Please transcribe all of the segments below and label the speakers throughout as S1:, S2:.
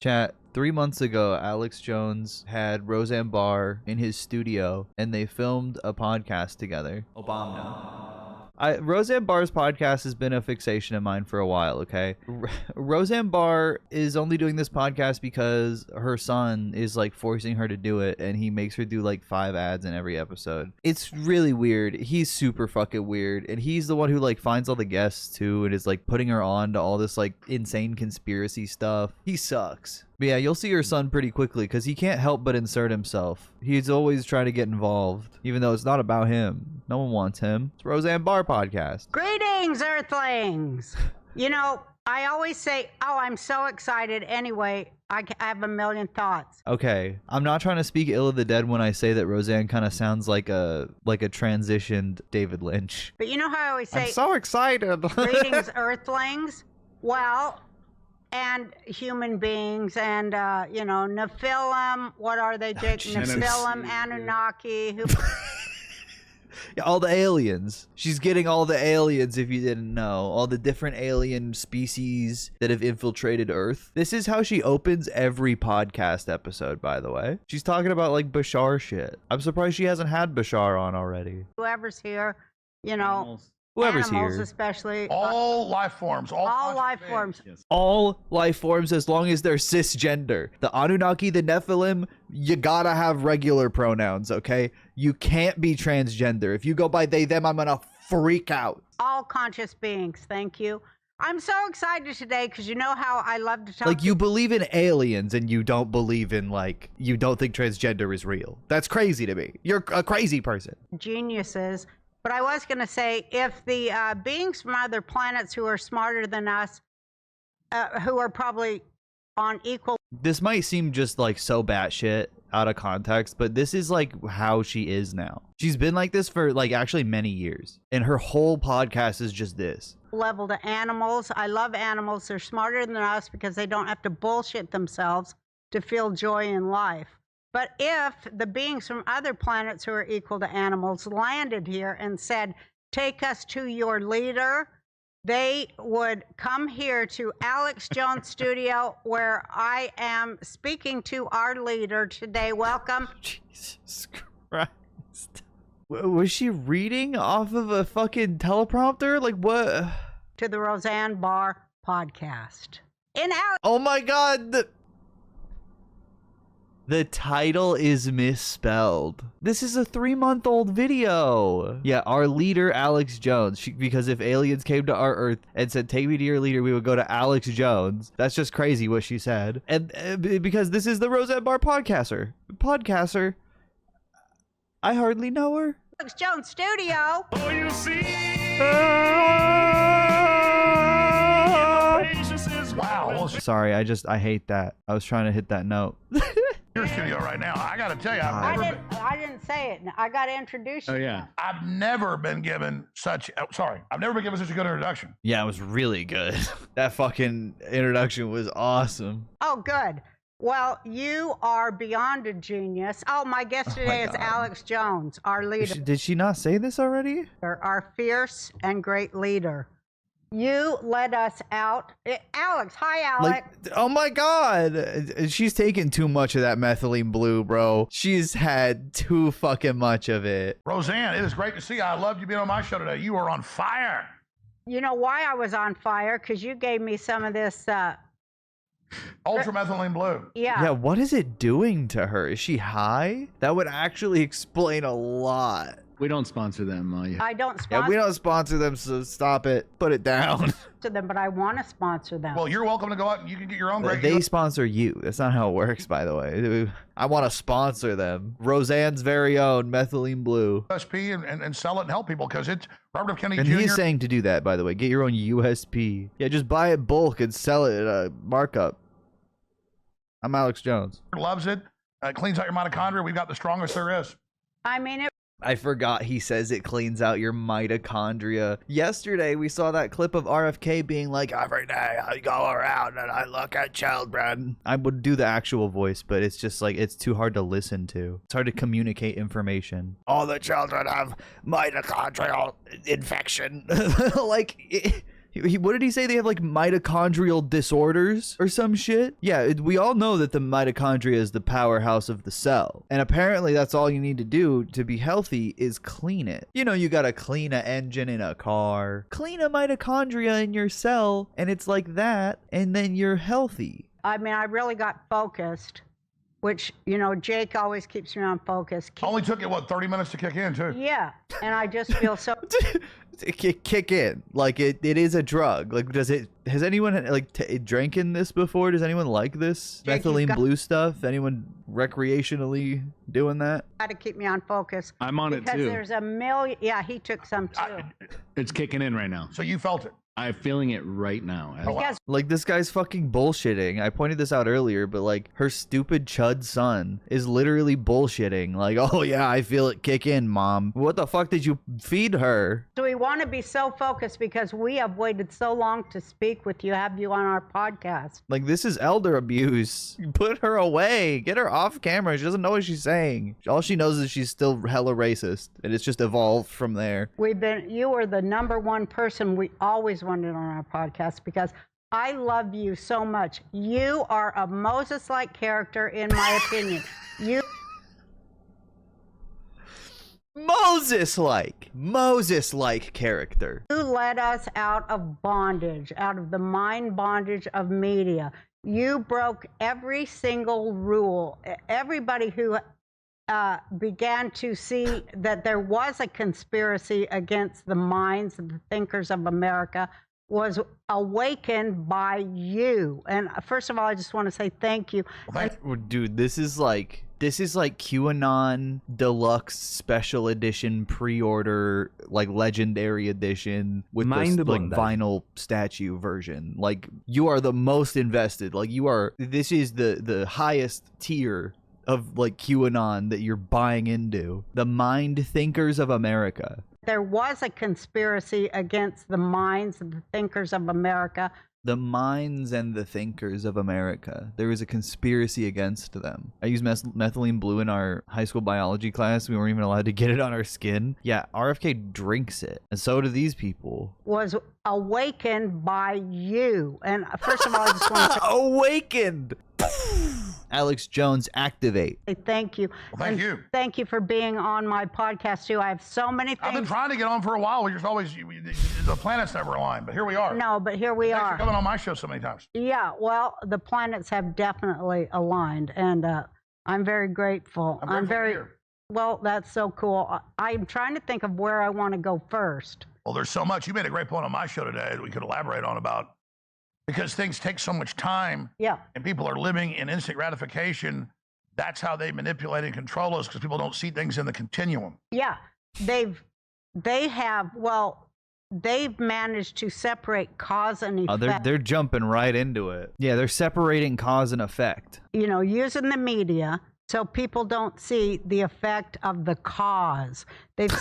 S1: Chat, 3 months ago, Alex Jones had Rosanne Barr in his studio, and they filmed a podcast together. Obama. Roseanne Barr's podcast has been a fixation of mine for a while, okay? Roseanne Barr is only doing this podcast because her son is, like, forcing her to do it, and he makes her do, like, 5 ads in every episode. It's really weird. He's super fucking weird, and he's the one who, like, finds all the guests, too, and is, like, putting her on to all this, like, insane conspiracy stuff. He sucks. But yeah, you'll see your son pretty quickly because he can't help but insert himself. He's always trying to get involved, even though it's not about him. No one wants him. It's Roseanne Barr podcast.
S2: Greetings, Earthlings! You know, I always say, oh, I'm so excited. Anyway, I have a million thoughts.
S1: Okay, I'm not trying to speak ill of the dead when I say that Roseanne kind of sounds like a transitioned David Lynch.
S2: But you know how I always say,
S1: I'm so excited.
S2: Greetings, Earthlings? Well, and human beings and, you know, Nephilim, what are they, Jake? Nephilim, Anunnaki, who...
S1: Yeah, all the aliens. She's getting all the aliens, if you didn't know. All the different alien species that have infiltrated Earth. This is how she opens every podcast episode, by the way. She's talking about, like, Bashar shit. I'm surprised she hasn't had Bashar on already.
S2: Whoever's here, you know...
S1: Whoever's
S2: animals
S1: here.
S2: Especially.
S3: All life forms.
S2: All life forms.
S1: Yes. All life forms as long as they're cisgender. The Anunnaki, the Nephilim, you gotta have regular pronouns, okay? You can't be transgender. If you go by they, them, I'm gonna freak out.
S2: All conscious beings, thank you. I'm so excited today because you know how I love to talk.
S1: Like, you believe in aliens and you don't believe in, like, you don't think transgender is real. That's crazy to me. You're a crazy person.
S2: Geniuses. But I was going to say, if the beings from other planets who are smarter than us, who are probably on equal...
S1: This might seem just, like, so batshit out of context, but this is, like, how she is now. She's been like this for, like, actually many years. And her whole podcast is just this.
S2: Level to animals. I love animals. They're smarter than us because they don't have to bullshit themselves to feel joy in life. But if the beings from other planets who are equal to animals landed here and said, take us to your leader, they would come here to Alex Jones Studio, where I am speaking to our leader today. Welcome.
S1: Jesus Christ. Was she reading off of a fucking teleprompter? Like, what?
S2: To the Rosanne Barr podcast.
S1: Oh my God. The title is misspelled. This is a 3-month-old video. Yeah, our leader, Alex Jones. Because if aliens came to our Earth and said, take me to your leader, we would go to Alex Jones. That's just crazy what she said. And because this is the Roseanne Barr podcaster. I hardly know her.
S2: Alex Jones Studio.
S4: Oh, you see.
S3: Wow.
S1: Sorry, I hate that. I was trying to hit that note.
S3: Your studio right now. I got to tell you,
S2: I didn't say it. I got to introduce you.
S4: Oh, yeah.
S3: I've never been given such. I've never been given such a good introduction.
S1: Yeah, it was really good. That fucking introduction was awesome.
S2: Oh, good. Well, you are beyond a genius. Oh, my guest today is Alex Jones, our leader.
S1: Did she not say this already?
S2: Our fierce and great leader. You led us out. Alex, hi, Alex.
S1: Oh my God. She's taken too much of that methylene blue, bro. She's had too fucking much of it.
S3: Roseanne, it is great to see you. I loved you being on my show today. You are on fire.
S2: You know why I was on fire? Because you gave me some of this...
S3: Ultramethylene blue.
S2: Yeah.
S1: Yeah, what is it doing to her? Is she high? That would actually explain a lot.
S4: We don't sponsor them.
S2: I don't sponsor
S1: Yeah, we don't sponsor them, so stop it. Put it down.
S2: them, but I want to sponsor them.
S3: Well, you're welcome to go out and you can get your own great.
S1: They sponsor you. That's not how it works, by the way. I want to sponsor them. Roseanne's very own methylene blue.
S3: USP and sell it and help people because it's Robert F. Kennedy
S1: And
S3: Jr.
S1: he's saying to do that, by the way. Get your own USP. Yeah, just buy it bulk and sell it at a markup. I'm Alex Jones.
S3: Loves it. Cleans out your mitochondria. We've got the strongest there is.
S2: I mean,
S1: I forgot he says it cleans out your mitochondria. Yesterday, we saw that clip of RFK being like, every day I go around and I look at children. I would do the actual voice, but it's just like, it's too hard to listen to. It's hard to communicate information. All the children have mitochondrial infection. Like, What did he say? They have like mitochondrial disorders or some shit? Yeah, we all know that the mitochondria is the powerhouse of the cell. And apparently that's all you need to do to be healthy is clean it. You know, you gotta clean an engine in a car, clean a mitochondria in your cell, and it's like that, and then you're healthy.
S2: I mean, I really got focused, which, you know, Jake always keeps me on focus.
S3: Only took it, what, 30 minutes to kick in, too?
S2: Yeah, and I just feel so...
S1: Kick in. Like, it is a drug. Like, has anyone, like, drinking this before? Does anyone like this?
S2: Jake,
S1: Methylene blue stuff? Anyone recreationally doing that?
S2: Got to keep me on focus.
S4: I'm on it, too.
S2: Because there's a million... Yeah, he took some, too.
S4: It's kicking in right now.
S3: So you felt it?
S4: I'm feeling it right now.
S2: Because
S1: Like, this guy's fucking bullshitting. I pointed this out earlier, but like, her stupid chud son is literally bullshitting. Like, oh yeah, I feel it kick in, mom. What the fuck did you feed her?
S2: So we want to be so focused because we have waited so long to speak with you, have you on our podcast.
S1: Like, this is elder abuse. Put her away. Get her off camera. She doesn't know what she's saying. All she knows is she's still hella racist, and it's just evolved from there.
S2: You are the number one person we always wanted on our podcast because I love you so much. You are a Moses-like character, in my opinion. You
S1: Moses-like character.
S2: You led us out of bondage, out of the mind bondage of media. You broke every single rule. Everybody who began to see that there was a conspiracy against the minds of the thinkers of America was awakened by you. And first of all, I just want to say thank you.
S1: Dude, this is like QAnon deluxe special edition pre-order, like legendary edition with this like vinyl statue version. Like, you are the most invested. Like, this is the highest tier of like QAnon that you're buying into. The mind thinkers of America.
S2: There was a conspiracy against the minds of the thinkers of America.
S1: The minds and the thinkers of America. There was a conspiracy against them. I used methylene blue in our high school biology class. We weren't even allowed to get it on our skin. Yeah, RFK drinks it. And so do these people.
S2: Was awakened by you. And first of all, I just want to say...
S1: Awakened! Alex Jones, activate.
S2: Thank you.
S3: Well, thank you.
S2: Thank you for being on my podcast, too. I have so many things.
S3: I've been trying to get on for a while. We just always, the planets never align, but here we are.
S2: No, but here we
S3: Thanks
S2: are.
S3: for coming on my show so many times.
S2: Yeah, well, the planets have definitely aligned, and I'm very grateful.
S3: I'm very here.
S2: Well, that's so cool. I'm trying to think of where I want to go first.
S3: Well, there's so much. You made a great point on my show today that we could elaborate on about, because things take so much time.
S2: Yeah.
S3: And people are living in instant gratification. That's how they manipulate and control us, because people don't see things in the continuum.
S2: Yeah, they've managed to separate cause and effect.
S1: They're jumping right into it. Yeah, they're separating cause and effect.
S2: You know, using the media so people don't see the effect of the cause. They've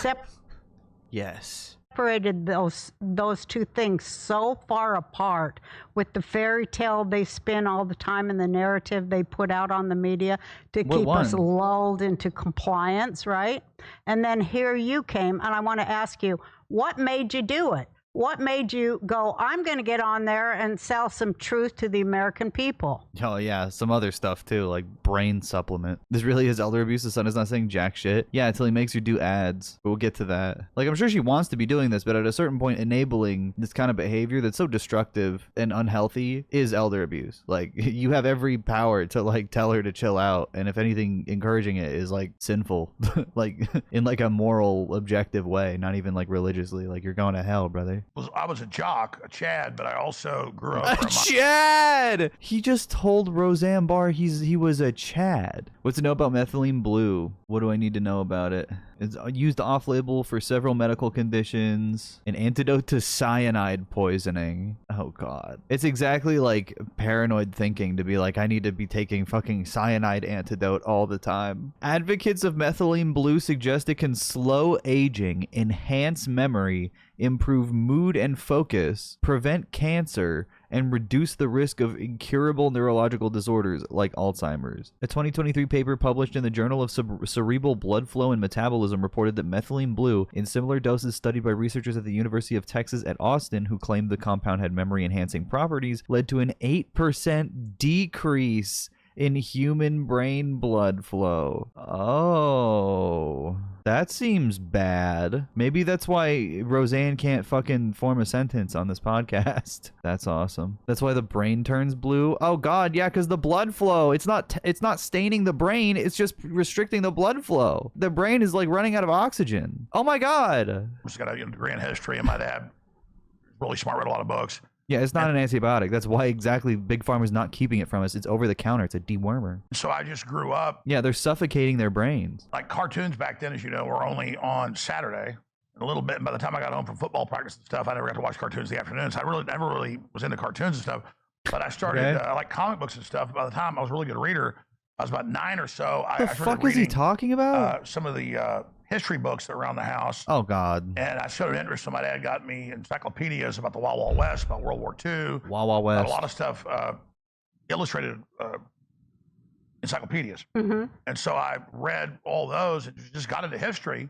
S1: Yes.
S2: separated those two things so far apart with the fairy tale they spin all the time and the narrative they put out on the media to keep us lulled into compliance, right? And then here you came, and I want to ask you, what made you do it? What made you go, I'm going to get on there and sell some truth to the American people?
S1: Oh, yeah. Some other stuff, too, like brain supplement. This really is elder abuse. The son is not saying jack shit. Yeah, until he makes you do ads. But we'll get to that. Like, I'm sure she wants to be doing this, but at a certain point, enabling this kind of behavior that's so destructive and unhealthy is elder abuse. Like, you have every power to, like, tell her to chill out. And if anything, encouraging it is, like, sinful. Like, in, like, a moral, objective way. Not even, like, religiously. Like, you're going to hell, brother.
S3: I was a jock, a Chad, but I also grew up.
S1: A Chad! He just told Rosanne Barr he was a Chad. What's to know about methylene blue? What do I need to know about it? It's used off-label for several medical conditions. An antidote to cyanide poisoning. Oh, God. It's exactly like paranoid thinking to be like, I need to be taking fucking cyanide antidote all the time. Advocates of methylene blue suggest it can slow aging, enhance memory, improve mood and focus, prevent cancer, and reduce the risk of incurable neurological disorders like Alzheimer's. A 2023 paper published in the Journal of Cerebral Blood Flow and Metabolism reported that methylene blue, in similar doses studied by researchers at the University of Texas at Austin, who claimed the compound had memory-enhancing properties, led to an 8% decrease in human brain blood flow. Oh, that seems bad. Maybe that's why Roseanne can't fucking form a sentence on this podcast. That's awesome. That's why the brain turns blue. Oh God, yeah, because the blood flow. It's not staining the brain. It's just restricting the blood flow. The brain is like running out of oxygen. Oh my God.
S3: I just got a degree in history, and my dad, really smart, read a lot of books.
S1: Yeah, it's not an antibiotic. That's why exactly Big Pharma's not keeping it from us. It's over the counter. It's a dewormer.
S3: So I just grew up.
S1: Yeah, they're suffocating their brains.
S3: Like cartoons back then, as you know, were only on Saturday. A little bit. And by the time I got home from football practice and stuff, I never got to watch cartoons in the afternoons. I really never really was into cartoons and stuff. But I started like comic books and stuff. By the time I was a really good reader, I was about 9 or so.
S1: What the fuck is he talking about?
S3: Some of the history books that were around the house.
S1: Oh, God.
S3: And I showed an interest. So my dad got me encyclopedias about the Wild Wild West, about World War II.
S1: Wild Wild West.
S3: A lot of stuff, illustrated encyclopedias.
S2: Mm-hmm.
S3: And so I read all those and just got into history.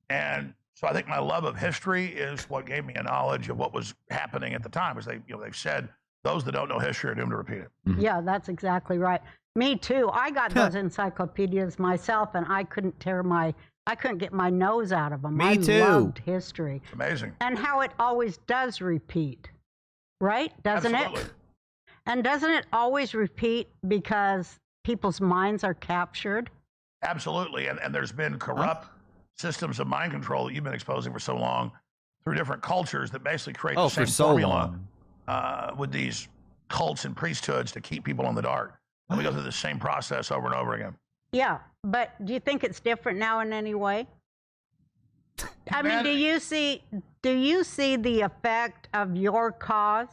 S3: And so I think my love of history is what gave me a knowledge of what was happening at the time. As they've said, those that don't know history are doomed to repeat it.
S2: Mm-hmm. Yeah, that's exactly right. Me too. I got those encyclopedias myself, and I couldn't get my nose out of them.
S1: Me too.
S2: I loved history.
S3: It's amazing.
S2: And how it always does repeat, right? Doesn't
S3: Absolutely.
S2: it? And doesn't it always repeat because people's minds are captured?
S3: Absolutely. And there's been corrupt systems of mind control that you've been exposing for so long through different cultures that basically create the same formula with these cults and priesthoods to keep people in the dark. And we go through the same process over and over again.
S2: Yeah, but do you think it's different now in any way? I mean, do you see the effect of your cause?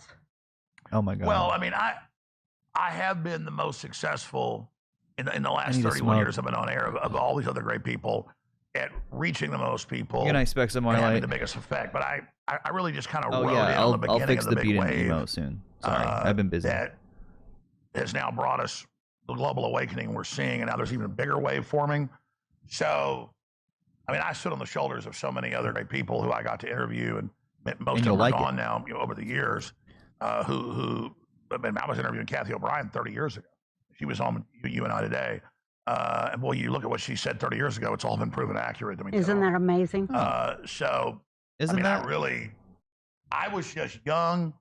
S1: Oh my God.
S3: Well, I mean, I have been the most successful in the last 31 years I've been on air of all these other great people at reaching the most people.
S1: Can I expect some more
S3: and having
S1: light?
S3: the biggest effect. But I really just kind of
S1: Oh
S3: rode
S1: yeah,
S3: in on the beginning
S1: I'll fix
S3: of
S1: the
S3: the
S1: beat
S3: big
S1: in
S3: wave.
S1: emo soon. Sorry, I've been busy.
S3: That has now brought us the global awakening we're seeing, and now there's even a bigger wave forming. So, I mean, I stood on the shoulders of so many other great people who I got to interview, and most of them are gone now, over the years. I was interviewing Kathy O'Brien 30 years ago. She was on you and I today. And boy, you look at what she said 30 years ago, it's all been proven accurate. I mean,
S2: Isn't that amazing?
S3: So,
S1: Isn't that?
S3: I was just young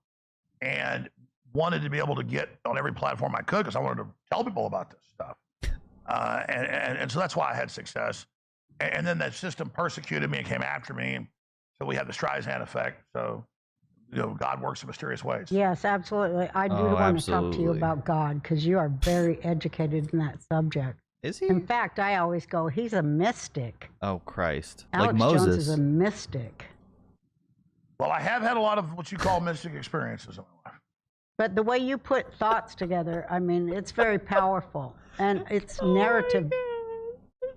S3: and wanted to be able to get on every platform I could because I wanted to tell people about this stuff. And so that's why I had success. And then that system persecuted me and came after me. So we had the Streisand effect. So, God works in mysterious ways.
S2: Yes, absolutely. I do want to talk to you about God because you are very educated in that subject.
S1: Is he?
S2: In fact, I always go, he's a mystic.
S1: Oh Christ!
S2: Alex
S1: like Moses.
S2: Jones is a mystic.
S3: Well, I have had a lot of what you call mystic experiences in my life.
S2: But the way you put thoughts together, I mean, it's very powerful. And it's narrative.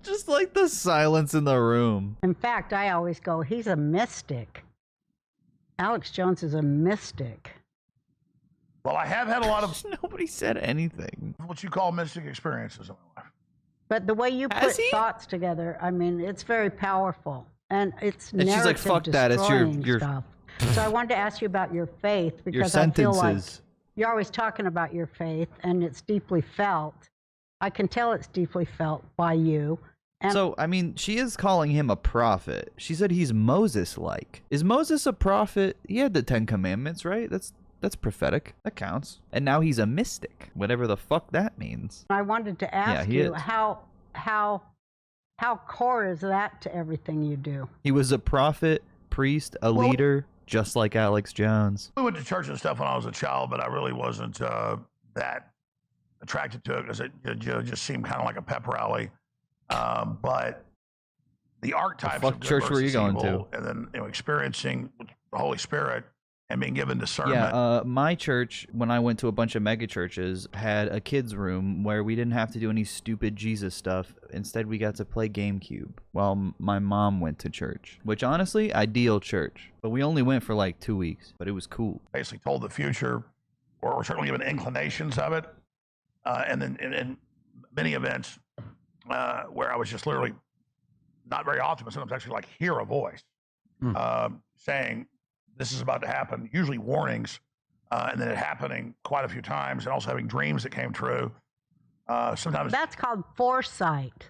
S1: Just like the silence in the room.
S2: In fact, I always go, he's a mystic. Alex Jones is a mystic.
S3: Well, I have had a lot of
S1: Nobody said anything.
S3: what you call mystic experiences in my life.
S2: But the way you put thoughts together, I mean, it's very powerful. And it's
S1: And she's like, fuck that. It's your
S2: stuff. So I wanted to ask you about your faith because
S1: your
S2: I feel like
S1: sentences.
S2: you're always talking about your faith and it's deeply felt. I can tell it's deeply felt by you. And
S1: So, I mean, she is calling him a prophet. She said he's Moses-like. Is Moses a prophet? He had the 10 Commandments, right? That's prophetic. That counts. And now he's a mystic, whatever the fuck that means.
S2: I wanted to ask
S1: he
S2: you
S1: is.
S2: how core is that to everything you do?
S1: He was a prophet, priest, a leader, just like Alex Jones.
S3: We went to church and stuff when I was a child, but I really wasn't that attracted to it because it just seemed kind of like a pep rally. But the archetypes
S1: What
S3: of good
S1: church were you
S3: versus
S1: going
S3: evil,
S1: to?
S3: and then experiencing the Holy Spirit and being given discernment.
S1: Yeah, my church, when I went to a bunch of mega churches, had a kids' room where we didn't have to do any stupid Jesus stuff. Instead, we got to play GameCube while my mom went to church, which honestly, ideal church. But we only went for like 2 weeks, but it was cool.
S3: Basically told the future or certainly given inclinations of it. And then in many events where I was just literally not very often, but sometimes actually like hear a voice saying this is about to happen, usually warnings, and then it happening quite a few times, and also having dreams that came true. Sometimes
S2: That's called foresight,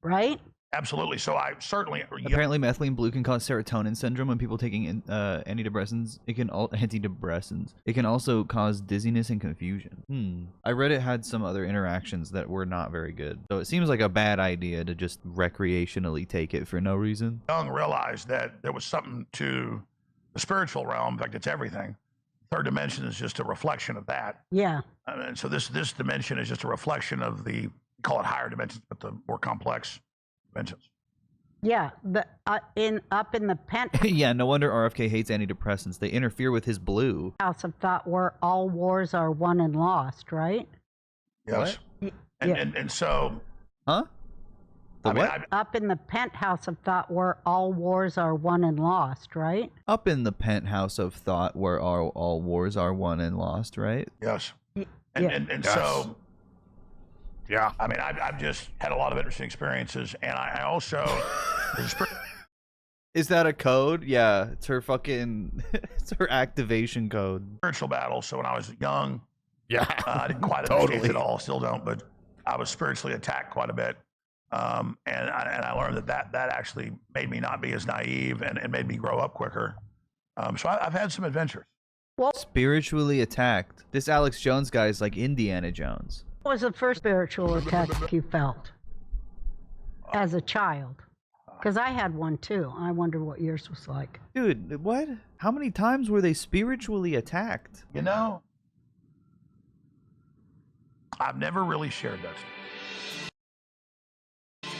S2: right?
S3: absolutely. So I certainly
S1: Apparently, methylene blue can cause serotonin syndrome when people taking antidepressants. It can also cause dizziness and confusion. I read it had some other interactions that were not very good. So it seems like a bad idea to just recreationally take it for no reason.
S3: young realized that there was something to the spiritual realm. In fact, it's everything. Third dimension is just a reflection of that.
S2: Yeah.
S3: And so this dimension is just a reflection of the, call it higher dimensions, but the more complex dimensions.
S2: Yeah. The up in the penthouse
S1: Yeah, no wonder RFK hates antidepressants. They interfere with his blue.
S2: of thought where all wars are won and lost, right?
S3: Yes.
S1: What?
S3: And so,
S1: Huh? The what?
S2: Up in the penthouse of thought where all wars are won and lost, right?
S1: Up in the penthouse of thought where all wars are won and lost, right?
S3: yes.
S2: Yeah.
S3: And so, yeah, I mean, I've just had a lot of interesting experiences, and I also,
S1: Is that a code? Yeah, it's her fucking, it's her activation code.
S3: spiritual battle. So when I was young,
S1: Yeah,
S3: I didn't quite understand it all, still don't, but I was spiritually attacked quite a bit. And I learned that actually made me not be as naive and made me grow up quicker. So I've had some adventures.
S1: Spiritually attacked. This Alex Jones guy is like Indiana Jones.
S2: What was the first spiritual attack you felt as a child? Because I had one too. I wonder what yours was like.
S1: Dude, what? How many times were they spiritually attacked?
S3: You know, I've never really shared those.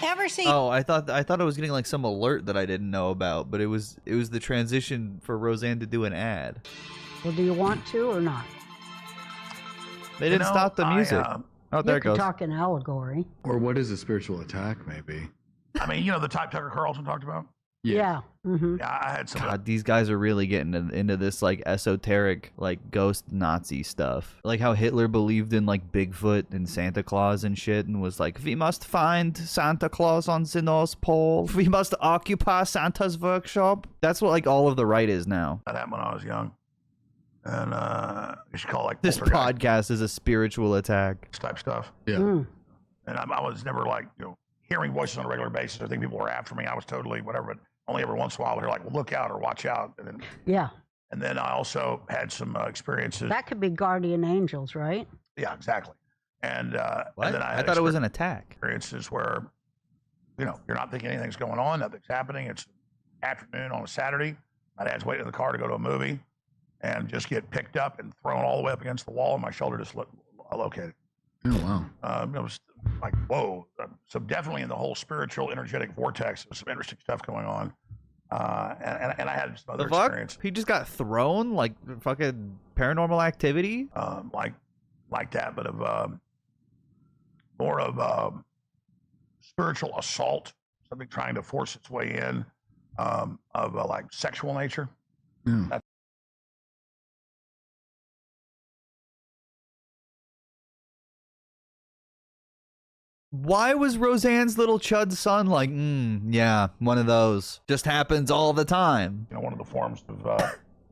S2: Ever see?
S1: Oh, I thought I was getting like some alert that I didn't know about, but it was the transition for Roseanne to do an ad.
S2: Well, do you want to or not?
S1: They didn't stop the music. Oh, there
S2: You
S1: it
S2: could
S1: goes.
S2: talk in allegory.
S4: Or what is a spiritual attack, maybe?
S3: I mean, you know the type Tucker Carlson talked about?
S2: Yeah. Mm-hmm.
S3: Yeah, I had some.
S1: God, these guys are really getting into this like esoteric, like ghost Nazi stuff. Like how Hitler believed in like Bigfoot and Santa Claus and shit, and was like, we must find Santa Claus on the North Pole. We must occupy Santa's workshop. That's what like all of the right is now.
S3: That happened when I was young. And you should call it like
S1: This
S3: poltergeist
S1: podcast is a spiritual attack.
S3: type stuff.
S4: Yeah.
S3: And I was never like, hearing voices on a regular basis. I think people were after me. I was totally whatever, but only every once in a while they're like, well, look out or watch out.
S2: Yeah.
S3: And then I also had some experiences.
S2: That could be guardian angels, right?
S3: Yeah, exactly. And
S1: What?
S3: then
S1: I
S3: had
S1: thought it was an attack.
S3: experiences where, you're not thinking anything's going on, nothing's happening. It's afternoon on a Saturday. My dad's waiting in the car to go to a movie and just get picked up and thrown all the way up against the wall and my shoulder just located.
S4: Oh, wow.
S3: It was like, whoa. So definitely in the whole spiritual, energetic vortex, there was some interesting stuff going on. And I had some other
S1: The fuck?
S3: experience.
S1: He just got thrown like fucking Paranormal Activity?
S3: Like that, but of more of spiritual assault, something trying to force its way in, of like sexual nature.
S4: Yeah.
S1: Why was Roseanne's little chud son like, yeah, one of those. Just happens all the time.
S3: One of the forms of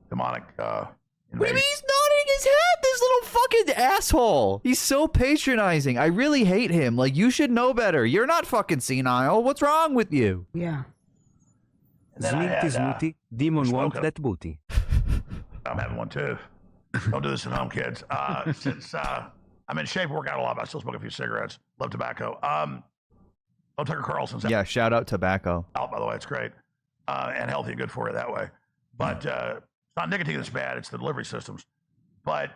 S3: demonic
S1: What do you
S3: invasion.
S1: mean he's nodding his head? This little fucking asshole. He's so patronizing. I really hate him. Like, you should know better. You're not fucking senile. What's wrong with you?
S2: Yeah.
S3: And then I had,
S5: Smitty, demon want
S3: smoke
S5: that booty.
S3: I'm having one too. Don't do this at home, kids. Since I'm in shape, work out a lot, but I still smoke a few cigarettes. Love tobacco. Love Tucker Carlson's
S1: Yeah, shout out tobacco.
S3: out, by the way. It's great and healthy and good for you that way. But it's not nicotine that's bad. It's the delivery systems. But,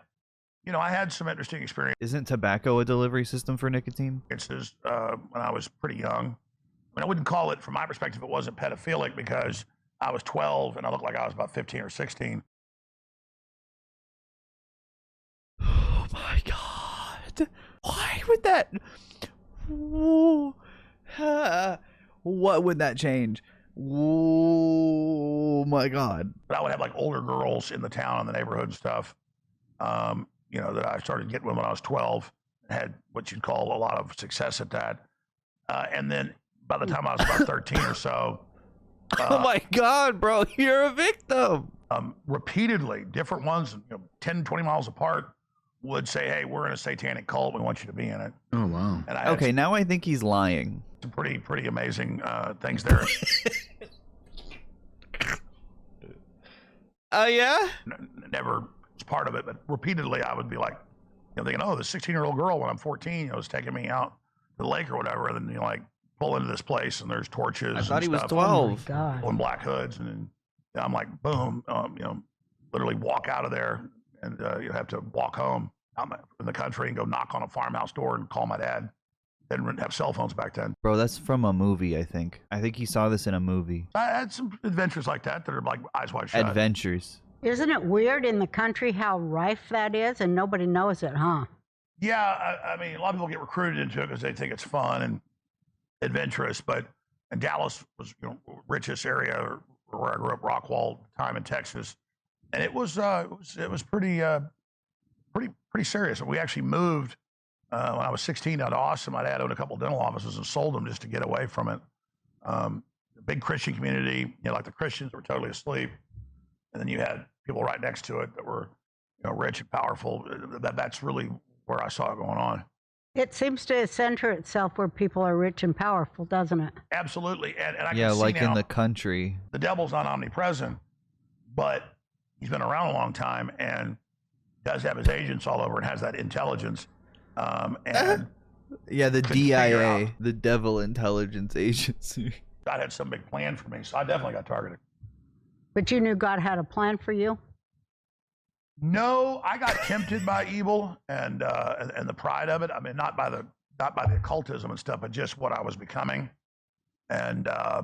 S3: I had some interesting experiences
S1: Isn't tobacco a delivery system for nicotine?
S3: when I was pretty young. I mean, I wouldn't call it, from my perspective, it wasn't pedophilic because I was 12 and I looked like I was about 15 or 16.
S1: Oh my god. Why would that? What would that change? Oh my god.
S3: But I would have like older girls in the town, in the neighborhood and stuff. that I started getting when I was 12. Had what you'd call a lot of success at that. And then by the time I was about 13 or so,
S1: oh my God, bro, you're a victim.
S3: Repeatedly, different ones, 10, 20 miles apart, would say, hey, we're in a satanic cult. We want you to be in it.
S4: Oh, wow.
S3: And I
S1: Okay, now I think he's lying.
S3: some pretty amazing things there.
S1: Yeah?
S3: Never was part of it, but repeatedly I would be like, thinking, oh, the 16-year-old girl when I'm 14, was taking me out to the lake or whatever, and then like pull into this place and there's torches.
S1: I thought he was
S3: stuff,
S1: 12.
S2: God.
S3: black hoods, and then I'm like, boom, literally walk out of there, and you have to walk home out in the country and go knock on a farmhouse door and call my dad. They didn't have cell phones back then.
S1: Bro, that's from a movie, I think. I think he saw this in a movie.
S3: I had some adventures like that are like eyes wide shut.
S1: Adventures.
S2: Isn't it weird in the country how rife that is and nobody knows it, huh?
S3: Yeah, I mean, a lot of people get recruited into it because they think it's fun and adventurous. But and Dallas was, richest area where I grew up, Rockwall time in Texas, and it was pretty serious. We actually moved when I was 16 down to Austin. My dad owned a couple of dental offices and sold them just to get away from it. The big Christian community, like the Christians were totally asleep, and then you had people right next to it that were, rich and powerful. That's really where I saw it going on.
S2: It seems to center itself where people are rich and powerful, doesn't it?
S3: Absolutely, and I
S1: Yeah,
S3: can see
S1: like
S3: now,
S1: in the country.
S3: the devil's not omnipresent, but he's been around a long time and does have his agents all over and has that intelligence. And
S1: Yeah, the
S3: couldn't figure out-
S1: DIA, the Devil Intelligence Agency.
S3: God had some big plan for me, so I definitely got targeted.
S2: But you knew God had a plan for you?
S3: No, I got tempted by evil and the pride of it. I mean, not by the occultism and stuff, but just what I was becoming. And I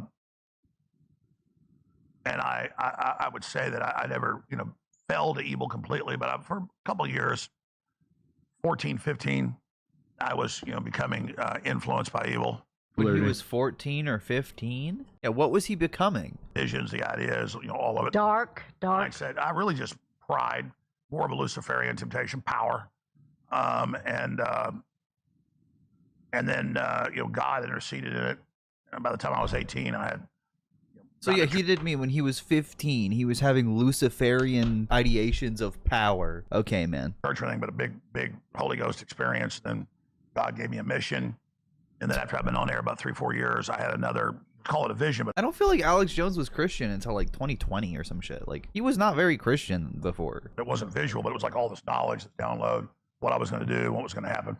S3: would say that I never, fell to evil completely, but for a couple of years, 14, 15, I was, becoming influenced by evil.
S1: When he was 14 or 15? Yeah, what was he becoming?
S3: Visions, the ideas, all of it.
S2: Dark.
S3: I said, I really just pride, more of a Luciferian temptation, power. And then, God interceded in it. And by the time I was 18, I had.
S1: So yeah, he did mean when he was 15, he was having Luciferian ideations of power. Okay, man.
S3: Church or anything, but a big Holy Ghost experience. Then God gave me a mission. And then after I've been on air about 3-4 years, I had another, call it a vision, but
S1: I don't feel like Alex Jones was Christian until like 2020 or some shit. Like, he was not very Christian before.
S3: it wasn't visual, but it was like all this knowledge, this download, what I was going to do, what was going to happen.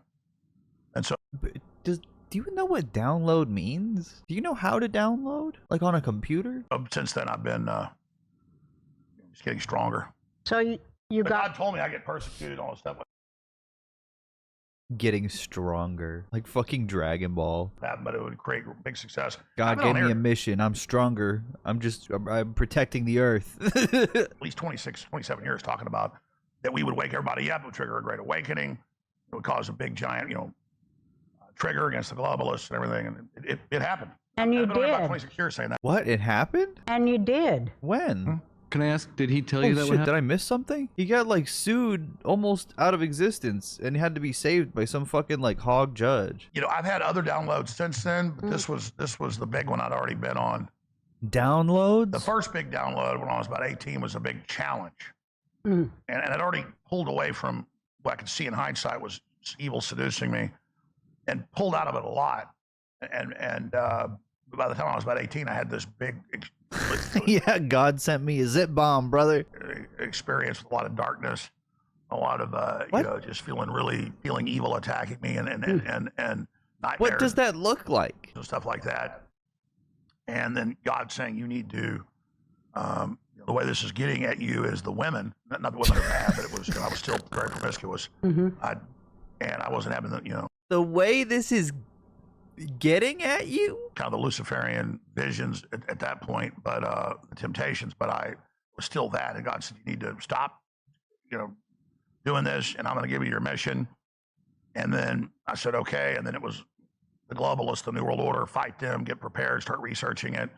S3: And so
S1: But do you know what download means? Do you know how to download? Like on a computer?
S3: since then, I've been just getting stronger.
S2: So you
S3: But
S2: got
S3: God told me I get persecuted, all this stuff like
S1: Getting stronger. Like fucking Dragon Ball.
S3: that, but it would create big success.
S1: God
S3: I've been
S1: gave
S3: on
S1: me
S3: air
S1: a mission. I'm stronger. I'm protecting the earth.
S3: at least 26, 27 years talking about that we would wake everybody up, it would trigger a great awakening. It would cause a big, giant, trigger against the globalists and everything. And it happened.
S2: and you
S3: I've been on air about
S2: did.
S3: 26 years saying that.
S1: What? It happened?
S2: And you did.
S1: When?
S4: Can I ask, did he tell
S1: Oh
S4: you that
S1: shit,
S4: would
S1: did
S4: happen?
S1: I miss something? He got like sued almost out of existence and had to be saved by some fucking like hog judge.
S3: I've had other downloads since then, but this was the big one I'd already been on.
S1: Downloads?
S3: The first big download when I was about 18 was a big challenge.
S2: Mm.
S3: And I'd already pulled away from what I could see in hindsight was evil seducing me and pulled out of it a lot. And by the time I was about 18, I had this big
S1: Yeah, God sent me a zip bomb, brother.
S3: experience with a lot of darkness, a lot of, just feeling evil attacking me and nightmares.
S1: What does that look like?
S3: And stuff like that. And then God saying, you need to, the way this is getting at you is the women, not the women are bad, but it was, I was still very promiscuous.
S2: Mhm.
S3: And I wasn't having the,
S1: The way this is getting at you?
S3: kind of the Luciferian visions at that point, but the temptations, but I was still that. And God said, you need to stop, doing this, and I'm going to give you your mission. And then I said, okay. And then it was the globalists, the New World Order, fight them, get prepared, start researching it.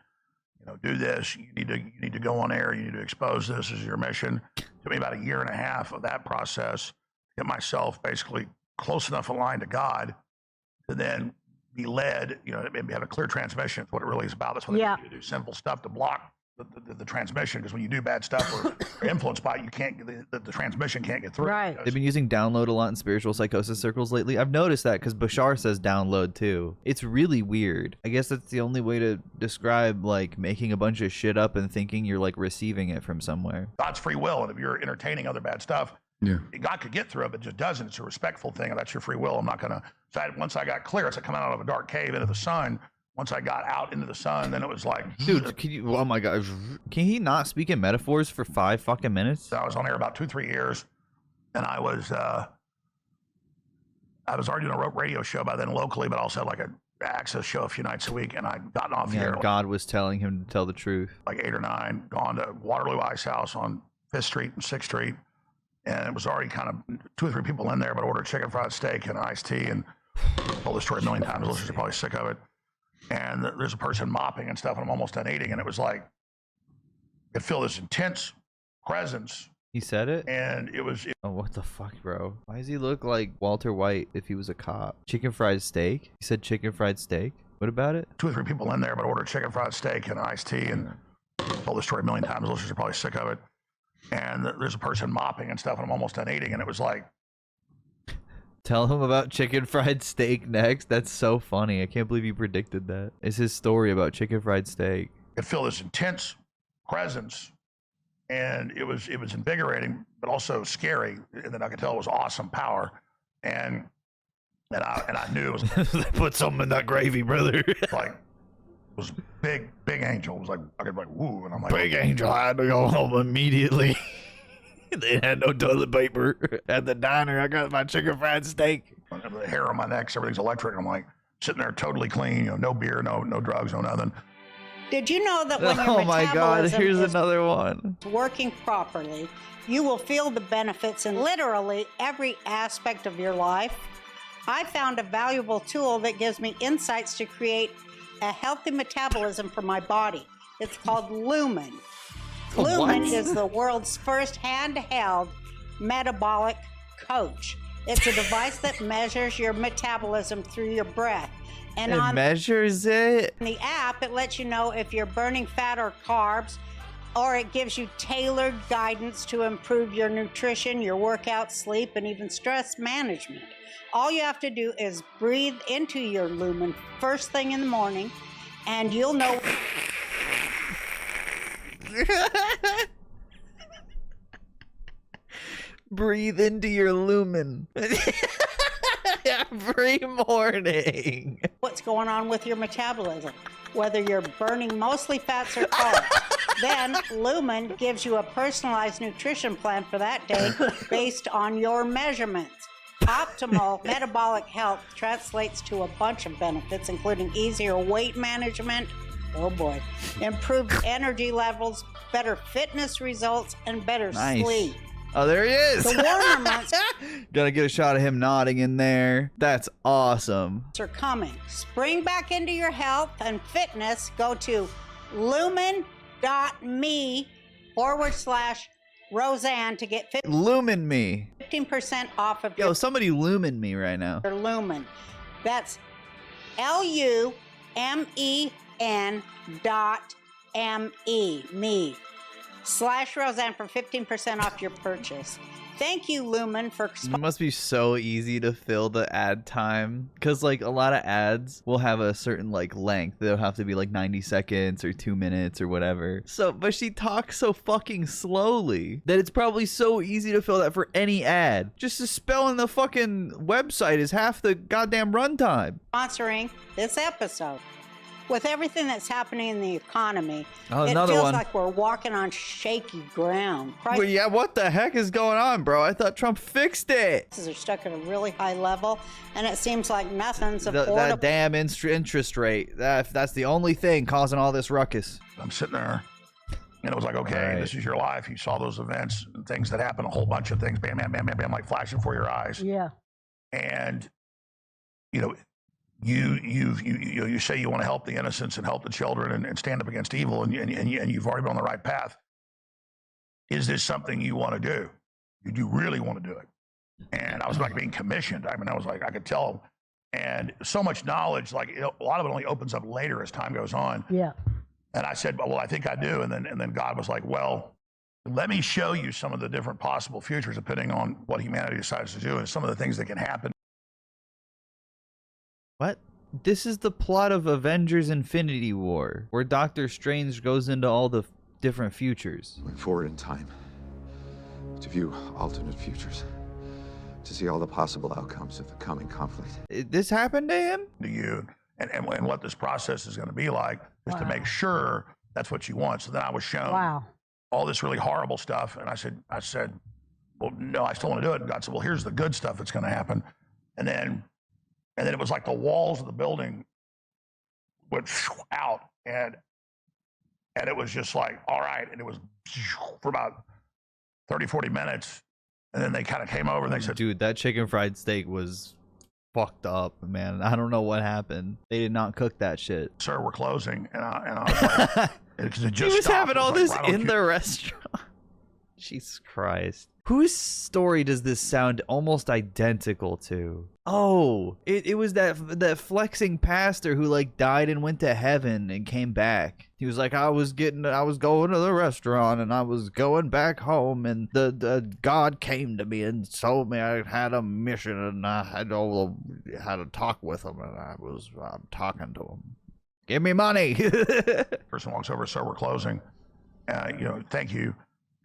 S3: do this. You need to go on air. You need to expose this as your mission. It took me about 1.5 years of that process to get myself basically close enough aligned to God to then be led, maybe have a clear transmission. That's what it really is about. That's what they do simple stuff to block the transmission, because when you do bad stuff or influence by it, you can't the transmission can't get through.
S2: Right.
S1: They've been using download a lot in spiritual psychosis circles lately. I've noticed that because Bashar says download too. It's really weird. I guess that's the only way to describe like making a bunch of shit up and thinking you're like receiving it from somewhere.
S3: God's free will, and if you're entertaining other bad stuff, God could get through it, but just doesn't. It's a respectful thing, and that's your free will. I'm not gonna. So once I got clear, it's like coming out of a dark cave into the sun. Once I got out into the sun, then it was like,
S1: dude, can you? Oh my god, can he not speak in metaphors for 5 fucking minutes?
S3: So I was on air about 2-3 years, and I was already doing a radio show by then locally, but also had like an access show a few nights a week, and I'd gotten off here.
S1: God was telling him to tell the truth.
S3: Like 8 or 9, gone to Waterloo Ice House on 5th Street and 6th Street, and it was already kind of 2 or 3 people in there, but ordered chicken fried steak and iced tea, and told this story 1 million times. Listeners are probably sick of it. And there's a person mopping and stuff, and I'm almost done eating, and it was like, I feel this intense presence.
S1: He said it?
S3: And it was...
S1: Oh, what the fuck, bro? Why does he look like Walter White if he was a cop? Chicken fried steak? He said chicken fried steak? What about it?
S3: 2 or 3 people in there, but ordered chicken fried steak and iced tea, and told this story 1 million times. Listeners are probably sick of it. And there's a person mopping and stuff, and I'm almost done eating, and it was like...
S1: Tell him about chicken fried steak next. That's so funny. I can't believe you predicted that. It's his story about chicken fried steak.
S3: I feel this intense presence, and it was invigorating, but also scary. And then I could tell it was awesome power, and I knew it was.
S1: They put something in that gravy, brother.
S3: Like it was big angel. It was like I could like woo, and I'm like
S1: big angel. I had to go home immediately. They had no toilet paper at the diner. I got my chicken fried steak.
S3: The hair on my neck, everything's electric. I'm like sitting there totally clean, no beer, no drugs, no nothing.
S2: Did you know that when your
S1: oh my god, here's another one.
S2: Working properly, you will feel the benefits in literally every aspect of your life? I found a valuable tool that gives me insights to create a healthy metabolism for my body. It's called Lumen. Lumen is the world's first handheld metabolic coach. It's a device that measures your metabolism through your breath. And
S1: it measures it?
S2: In the app, it lets you know if you're burning fat or carbs, or it gives you tailored guidance to improve your nutrition, your workout, sleep, and even stress management. All you have to do is breathe into your Lumen first thing in the morning, and you'll know...
S1: Breathe into your Lumen every morning.
S2: What's going on with your metabolism? Whether you're burning mostly fats or carbs. Then Lumen gives you a personalized nutrition plan for that day based on your measurements. Optimal metabolic health translates to a bunch of benefits, including easier weight management, oh boy, improved energy levels, better fitness results, and better sleep.
S1: Oh, there he is.
S2: The warmer months
S1: gotta get a shot of him nodding in there. That's awesome.
S2: Are coming. Spring back into your health and fitness. Go to lumen.me/Roseanne to get
S1: Lumen me
S2: 15% off of your...
S1: Yo, somebody lumen me right now.
S2: Lumen. That's LUMEN.me/Roseanne for 15% off your purchase. Thank you, Lumen, for...
S1: It must be so easy to fill the ad time, because like a lot of ads will have a certain like length. They'll have to be like 90 seconds or 2 minutes or whatever. So, but she talks so fucking slowly that it's probably so easy to fill that for any ad. Just to spell in the fucking website is half the goddamn runtime.
S2: Sponsoring this episode. With everything that's happening in the economy,
S1: it
S2: feels like we're walking on shaky ground.
S1: Well, yeah, what the heck is going on, bro? I thought Trump fixed it.
S2: Prices are stuck at a really high level, and it seems like nothing's affordable.
S1: That damn interest rate. That's the only thing causing all this ruckus.
S3: I'm sitting there, and it was like, okay, This is your life. You saw those events and things that happen, a whole bunch of things, bam, bam, bam, bam, bam, like flashing before your eyes.
S2: Yeah.
S3: And, you say you want to help the innocents and help the children and stand up against evil, and you've already been on the right path. Is this something you want to do? Do you really want to do it? And I was like being commissioned. I mean, I was like, I could tell. And so much knowledge, like a lot of it only opens up later as time goes on.
S2: Yeah.
S3: And I said, well, I think I do. And then God was like, well, let me show you some of the different possible futures depending on what humanity decides to do and some of the things that can happen.
S1: What? This is the plot of Avengers Infinity War, where Doctor Strange goes into all the different futures.
S5: Going forward in time, to view alternate futures, to see all the possible outcomes of the coming conflict.
S1: This happened to him?
S3: To you and what this process is going to be like is to make sure that's what you want. So then I was shown all this really horrible stuff. And I said, well, no, I still want to do it. And God said, well, here's the good stuff that's going to happen. And then it was like the walls of the building went out, and it was just like, all right. And it was for about 30, 40 minutes. And then they kind of came over and they said,
S1: dude, that chicken fried steak was fucked up, man. I don't know what happened. They did not cook that shit.
S3: Sir, we're closing. And I was like, it just
S1: he was having all this
S3: like,
S1: in the restaurant. Jesus Christ. Whose story does this sound almost identical to? Oh, it was that flexing pastor who like died and went to heaven and came back. He was like, I was going to the restaurant and I was going back home, and the God came to me and told me I had a mission and I had to talk with him, and I'm talking to him. Give me money.
S3: Person walks over, sir, we're closing. Thank you.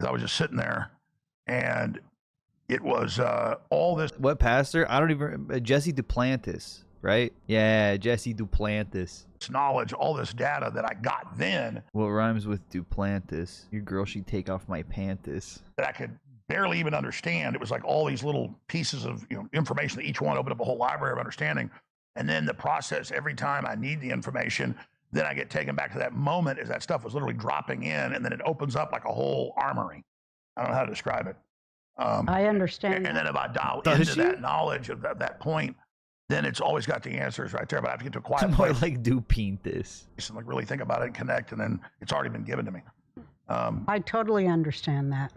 S3: I was just sitting there, and it was all this.
S1: What pastor? I don't even. Jesse Duplantis, right? Yeah, Jesse Duplantis.
S3: Knowledge, all this data that I got then.
S1: What rhymes with Duplantis? Your girl, she'd take off my panties.
S3: That I could barely even understand. It was like all these little pieces of information that each one opened up a whole library of understanding. And then the process, every time I need the information, then I get taken back to that moment as that stuff was literally dropping in, and then it opens up like a whole armory. I don't know how to describe it.
S2: I understand.
S3: And then if I dial into that knowledge of that point, then it's always got the answers right there. But I have to get to a quiet
S1: more
S3: place.
S1: like Duplantis.
S3: And like really think about it and connect, and then it's already been given to me.
S2: I totally understand that.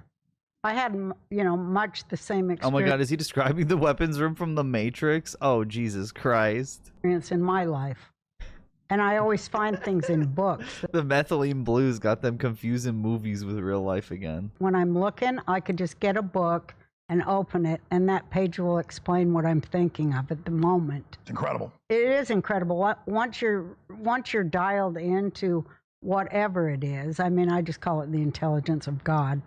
S2: I had, much the same experience.
S1: Oh my God, is he describing the weapons room from The Matrix? Oh, Jesus Christ.
S2: In my life. And I always find things in books.
S1: The methylene blues got them confusing movies with real life again.
S2: When I'm looking, I could just get a book and open it, and that page will explain what I'm thinking of at the moment.
S3: It's incredible.
S2: It is incredible. Once you're dialed into whatever it is, I mean, I just call it the intelligence of God.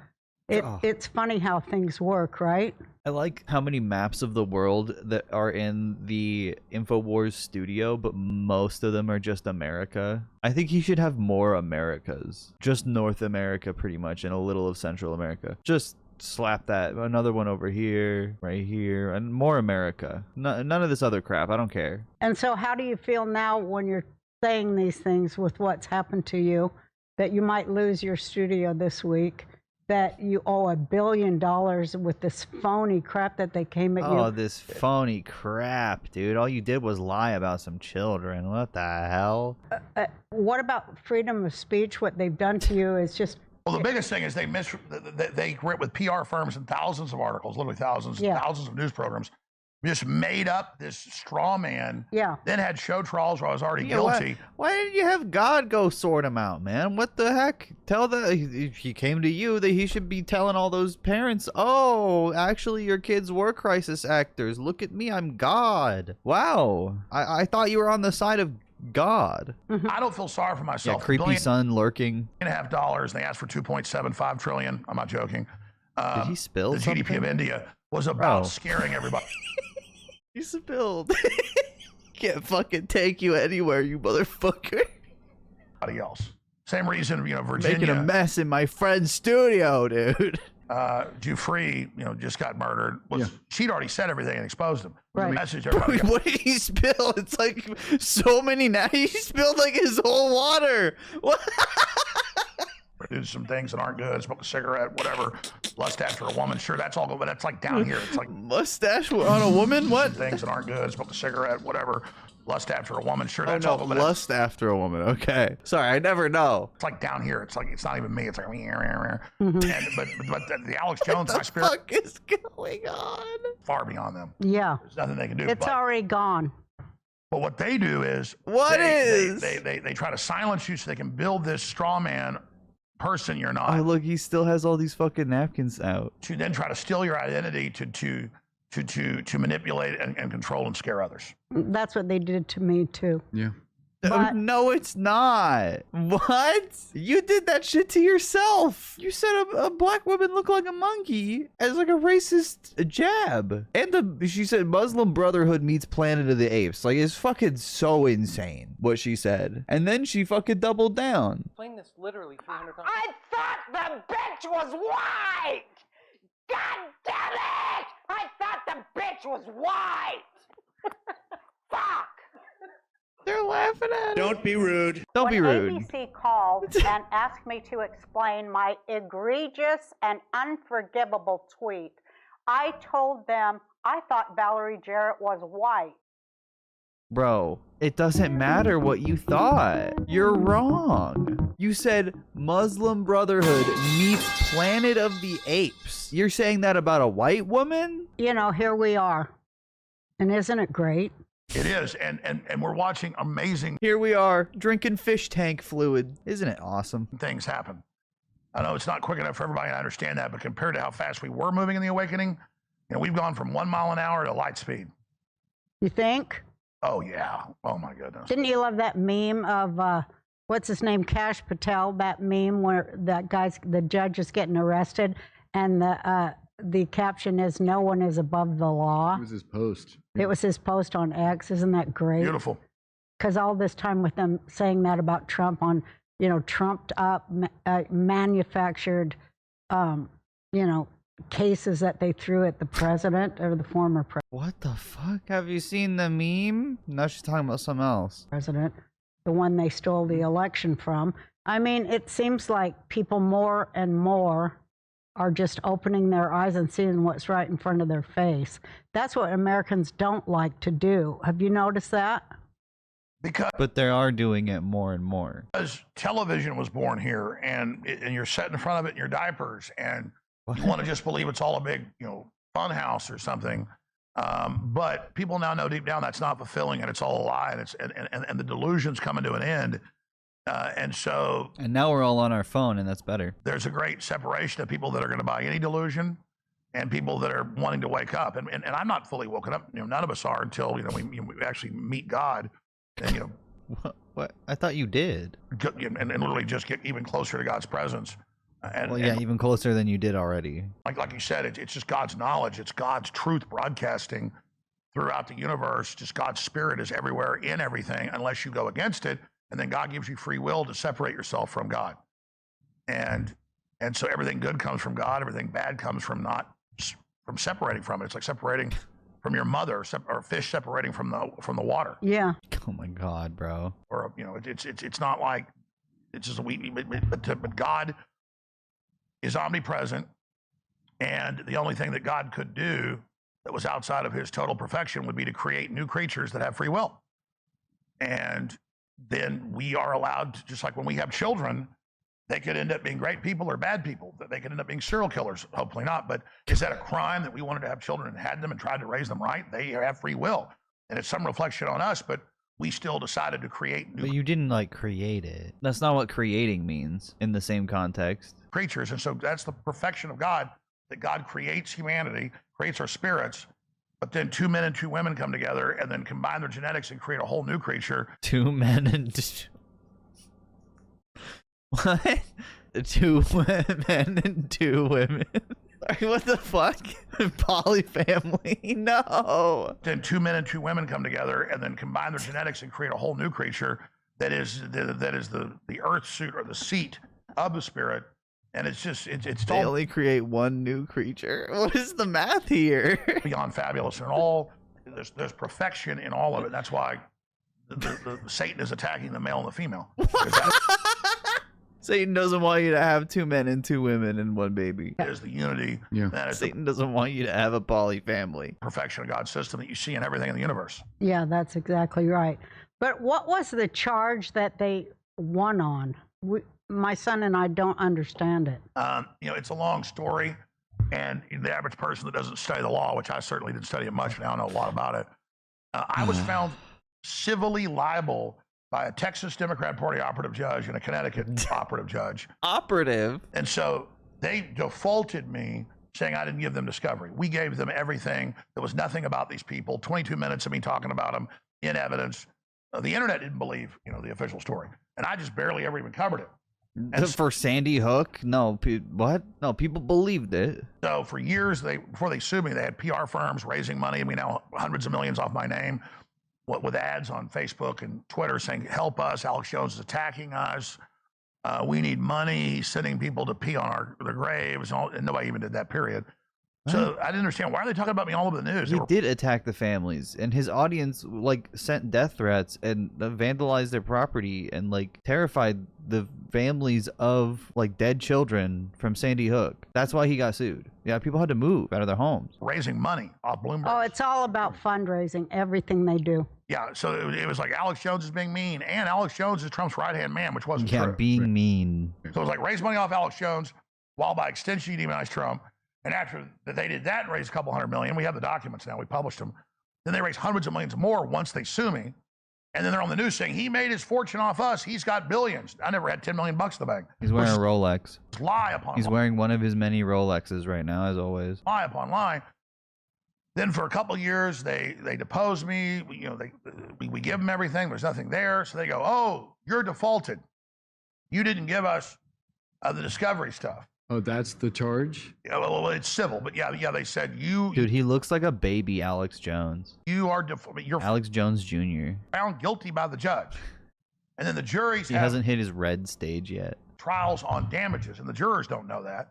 S2: It's funny how things work, right?
S1: I like how many maps of the world that are in the InfoWars studio, but most of them are just America. I think he should have more Americas. Just North America, pretty much, and a little of Central America. Just slap that. Another one over here, right here, and more America. None of this other crap. I don't care.
S2: And so how do you feel now when you're saying these things with what's happened to you, that you might lose your studio this week? That you owe $1 billion with this phony crap that they came at you.
S1: Oh, this phony crap, dude. All you did was lie about some children. What the hell?
S2: What about freedom of speech? What they've done to you is just...
S3: Well, the biggest thing is they went with PR firms and thousands of articles, literally thousands of news programs. Just made up this straw man.
S2: Yeah.
S3: Then had show trials where I was already guilty.
S1: Why didn't you have God go sort him out, man? What the heck? If he came to you, that he should be telling all those parents, oh, actually your kids were crisis actors. Look at me, I'm God. Wow. I thought you were on the side of God.
S2: Mm-hmm.
S3: I don't feel sorry for myself.
S1: Yeah, creepy son lurking.
S3: $1.5. They asked for $2.75 trillion. I'm not joking.
S1: Did he spill
S3: the
S1: something?
S3: GDP of India was about scaring everybody.
S1: You spilled. Can't fucking take you anywhere, you motherfucker.
S3: Else. Same reason, Virginia.
S1: Making a mess in my friend's studio, dude.
S3: Dufree, just got murdered. She'd already said everything and exposed him.
S2: Right.
S3: Message everybody.
S1: What did he spill? It's like so many now. He spilled like his whole water. What?
S3: Did some things that aren't good. Smoke a cigarette, whatever. Lust after a woman. Sure, that's all good, but that's like down here. It's like
S1: mustache on a woman. What?
S3: Things that aren't good. Smoke a cigarette, whatever. lust after a woman. Sure,
S1: Oh
S3: that's
S1: no,
S3: awful, but
S1: lust after a woman. Okay, sorry, I never know.
S3: it's like down here. It's like it's not even me. It's like
S2: Mm-hmm.
S3: and, but the Alex Jones,
S1: What
S3: my
S1: the
S3: spirit,
S1: fuck is going on?
S3: far beyond them.
S2: Yeah,
S3: There's nothing they can do.
S2: it's already gone.
S3: But what they do is they try to silence you so they can build this straw man person you're not.
S1: Oh look, he still has all these fucking napkins out.
S3: To then try to steal your identity to manipulate and control and scare others.
S2: That's what they did to me too.
S4: Yeah.
S2: But-
S1: No, it's not. What? You did that shit to yourself. You said a black woman looked like a monkey as like a racist jab. And she said Muslim Brotherhood meets Planet of the Apes. Like, it's fucking so insane what she said. And then she fucking doubled down.
S6: Playing this literally 300 times.
S7: I thought the bitch was white! God damn it! I thought the bitch was white! Fuck!
S1: They're laughing at it.
S8: Don't be rude.
S1: Don't be rude.
S2: When ABC called and asked me to explain my egregious and unforgivable tweet, I told them I thought Valerie Jarrett was white.
S1: Bro, it doesn't matter what you thought. You're wrong. You said Muslim Brotherhood meets Planet of the Apes. You're saying that about a white woman?
S2: You know, here we are. And isn't it great?
S3: It is, and we're watching amazing
S1: Here we are, drinking fish tank fluid. Isn't it awesome?
S3: things happen. I know it's not quick enough for everybody to understand that, but compared to how fast we were moving in the awakening, we've gone from 1 mile an hour to light speed.
S2: You think?
S3: Oh yeah. Oh my goodness.
S2: Didn't you love that meme of, what's his name, Cash Patel, that meme where the judge is getting arrested and the caption is, "No one is above the law."
S4: It was his post.
S2: It was his post on X. Isn't that great?
S3: Beautiful.
S2: Because all this time with them saying that about Trump on, trumped up, manufactured, cases that they threw at the president or the former
S1: What the fuck? Have you seen the meme? No, she's talking about something else.
S2: president, the one they stole the election from. I mean, it seems like people more and more are just opening their eyes and seeing what's right in front of their face. That's what Americans don't like to do. Have you noticed that?
S1: But they are doing it more and more.
S3: Because television was born here, and you're set in front of it in your diapers, and you want to just believe it's all a big, fun house or something. But people now know deep down that's not fulfilling, and it's all a lie, and the delusion's coming to an end. And
S1: now we're all on our phone, and that's better.
S3: There's a great separation of people that are going to buy any delusion and people that are wanting to wake up. And I'm not fully woken up. None of us are until we actually meet God. And
S1: What? I thought you did.
S3: and literally just get even closer to God's presence.
S1: Even closer than you did already.
S3: Like you said, it's just God's knowledge. It's God's truth broadcasting throughout the universe. Just God's spirit is everywhere in everything unless you go against it. And then God gives you free will to separate yourself from God. And so everything good comes from God. Everything bad comes from separating from it. It's like separating from your mother, or fish separating from the water.
S2: Yeah.
S1: Oh my God, bro.
S3: Or it's not like it's just but God is omnipresent, and the only thing that God could do that was outside of his total perfection would be to create new creatures that have free will. And then we are allowed to, just like when we have children, they could end up being great people or bad people. They could end up being serial killers. Hopefully not. But is that a crime that we wanted to have children and had them and tried to raise them right? They have free will. And it's some reflection on us, but we still decided to create new
S1: But you didn't create it. That's not what creating means in the same context.
S3: creatures. And so that's the perfection of God, that God creates humanity, creates our spirits, but then 2 men and 2 women come together and then combine their genetics and create a whole new creature.
S1: 2 men and what? 2 men and 2 women. What the fuck? Polyfamily? No.
S3: Then 2 men and 2 women come together and then combine their genetics and create a whole new creature that is the earth suit or the seat of the spirit. And it's just
S1: They only create one new creature. What is the math here?
S3: beyond fabulous, and all there's perfection in all of it. That's why the Satan is attacking the male and the female.
S1: Satan doesn't want you to have 2 men and 2 women and 1 baby.
S3: Is the unity that is
S1: Satan doesn't want you to have a poly family.
S3: Perfection of God's system that you see in everything in the universe.
S2: Yeah, that's exactly right. But what was the charge that they won on? My son and I don't understand it.
S3: It's a long story, and the average person that doesn't study the law, which I certainly didn't study it much, but I know a lot about it. I was found civilly liable by a Texas Democrat Party operative judge and a Connecticut operative judge.
S1: Operative?
S3: And so they defaulted me, saying I didn't give them discovery. We gave them everything. There was nothing about these people. 22 minutes of me talking about them in evidence. The internet didn't believe, the official story, and I just barely ever even covered it.
S1: And for Sandy Hook? No, what? No, people believed it.
S3: So for years, before they sued me, they had PR firms raising money. I mean, now hundreds of millions off my name, with ads on Facebook and Twitter saying, help us, Alex Jones is attacking us. We need money. He's sending people to pee on their graves. And nobody even did that, period. So I didn't understand. Why are they talking about me all over the news?
S1: He did attack the families, and his audience sent death threats and vandalized their property and terrified the families of dead children from Sandy Hook. That's why he got sued. Yeah, people had to move out of their homes.
S3: Raising money off Bloomberg.
S2: Oh, it's all about fundraising, everything they do.
S3: Yeah, so it was like Alex Jones is being mean, and Alex Jones is Trump's right-hand man, which wasn't true.
S1: Yeah, being mean.
S3: So it was raise money off Alex Jones, while by extension you demonize Trump. And after they did that and raised a couple $100 million, we have the documents now, we published them. Then they raised hundreds of millions more once they sue me. And then they're on the news saying, he made his fortune off us. He's got billions. I never had $10 million in the bank.
S1: He's wearing a Rolex.
S3: Lie upon
S1: He's
S3: lie.
S1: wearing one of his many Rolexes right now, as always.
S3: Lie upon lie. Then for a couple of years, they depose me. We give them everything. There's nothing there. So they go, oh, you're defaulted. You didn't give us the discovery stuff.
S4: Oh, that's the charge?
S3: Yeah, well, it's civil, but yeah, they said
S1: Dude, he looks like a baby Alex Jones.
S3: You're
S1: Alex Jones Jr.
S3: found guilty by the judge, and then the juries
S1: hasn't hit his red stage yet.
S3: Trials on damages, and the jurors don't know that.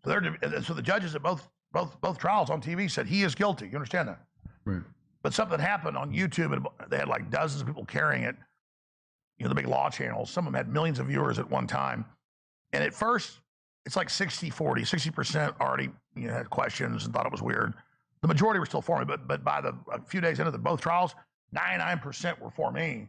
S3: So the judges at both trials on TV said he is guilty. You understand that?
S4: Right.
S3: But something happened on YouTube, and they had dozens of people carrying it. The big law channels. Some of them had millions of viewers at one time, and at first. It's 60-40, 60% already had questions and thought it was weird. The majority were still for me, but by a few days into both trials, 99% were for me.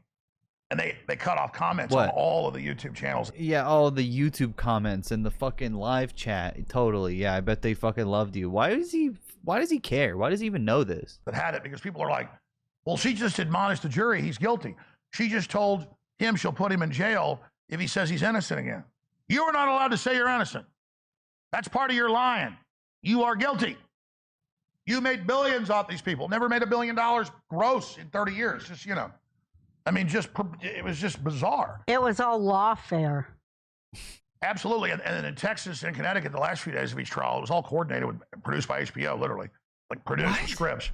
S3: And they cut off comments on all of the YouTube channels.
S1: Yeah, all the YouTube comments and the fucking live chat. Totally. Yeah, I bet they fucking loved you. Why does he care? Why does he even know this?
S3: That had it because people are like, well, she just admonished the jury he's guilty. She just told him she'll put him in jail if he says he's innocent again. You are not allowed to say you're innocent. That's part of your lying. You are guilty. You made billions off these people. Never made $1 billion gross in 30 years. Just, it was just bizarre.
S2: It was all lawfare.
S3: Absolutely. And in Texas and Connecticut, the last few days of each trial, it was all coordinated produced by HBO, literally. Produced scripts.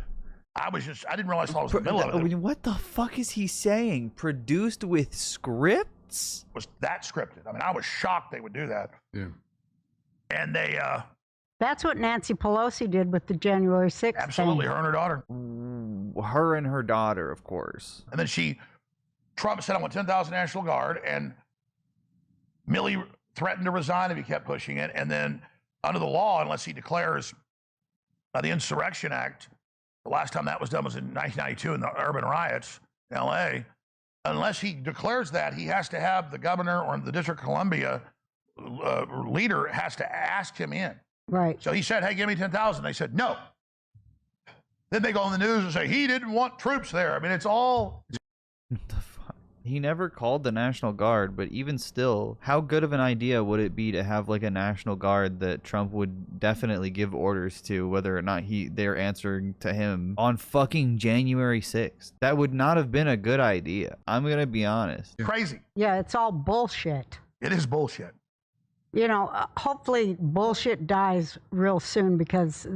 S3: I didn't realize I was in the middle of it.
S1: What the fuck is he saying? Produced with scripts?
S3: Was that scripted? I mean, I was shocked they would do that.
S4: Yeah.
S3: And they
S2: that's what Nancy Pelosi did with the January 6th
S3: absolutely
S2: thing.
S3: her and her daughter.
S1: Her and her daughter, of course.
S3: And then Trump said I want 10,000 National Guard, and Milley threatened to resign if he kept pushing it. And then under the law, unless he declares the Insurrection Act, the last time that was done was in 1992 in the urban riots in LA. Unless he declares that, he has to have the governor or the District of Columbia leader has to ask him in.
S2: Right.
S3: So he said, hey, give me 10,000. They said, no. Then they go on the news and say, he didn't want troops there. I mean, it's all.
S1: He never called the National Guard, but even still, how good of an idea would it be to have a National Guard that Trump would definitely give orders to, whether or not they're answering to him on fucking January 6th? That would not have been a good idea. I'm going to be honest.
S3: Crazy.
S2: Yeah, it's all bullshit.
S3: It is bullshit.
S2: Hopefully bullshit dies real soon because,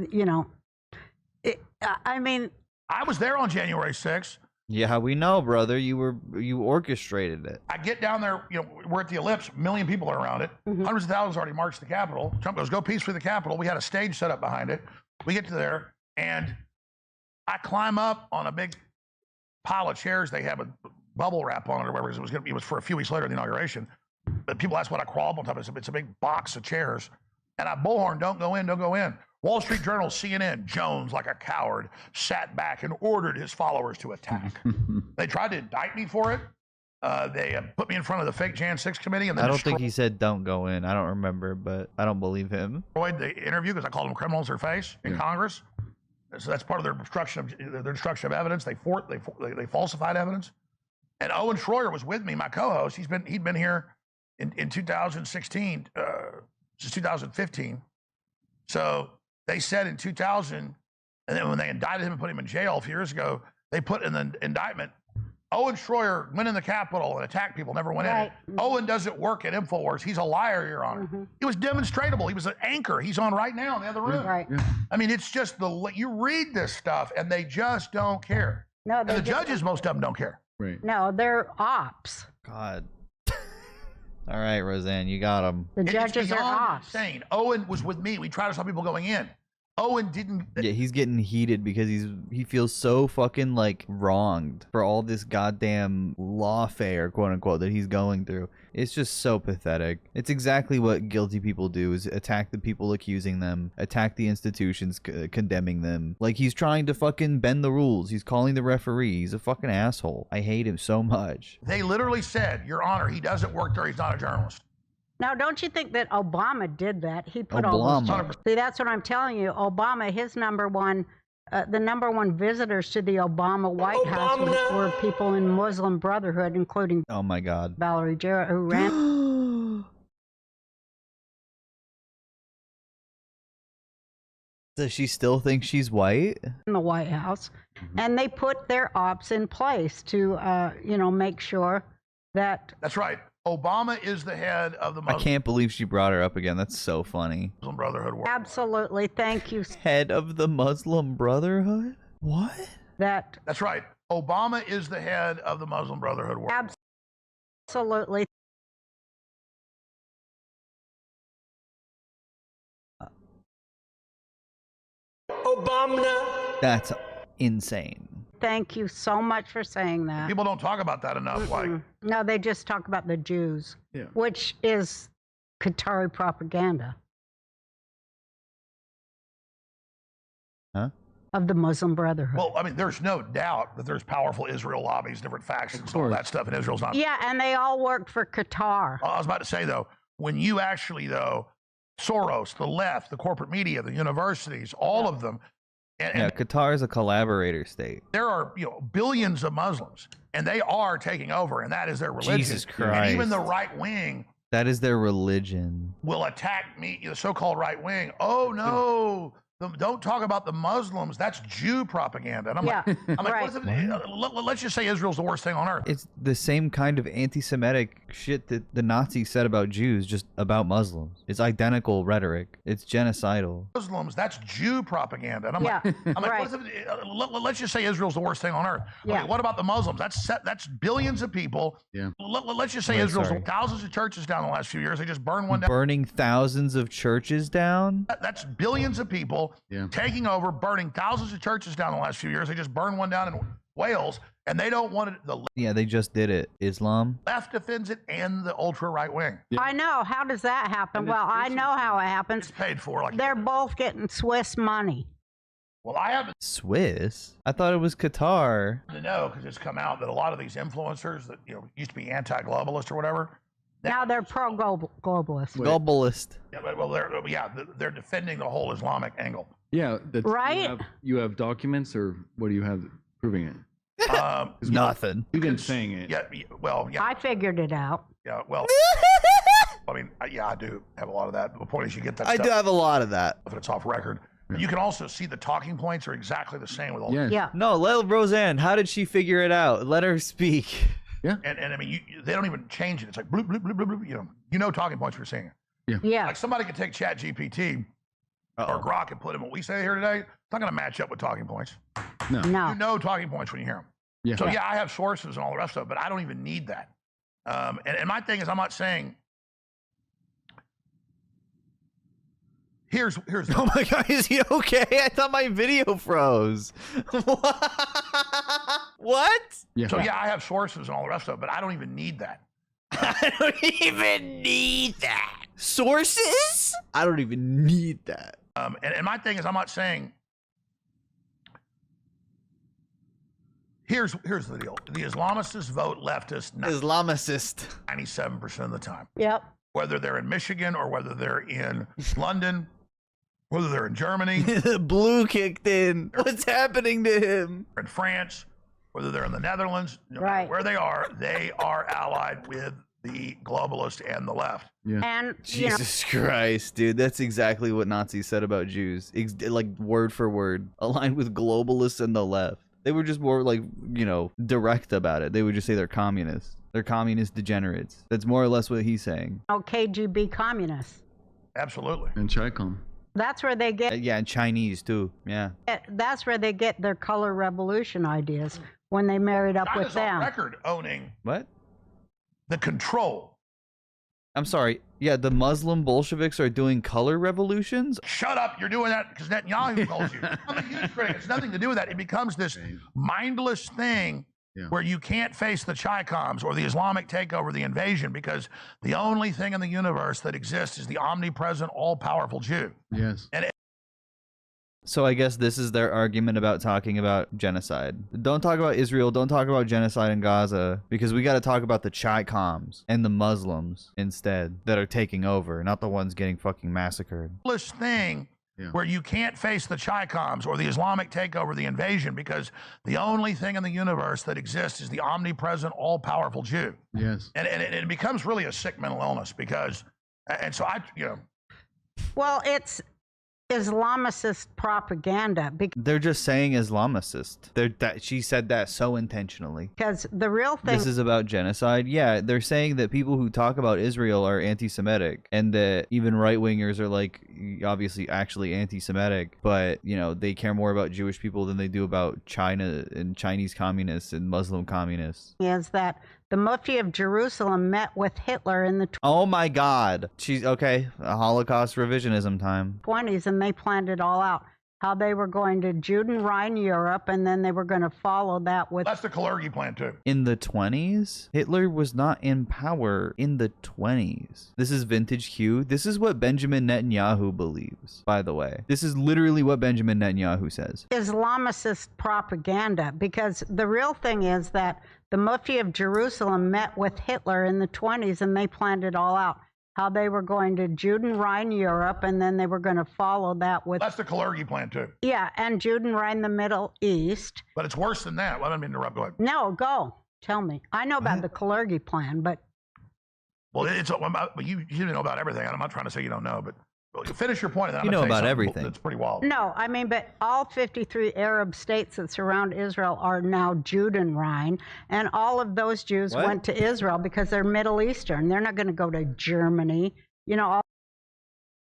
S3: I was there on January 6th.
S1: Yeah, we know, brother. You orchestrated it.
S3: I get down there, we're at the Ellipse, 1 million people are around it. Mm-hmm. Hundreds of thousands already marched the Capitol. Trump goes, go peacefully to the Capitol. We had a stage set up behind it. We get to there, and I climb up on a big pile of chairs they have with bubble wrap on it or whatever. It was for a few weeks later, the inauguration. people ask what I crawl up on top of. It's a big box of chairs. And I bullhorn, don't go in, don't go in. Wall Street Journal, CNN, Jones, like a coward, sat back and ordered his followers to attack. They tried to indict me for it. They put me in front of the fake Jan 6 committee. And
S1: I don't think he said don't go in. I don't remember, but I don't believe him.
S3: Destroyed the interview because I called them criminals to their face in Congress. So that's part of their destruction of evidence. They falsified evidence. And Owen Schroyer was with me, my co-host. He'd been here in 2016, since 2015. So they said in 2000, and then when they indicted him and put him in jail a few years ago, they put in the indictment, Owen Schroyer went in the Capitol and attacked people, never went in it. Owen doesn't work at InfoWars. He's a liar, Your Honor. It was demonstrable. He was an anchor. He's on right now in the other room. I mean, it's just you read this stuff and they just don't care.
S2: No,
S3: and the judges, most of them don't care.
S2: No, they're ops.
S1: God. All right, Roseanne, you got him.
S2: The judges are ops.
S3: Insane. Owen was with me. We tried to stop people going in. Owen didn't.
S1: Yeah, he's getting heated because he feels so fucking like wronged for all this goddamn lawfare, quote unquote, that he's going through. It's just so pathetic. It's exactly what guilty people do: is attack the people accusing them, attack the institutions condemning them. Like he's trying to fucking bend the rules. He's calling the referee. He's a fucking asshole. I hate him so much.
S3: They literally said, Your Honor, he doesn't work there. He's not a journalist.
S2: Now, don't you think that Obama did that? He put all those. See, that's what I'm telling you. Obama, his number one, the number one visitors to the Obama White House were people in Muslim Brotherhood, including
S1: oh my God,
S2: Valerie Jarrett, who ran.
S1: Does she still think she's white?
S2: In the White House, and they put their ops in place to, make sure that.
S3: That's right. Obama is the head of the Muslim.
S1: I can't believe she brought her up again. That's so funny.
S3: Muslim Brotherhood.
S2: Absolutely. Thank you.
S1: Head of the Muslim Brotherhood? What?
S3: That's right. Obama is the head of the Muslim Brotherhood.
S2: Absolutely.
S7: Obama.
S1: That's insane.
S2: Thank you so much for saying that.
S3: People don't talk about that enough. Like,
S2: no, they just talk about the Jews, which is Qatari propaganda.
S1: Huh?
S2: Of the Muslim Brotherhood.
S3: Well, I mean, there's no doubt that there's powerful Israel lobbies, different factions, all that stuff, and Israel's not.
S2: Yeah, and they all work for Qatar.
S3: I was about to say, though, when you actually, Soros, the left, the corporate media, the universities, all of them. And
S1: Qatar is a collaborator state.
S3: There are, billions of Muslims, and they are taking over, and that is their religion.
S1: Jesus Christ.
S3: And even the right wing.
S1: That is their religion.
S3: Will attack me, the so-called right wing. Oh, no. Don't talk about the Muslims. That's Jew propaganda. And I'm like, let's just say Israel's the worst thing on earth.
S1: It's the same kind of anti-Semitic shit that the Nazis said about Jews, just about Muslims. It's identical rhetoric. It's genocidal.
S3: Muslims, that's Jew propaganda. And I'm like, let's just say Israel's the worst thing on earth. Okay, what about the Muslims? That's billions of people. Let's just say Israel's thousands of churches down the last few years. They just burned one down.
S1: Burning thousands of churches down?
S3: That's billions of people. Taking over, burning thousands of churches down the last few years. They just burned one down in Wales, and they don't want it.
S1: Yeah, they just did it. Islam.
S3: Left defends it, and the ultra right wing.
S2: I know. How does that happen? Well, I know how it happens.
S3: It's paid for.
S2: They're both getting Swiss money.
S3: Well, I haven't.
S1: Swiss? I thought it was Qatar.
S3: To know, because it's come out that a lot of these influencers that used to be anti-globalist or whatever.
S2: Now they're pro-globalist.
S1: Globalist.
S3: Yeah, they're defending the whole Islamic angle.
S4: Yeah,
S2: right.
S4: You have documents, or what do you have proving it?
S1: Nothing.
S4: You've been saying it.
S3: Yeah.
S2: I figured it out.
S3: Yeah. Well. I mean, I do have a lot of that. The point is, you get that.
S1: I do have a lot of that.
S3: If it's off record. You can also see the talking points are exactly the same with all.
S2: Yeah.
S1: No, let Roseanne. How did she figure it out? Let her speak.
S4: Yeah.
S3: And I mean, they don't even change it. It's like bloop, bloop, bloop, bloop, bloop. You know talking points we're seeing.
S2: Yeah.
S3: Like somebody could take Chat GPT or Grok and put in what we say here today. It's not going to match up with talking points.
S4: No.
S3: You know talking points when you hear them.
S4: Yeah.
S3: So I have sources and all the rest of it, but I don't even need that. And my thing is, I'm not saying. Here's.
S1: Oh my God, is he okay? I thought my video froze. What?
S3: Yeah. So I have sources and all the rest of it, but I don't even need that.
S1: I don't even need that. Sources? I don't even need that.
S3: And my thing is, I'm not saying. Here's the deal: the Islamists vote leftist
S1: Islamicist.
S3: 97% of the time.
S2: Yep.
S3: Whether they're in Michigan or whether they're in London, whether they're in Germany,
S1: Blue kicked in. What's happening to him?
S3: or in France, whether they're in the Netherlands, no matter
S2: Right.
S3: where they are allied with the globalists and the left.
S4: Yeah.
S2: And
S1: Jesus Christ, dude. That's exactly what Nazis said about Jews. Like word for word. Aligned with globalists and the left. They were just more like, direct about it. They would just say they're communists. They're communist degenerates. That's more or less what he's saying.
S2: KGB communists.
S3: Absolutely.
S4: And Chicom.
S2: That's where they get.
S1: Yeah, and Chinese too. Yeah.
S2: That's where they get their color revolution ideas when they married up with
S3: China's on
S2: them.
S3: record owning
S1: What?
S3: the control.
S1: I'm sorry. Yeah, the Muslim Bolsheviks are doing color revolutions.
S3: Shut up! You're doing that because Netanyahu calls you. I'm a huge critic. It's nothing to do with that. It becomes this mindless thing where you can't face the Chicoms or the Islamic takeover, the invasion, because the only thing in the universe that exists is the omnipresent, all-powerful Jew.
S4: Yes.
S1: So I guess this is their argument about talking about genocide. Don't talk about Israel. Don't talk about genocide in Gaza, because we got to talk about the Chicoms and the Muslims instead that are taking over, not the ones getting fucking massacred.
S3: Mindless thing where you can't face the Chicoms or the Islamic takeover, the invasion, because the only thing in the universe that exists is the omnipresent, all-powerful Jew.
S4: Yes.
S3: And it becomes really a sick mental illness because, and so
S2: Well, it's Islamicist propaganda
S1: They're just saying Islamicist. She said that so intentionally.
S2: because the real thing.
S1: This is about genocide. Yeah, they're saying that people who talk about Israel are anti-Semitic, and that even right-wingers are like obviously actually anti-Semitic, but they care more about Jewish people than they do about China and Chinese communists and Muslim communists.
S2: Is that the Mufti of Jerusalem met with Hitler in the
S1: Oh my God. She's okay. A Holocaust revisionism time.
S2: 20s, and they planned it all out. How they were going to Judenrein Europe, and then they were going to follow that with.
S3: that's the Kalergi plan too.
S1: In the 20s? Hitler was not in power in the 20s. This is vintage Q. This is what Benjamin Netanyahu believes, by the way. This is literally what Benjamin Netanyahu says.
S2: Islamicist propaganda, because the real thing is that the Mufti of Jerusalem met with Hitler in the 20s, and they planned it all out. How they were going to Judenrein Europe, and then they were going to follow that with.
S3: That's the Kalergi plan too.
S2: Yeah, and Judenrein the Middle East.
S3: But it's worse than that. Let me interrupt. Go ahead.
S2: No, go. Tell me. I know about the Kalergi plan, but.
S3: Well, you know about everything. I'm not trying to say you don't know, but finish your point. And then
S1: You
S3: I'm
S1: know
S3: gonna say
S1: about
S3: something
S1: everything.
S3: That's pretty wild.
S2: No, I mean, but all 53 Arab states that surround Israel are now Judenrein, and all of those Jews
S1: What?
S2: went to Israel because they're Middle Eastern. They're not going to go to Germany.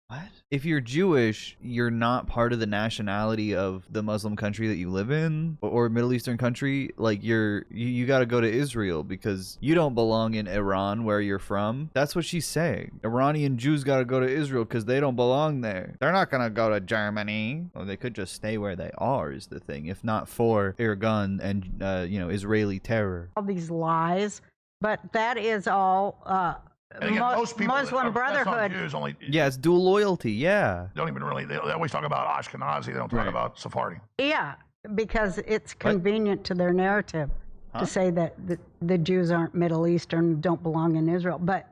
S1: What? If you're Jewish, you're not part of the nationality of the Muslim country that you live in, or Middle Eastern country. Like you got to go to Israel because you don't belong in Iran where you're from. That's what she's saying. Iranian Jews got to go to Israel because they don't belong there. They're not gonna go to Germany. Or they could just stay where they are. Is the thing. If not for Erdogan and Israeli terror.
S2: All these lies, but that is all.
S3: And again, most people
S2: Muslim
S3: that's not
S2: Brotherhood.
S3: Jews only.
S1: Yeah, it's dual loyalty. Yeah.
S3: Don't even really. They always talk about Ashkenazi. They don't talk
S4: Right.
S3: about Sephardi.
S2: Yeah, because it's convenient to their narrative to say that the Jews aren't Middle Eastern, don't belong in Israel. But,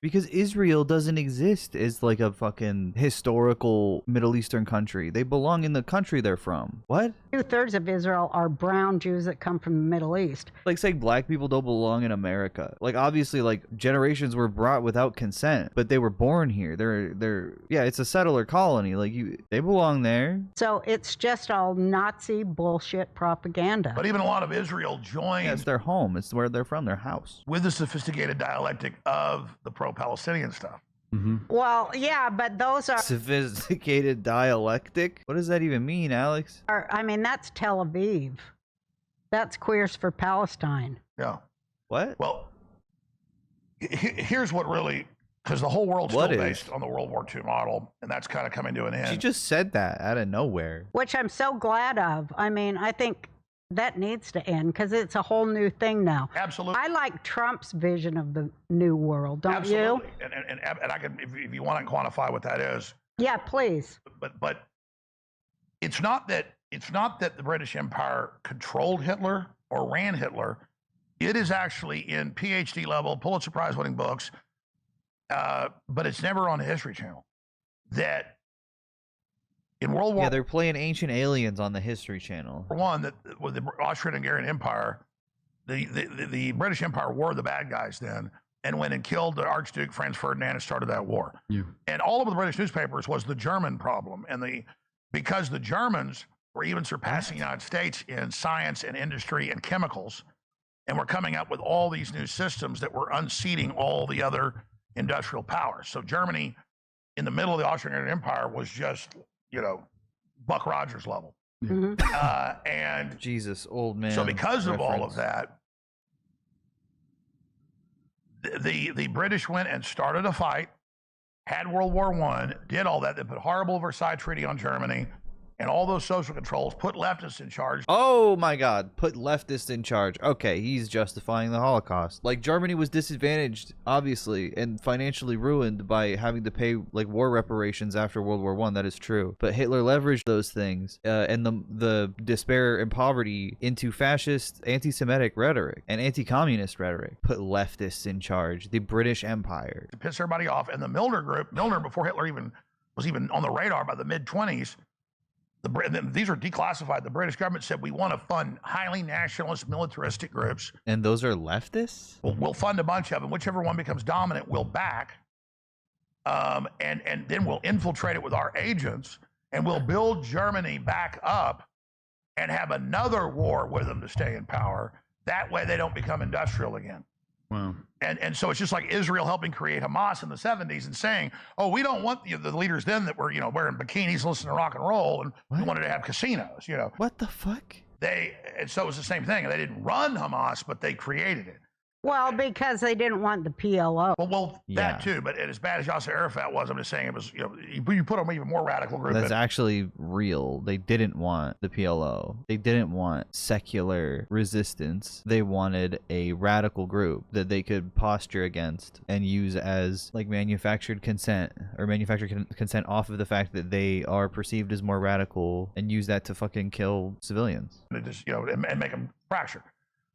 S1: Because Israel doesn't exist as like a fucking historical Middle Eastern country. They belong in the country they're from. What?
S2: 2/3 of Israel are brown Jews that come from the Middle East.
S1: Like saying black people don't belong in America. Like obviously like generations were brought without consent, but they were born here. They're it's a settler colony. Like they belong there.
S2: So it's just all Nazi bullshit propaganda.
S3: But even a lot of Israel joined
S1: Yeah, it's their home. It's where they're from, their house.
S3: with the sophisticated dialectic of the pro-Palestinian stuff.
S4: Mm-hmm.
S2: Well, yeah, but those
S1: Sophisticated dialectic? What does that even mean, Alex?
S2: that's Tel Aviv. That's Queers for Palestine.
S3: Yeah.
S1: What?
S3: Well, here's what really, because the whole world's
S1: What
S3: still
S1: is?
S3: based on the World War II model, and that's kind of coming to an end.
S1: She just said that out of nowhere.
S2: Which I'm so glad of. I think That needs to end because it's a whole new thing now.
S3: Absolutely.
S2: I like Trump's vision of the new world, don't
S3: Absolutely.
S2: you?
S3: And I can, if you want to quantify what that is.
S2: Yeah, please.
S3: But it's not that the British Empire controlled Hitler or ran Hitler. It is actually in PhD level, Pulitzer Prize winning books, but it's never on the History Channel. That in World War
S1: Yeah, they're playing Ancient Aliens on the History Channel.
S3: I, that with the Austrian-Hungarian Empire, the British Empire were the bad guys then, and went and killed the Archduke Franz Ferdinand and started that war.
S4: Yeah.
S3: And all over the British newspapers was the German problem, and because the Germans were even surpassing the United States in science and industry and chemicals, and were coming up with all these new systems that were unseating all the other industrial powers. So Germany, in the middle of the Austrian Empire, was just, Buck Rogers level.
S2: Mhm.
S3: And
S1: Jesus, old man.
S3: so because of all of
S1: reference.
S3: that, the British went and started a fight, had World War I, did all that. They put horrible Versailles Treaty on Germany and all those social controls, put leftists in charge.
S1: Oh my God, put leftists in charge. Okay, he's justifying the Holocaust. Like, Germany was disadvantaged, obviously, and financially ruined by having to pay like war reparations after World War I. That is true. But Hitler leveraged those things and the despair and poverty into fascist, anti-Semitic rhetoric and anti-communist rhetoric. Put leftists in charge. The British Empire.
S3: To piss everybody off. And the Milner group, before Hitler was even on the radar by the mid-20s, these are declassified. The British government said, we want to fund highly nationalist, militaristic groups.
S1: And those are leftists?
S3: We'll fund a bunch of them. Whichever one becomes dominant, we'll back. And then we'll infiltrate it with our agents, and we'll build Germany back up and have another war with them to stay in power. That way they don't become industrial again.
S4: Wow.
S3: And so it's just like Israel helping create Hamas in the 70s and saying, oh, we don't want the leaders then that were, wearing bikinis, listening to rock and roll, and we wanted to have casinos,
S1: What the fuck?
S3: And so it was the same thing. They didn't run Hamas, but they created it.
S2: Well, because they didn't want the PLO.
S3: Well,
S1: Yeah.
S3: that too. But as bad as Yasser Arafat was, I'm just saying it was, you put an even more radical group.
S1: That's actually real. They didn't want the PLO. They didn't want secular resistance. They wanted a radical group that they could posture against and use as like manufactured consent or manufactured consent off of the fact that they are perceived as more radical and use that to fucking kill civilians.
S3: And just, and make them fracture.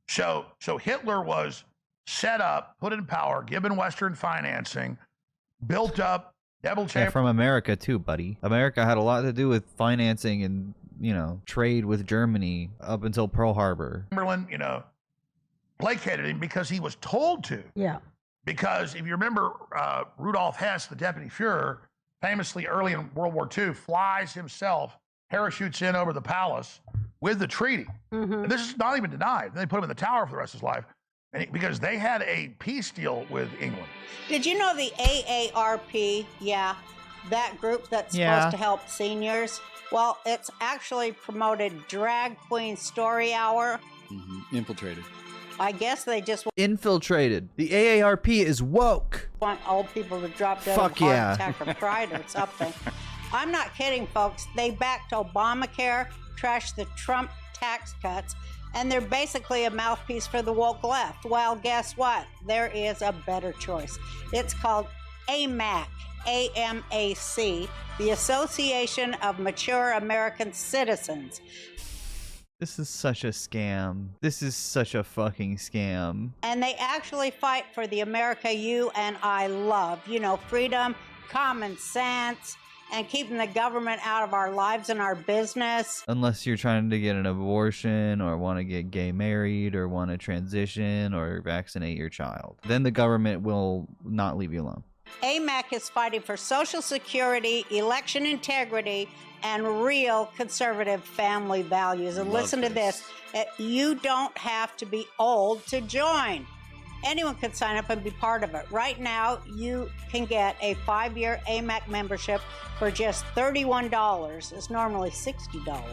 S3: So Hitler was set up, put in power, given Western financing, built up Devil
S1: Yeah,
S3: Chamber.
S1: from America too, buddy. America had a lot to do with financing and, trade with Germany up until Pearl Harbor.
S3: Chamberlain, placated him because he was told to.
S2: Yeah.
S3: Because if you remember, Rudolf Hess, the deputy Fuhrer, famously early in World War II, flies himself, parachutes in over the palace with the treaty.
S2: Mm-hmm.
S3: And this is not even denied. They put him in the tower for the rest of his life because they had a peace deal with England.
S2: Did you know the AARP, that group that's supposed to help seniors? Well, it's actually promoted Drag Queen Story Hour.
S4: Infiltrated.
S2: I guess they just
S1: Infiltrated. The AARP is woke.
S2: want old people to drop dead
S1: Fuck
S2: of heart
S1: yeah.
S2: attack or pride or something. I'm not kidding, folks. They backed Obamacare, trashed the Trump tax cuts, and they're basically a mouthpiece for the woke left. Well, guess what? There is a better choice. It's called AMAC, AMAC, the Association of Mature American Citizens.
S1: This is such a scam. This is such a fucking scam.
S2: And they actually fight for the America you and I love. Freedom, common sense, and keeping the government out of our lives and our business.
S1: Unless you're trying to get an abortion or want to get gay married or want to transition or vaccinate your child. Then the government will not leave you alone.
S2: AMAC is fighting for Social Security, election integrity, and real conservative family values. And listen to this. You don't have to be old to join. Anyone can sign up and be part of it. Right now, you can get a 5-year AMAC membership for just $31. It's normally $60.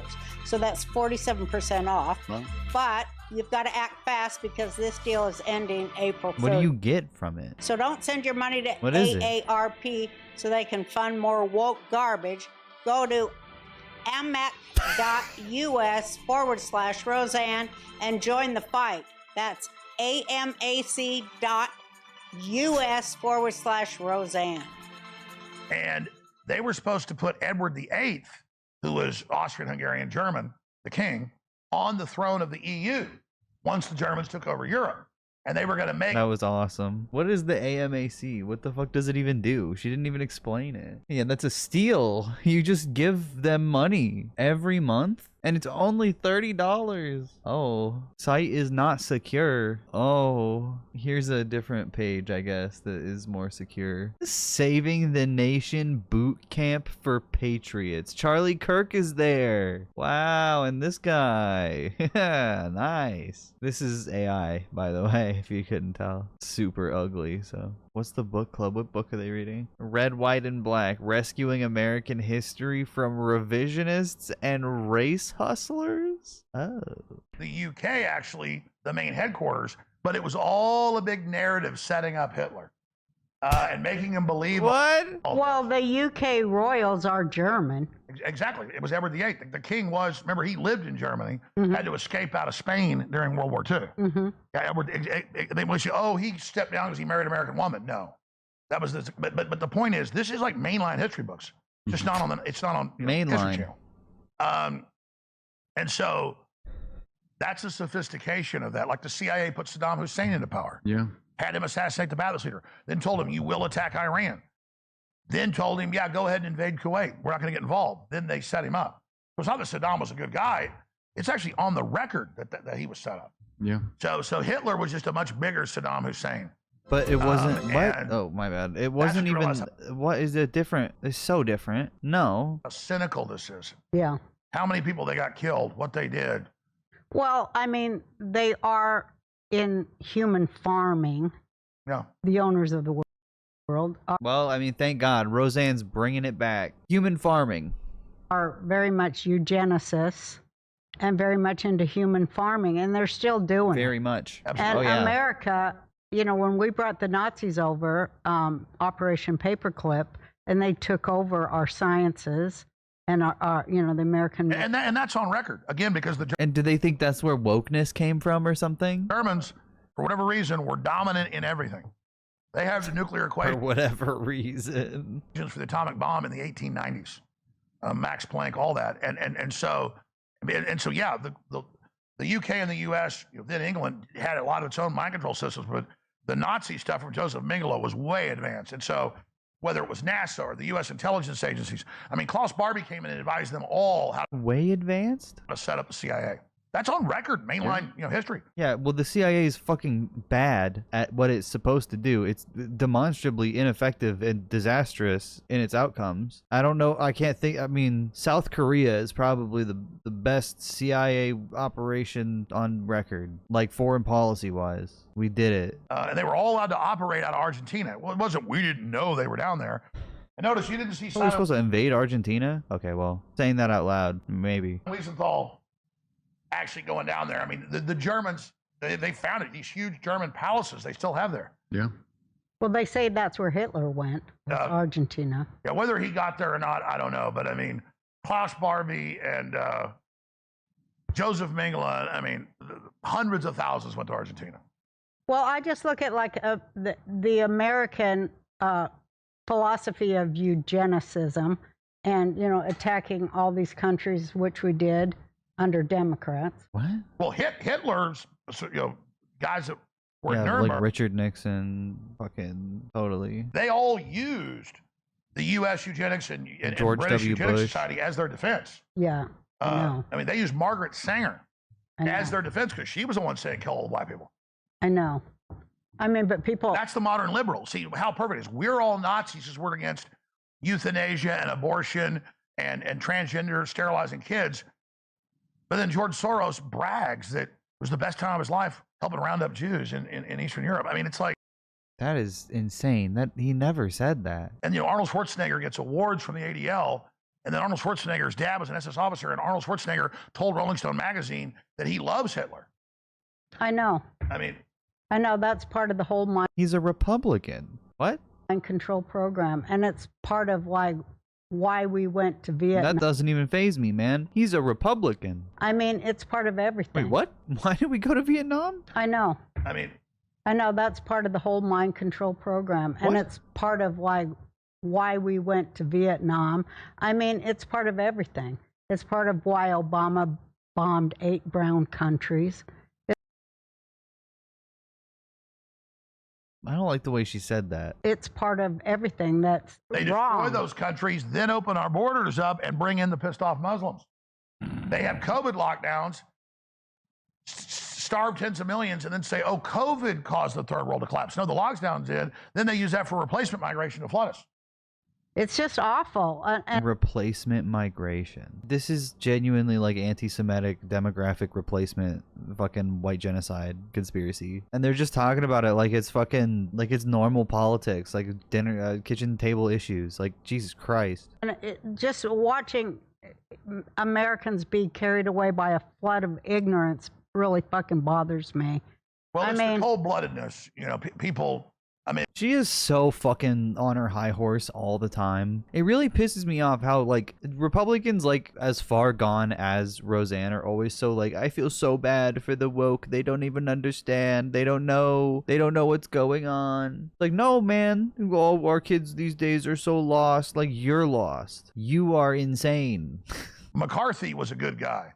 S2: So that's 47% off.
S4: Wow.
S2: But you've got to act fast because this deal is ending April 3rd.
S1: What do you get from it?
S2: So don't send your money to
S1: What is it?
S2: AARP so they can fund more woke garbage. Go to amac.us/Roseanne and join the fight. That's amac.us/Roseanne.
S3: And they were supposed to put Edward VIII, who was Austrian-Hungarian German, the king, on the throne of the EU once the Germans took over Europe. And they were going to make...
S1: That was awesome. What is the AMAC? What the fuck does it even do? She didn't even explain it. Yeah, that's a steal. You just give them money every month? And it's only $30. Oh, site is not secure. Oh, here's a different page, I guess, that is more secure. Saving the Nation Boot Camp for Patriots. Charlie Kirk is there. Wow, and this guy. Nice. This is AI, by the way, if you couldn't tell. Super ugly, so. What's the book club? What book are they reading? Red, White, and Black. Rescuing American History from Revisionists and Race Hustlers? Oh.
S3: The UK, actually, the main headquarters, but it was all a big narrative setting up Hitler and making him believe...
S1: What?
S2: Well, the UK royals are German.
S3: Exactly. It was Edward VIII. The king was, remember, he lived in Germany, had to escape out of Spain during World War II. Yeah, Edward, they would say, oh, he stepped down because he married an American woman. No. That was this, but the point is, this is like mainline history books. Just not on the, it's not on
S1: mainline.
S3: History Channel. And so that's a sophistication of that. Like the CIA put Saddam Hussein into power.
S4: Yeah.
S3: Had him assassinate the Ba'athist leader. Then told him, you will attack Iran. Then told him, yeah, go ahead and invade Kuwait. We're not going to get involved. Then they set him up. It's not that Saddam was a good guy. It's actually on the record that he was set up.
S4: Yeah.
S3: So Hitler was just a much bigger Saddam Hussein.
S1: But it wasn't. What? Oh, my bad. It wasn't even. What is it different? It's so different. No.
S3: How cynical this is.
S2: Yeah.
S3: How many people they got killed, what they did.
S2: Well, I mean, they are in human farming.
S3: Yeah.
S2: The owners of the world
S1: Well, I mean, thank God. Roseanne's bringing it back. Human farming.
S2: Are very much eugenicists and very much into human farming, and they're still doing
S1: Very
S2: it.
S1: much.
S3: Absolutely.
S2: And
S1: Oh, yeah.
S2: America, you know, when we brought the Nazis over, Operation Paperclip, and they took over our sciences and our you know, the American...
S3: And that's on record, again, because the
S1: And do they think that's where wokeness came from or something?
S3: Germans, for whatever reason, were dominant in everything. They have the nuclear
S1: For
S3: equation
S1: whatever reason.
S3: for the atomic bomb in the 1890s. Max Planck, all that. And so yeah, the UK and the US, then England, had a lot of its own mind control systems, but the Nazi stuff from Joseph Mengele was way advanced. And so whether it was NASA or the US intelligence agencies, I mean, Klaus Barbie came in and advised them all how
S1: Way advanced?
S3: to set up the CIA. That's on record, mainline, history.
S1: Yeah, well, the CIA is fucking bad at what it's supposed to do. It's demonstrably ineffective and disastrous in its outcomes. I don't know. I can't think. I mean, South Korea is probably the best CIA operation on record, like foreign policy wise. We did it.
S3: And they were all allowed to operate out of Argentina. Well, it wasn't, we didn't know they were down there. And notice you didn't see
S1: We're supposed to invade Argentina? Okay, well, saying that out loud, maybe.
S3: Wiesenthal actually going down there. I mean, the Germans, they founded these huge German palaces they still have there.
S4: Yeah.
S2: Well, they say that's where Hitler went, Argentina.
S3: Yeah, whether he got there or not, I don't know. But I mean, Klaus Barbie and Joseph Mengele, I mean, hundreds of thousands went to Argentina.
S2: Well, I just look at like the American philosophy of eugenicism and, you know, attacking all these countries, which we did under Democrats.
S1: What?
S3: Well, Hitler's, guys that were in
S1: Yeah,
S3: Nuremberg,
S1: like Richard Nixon, fucking totally.
S3: they all used the U.S. eugenics and
S1: George
S3: British
S1: W.
S3: Eugenics
S1: Bush.
S3: Society as their defense.
S2: Yeah, I know.
S3: I mean, they used Margaret Sanger
S2: I know.
S3: as their defense because she was the one saying kill all the black people.
S2: I know. I mean, but people...
S3: That's the modern liberal. See how perfect it is. We're all Nazis because we're against euthanasia and abortion and transgender sterilizing kids. But then George Soros brags that it was the best time of his life helping round up Jews in Eastern Europe. I mean, it's like...
S1: That is insane. That he never said that.
S3: And, Arnold Schwarzenegger gets awards from the ADL. And then Arnold Schwarzenegger's dad was an SS officer. And Arnold Schwarzenegger told Rolling Stone magazine that he loves Hitler.
S2: I know.
S3: I mean...
S2: I know that's part of the whole mind
S1: He's a Republican. What?
S2: control program. And it's part of why why we went to Vietnam.
S1: That doesn't even faze me, man. He's a Republican.
S2: I mean, it's part of everything.
S1: Wait, what? Why did we go to Vietnam?
S2: I know.
S3: I
S2: know that's part of the whole mind control program, and it's part of why we went to Vietnam. I mean, it's part of everything. It's part of why Obama bombed 8 brown countries.
S1: I don't like the way she said that.
S2: It's part of everything that's
S3: They
S2: wrong.
S3: destroy those countries, then open our borders up and bring in the pissed off Muslims. They have COVID lockdowns, starve tens of millions, and then say, oh, COVID caused the third world to collapse. No, the lockdowns did. Then they use that for replacement migration to flood us.
S2: It's just awful.
S1: Replacement migration. This is genuinely like anti-Semitic demographic replacement, fucking white genocide conspiracy. And they're just talking about it like it's fucking, like it's normal politics, like dinner, kitchen table issues. Like, Jesus Christ.
S2: And just watching Americans be carried away by a flood of ignorance really fucking bothers me.
S3: Well, it's the cold-bloodedness. You know, people... I mean,
S1: she is so fucking on her high horse all the time. It really pisses me off how, like, Republicans, like, as far gone as Roseanne are always so, like, I feel so bad for the woke. They don't even understand. They don't know what's going on. Like, no, man. All our kids these days are so lost. Like, you're lost. You are insane.
S3: McCarthy was a good guy.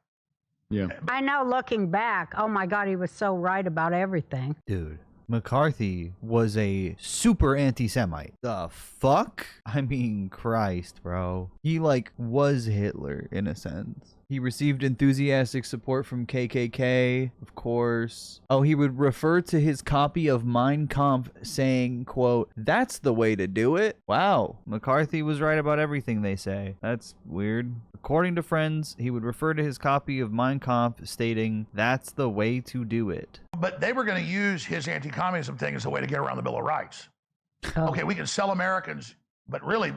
S4: Yeah.
S2: I know, looking back, oh my God, he was so right about everything.
S1: Dude. McCarthy was a super anti-Semite. The fuck? I mean, Christ, bro. He, like, was Hitler, in a sense. He received enthusiastic support from KKK, of course. Oh, he would refer to his copy of Mein Kampf saying, quote, that's the way to do it. Wow, McCarthy was right about everything they say. That's weird. According to friends, he would refer to his copy of Mein Kampf stating, that's the way to do it.
S3: But they were going to use his anti-communism thing as a way to get around the Bill of Rights.
S2: Oh.
S3: Okay, we can sell Americans, but really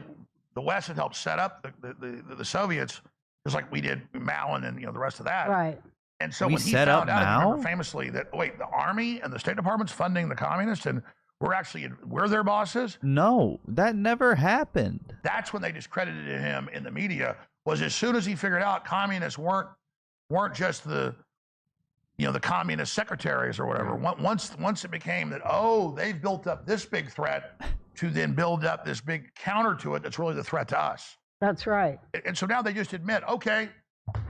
S3: the West had helped set up the Soviets, just like we did Mao and the rest of that.
S2: Right.
S3: And so
S1: We
S3: when he
S1: set
S3: found
S1: up
S3: out, I remember
S1: Mao?
S3: famously that, wait, the Army and the State Department's funding the communists and we're their bosses?
S1: No, that never happened.
S3: That's when they discredited him in the media, was as soon as he figured out communists weren't just the communist secretaries or whatever. Once it became that, oh, they've built up this big threat to then build up this big counter to it that's really the threat to us.
S2: That's right.
S3: And so now they just admit, okay,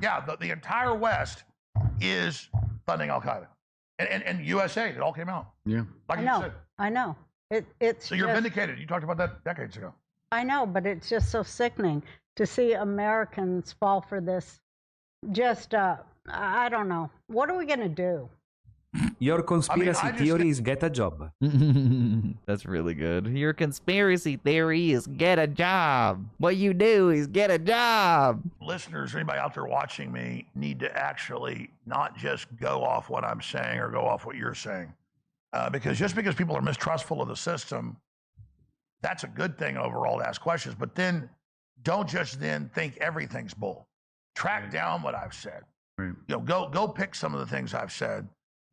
S3: yeah, the entire West is funding Al-Qaeda. And USA, it all came out.
S4: Yeah.
S3: Like
S2: I
S3: you
S2: know.
S3: said.
S2: I know. It's
S3: So you're
S2: just,
S3: vindicated. You talked about that decades ago.
S2: I know, but it's just so sickening to see Americans fall for this. Just, I don't know. What are we going to do?
S8: Your conspiracy theories get a job.
S1: That's really good. Your conspiracy theory is get a job. What you do is get a job.
S3: Listeners, anybody out there watching me, need to actually not just go off what I'm saying or go off what you're saying. Because just because people are mistrustful of the system, that's a good thing overall to ask questions. But then don't just then think everything's bull. Track down what I've said.
S4: Right.
S3: Go pick some of the things I've said,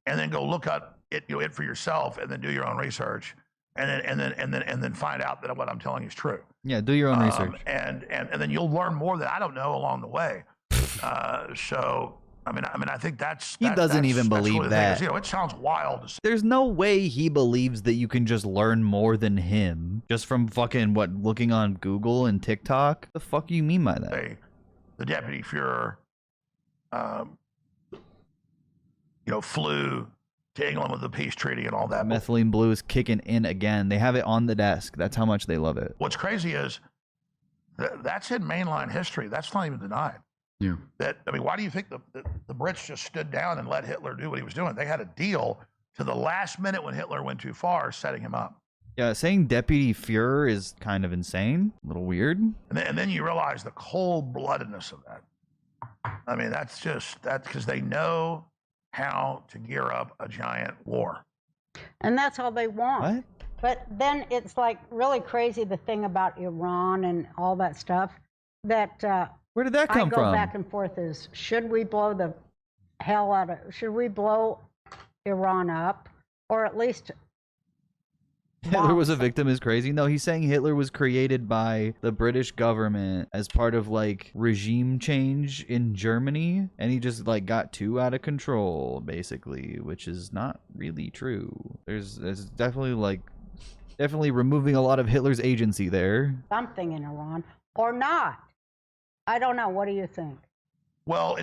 S3: and then go look up it for yourself, and then do your own research, and then find out that what I'm telling you is true.
S1: Yeah, do your own research.
S3: And then you'll learn more that I don't know along the way. So I mean, I think
S1: He doesn't even believe
S3: really the thing
S1: that.
S3: is, it sounds wild to say.
S1: There's no way he believes that you can just learn more than him just from fucking looking on Google and TikTok. The fuck you mean by that?
S3: The deputy Fuhrer, flew to England with the peace treaty and all that.
S1: Methylene blue is kicking in again. They have it on the desk. That's how much they love it.
S3: What's crazy is that's in mainline history. That's not even denied.
S4: Yeah.
S3: Why do you think the Brits just stood down and let Hitler do what he was doing? They had a deal to the last minute when Hitler went too far, setting him up.
S1: Yeah, saying Deputy Fuhrer is kind of insane. A little weird.
S3: And then you realize the cold-bloodedness of that. I mean, that's because they know how to gear up a giant war.
S2: And that's all they want.
S1: What?
S2: But then it's like really crazy, the thing about Iran and all that stuff, that
S1: Where did that come
S2: I go
S1: from?
S2: back and forth is, should we blow the hell out of, should we blow Iran up, or at least
S1: Hitler was a
S2: bombs.
S1: victim is crazy. No, he's saying Hitler was created by the British government as part of like regime change in Germany, and he just like got too out of control, basically, which is not really true. There's definitely removing a lot of Hitler's agency there.
S2: Something in Iran or not. I don't know. What do you think?
S3: Well,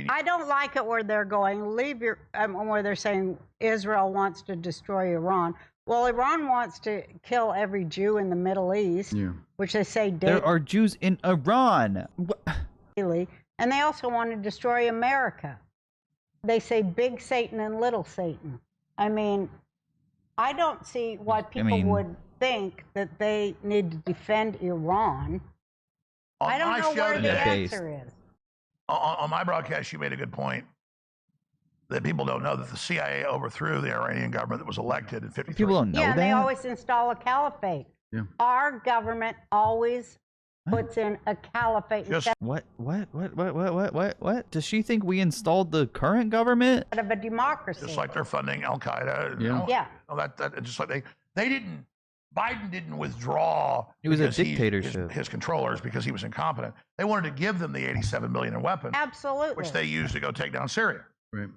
S2: I don't like it where they're going, where they're saying Israel wants to destroy Iran. Well, Iran wants to kill every Jew in the Middle East, which they say
S1: there are Jews in Iran.
S2: daily, and they also want to destroy America. They say big Satan and little Satan. I mean, I don't see why people would think that they need to defend Iran. I don't know where the answer is.
S3: On my broadcast, you made a good point that people don't know that the CIA overthrew the Iranian government that was elected in 1953.
S1: People don't know that?
S2: Yeah, they always install a caliphate.
S4: Yeah.
S2: Our government always puts in a caliphate.
S1: What? Does she think we installed the current government?
S2: Of a democracy.
S3: Just like they're funding Al Qaeda.
S2: Yeah.
S3: That just like they didn't. Biden didn't withdraw.
S1: It was a dictatorship.
S3: His controllers, because he was incompetent. They wanted to give them the $87 billion in weapons.
S2: Absolutely.
S3: Which they used to go take down Syria.
S4: Right.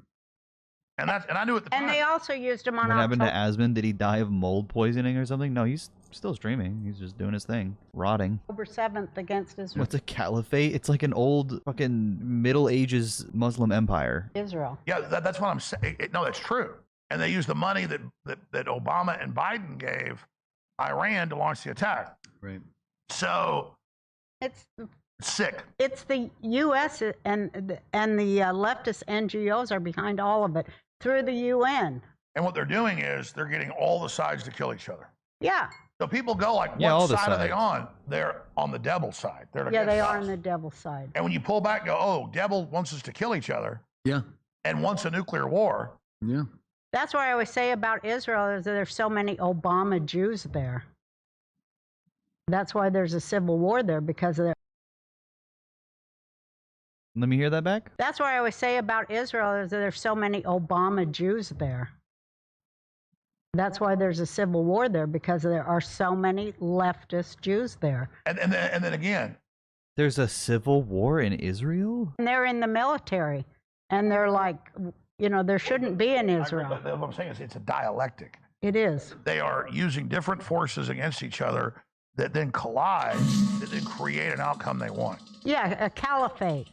S3: And I knew at the time.
S2: And they also used him on.
S1: What happened to Asman? Did he die of mold poisoning or something? No, he's still streaming. He's just doing his thing, rotting.
S2: October 7th against Israel.
S1: What's a caliphate? It's like an old fucking Middle Ages Muslim empire.
S2: Israel.
S3: Yeah, that's what I'm saying. No, that's true. And they used the money that Obama and Biden gave Iran to launch the attack.
S4: Right.
S3: So
S2: it's
S3: sick.
S2: It's the U.S. and the leftist NGOs are behind all of it through the UN.
S3: And what they're doing is they're getting all the sides to kill each other.
S2: Yeah.
S3: So people go like, what side are they on? They're on the devil's side. They're
S2: they are on the devil's side.
S3: And when you pull back and go, oh, devil wants us to kill each other.
S4: Yeah.
S3: And wants a nuclear war.
S4: Yeah.
S2: That's what I always say about Israel is that there's so many Obama Jews there. That's why there's a civil war there, because of their.
S1: Let me hear that back.
S2: That's what I always say about Israel is that there's so many Obama Jews there. That's why there's a civil war there, because there are so many leftist Jews there.
S3: And then again.
S1: There's a civil war in Israel?
S2: And they're in the military. And they're like, there shouldn't be in Israel.
S3: What I'm saying is it's a dialectic.
S2: It is.
S3: They are using different forces against each other that then collide, that then create an outcome they want.
S2: Yeah, a caliphate.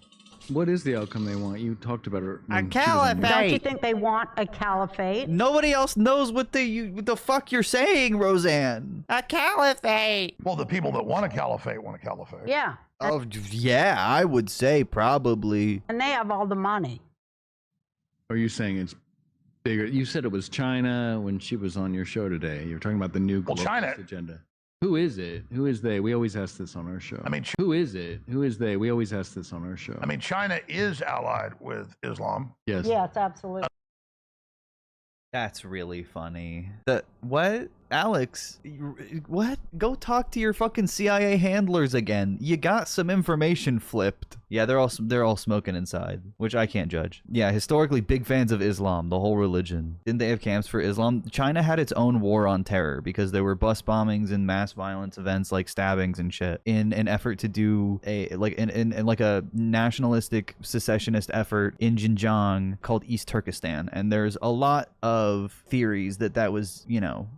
S4: What is the outcome they want? You talked about it.
S1: A caliphate.
S2: Don't you think they want a caliphate?
S1: Nobody else knows what the fuck you're saying, Roseanne. A caliphate.
S3: Well, the people that want a caliphate want a caliphate.
S2: Yeah.
S1: Oh, yeah, I would say probably.
S2: And they have all the money.
S4: Are you saying it's bigger? You said it was China when she was on your show today. You were talking about the new globalist agenda. Who is it? Who is they? We always ask this on our show.
S3: I mean,
S4: who is it? Who is they? We always ask this on our show.
S3: I mean, China is allied with Islam.
S4: Yes.
S2: Yes, absolutely.
S1: That's really funny. What? Alex, what? Go talk to your fucking CIA handlers again. You got some information flipped. Yeah, they're all smoking inside, which I can't judge. Yeah, historically big fans of Islam, the whole religion. Didn't they have camps for Islam? China had its own war on terror because there were bus bombings and mass violence events like stabbings and shit in an effort to do a nationalistic secessionist effort in Xinjiang called East Turkestan. And there's a lot of theories that was,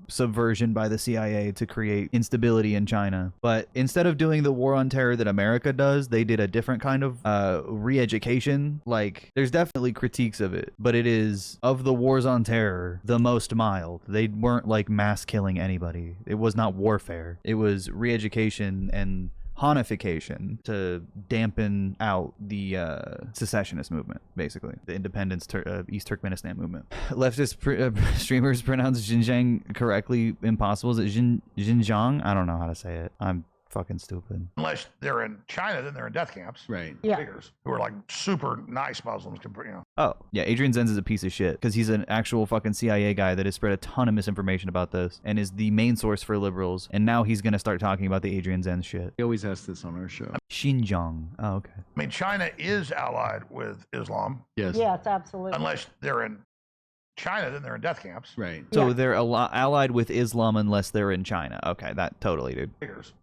S1: subversion by the CIA to create instability in China. But instead of doing the war on terror that America does, they did a different kind of re-education. Like, there's definitely critiques of it, but it is, of the wars on terror, the most mild. They weren't like mass killing anybody. It was not warfare. It was re-education and Hanification to dampen out the secessionist movement, basically. The independence East Turkmenistan movement. Leftist streamers pronounce Xinjiang correctly impossible. Is it Xinjiang? I don't know how to say it. I'm fucking stupid.
S3: Unless they're in China, then they're in death camps.
S4: Right.
S2: Yeah.
S3: Figures, who are like super nice Muslims.
S1: Oh, yeah. Adrian Zenz is a piece of shit because he's an actual fucking CIA guy that has spread a ton of misinformation about this and is the main source for liberals. And now he's going to start talking about the Adrian Zenz shit.
S4: We always ask this on our show.
S1: Xinjiang. Oh, okay.
S3: I mean, China is allied with Islam.
S4: Yes.
S2: Yes, absolutely.
S3: Unless they're in China, then they're in death camps.
S4: Right.
S1: So they're allied with Islam unless they're in China. Okay, that totally, dude.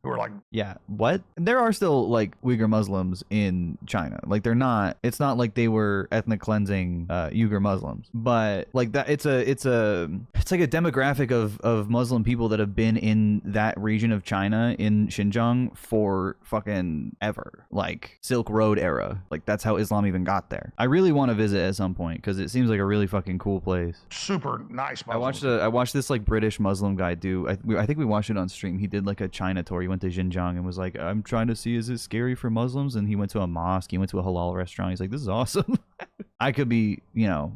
S3: Who are like,
S1: yeah, what? There are still like Uyghur Muslims in China. Like they're not. It's not like they were ethnic cleansing Uyghur Muslims, but like that. It's like a demographic of Muslim people that have been in that region of China in Xinjiang for fucking ever. Like Silk Road era. Like that's how Islam even got there. I really want to visit at some point because it seems like a really fucking cool place.
S3: Super nice Muslims.
S1: I watched this like British Muslim guy do. I think we watched it on stream. He did like a China tour. He went to Xinjiang and was like, "I'm trying to see, is it scary for Muslims?" And he went to a mosque. He went to a halal restaurant. He's like, "This is awesome." I could be,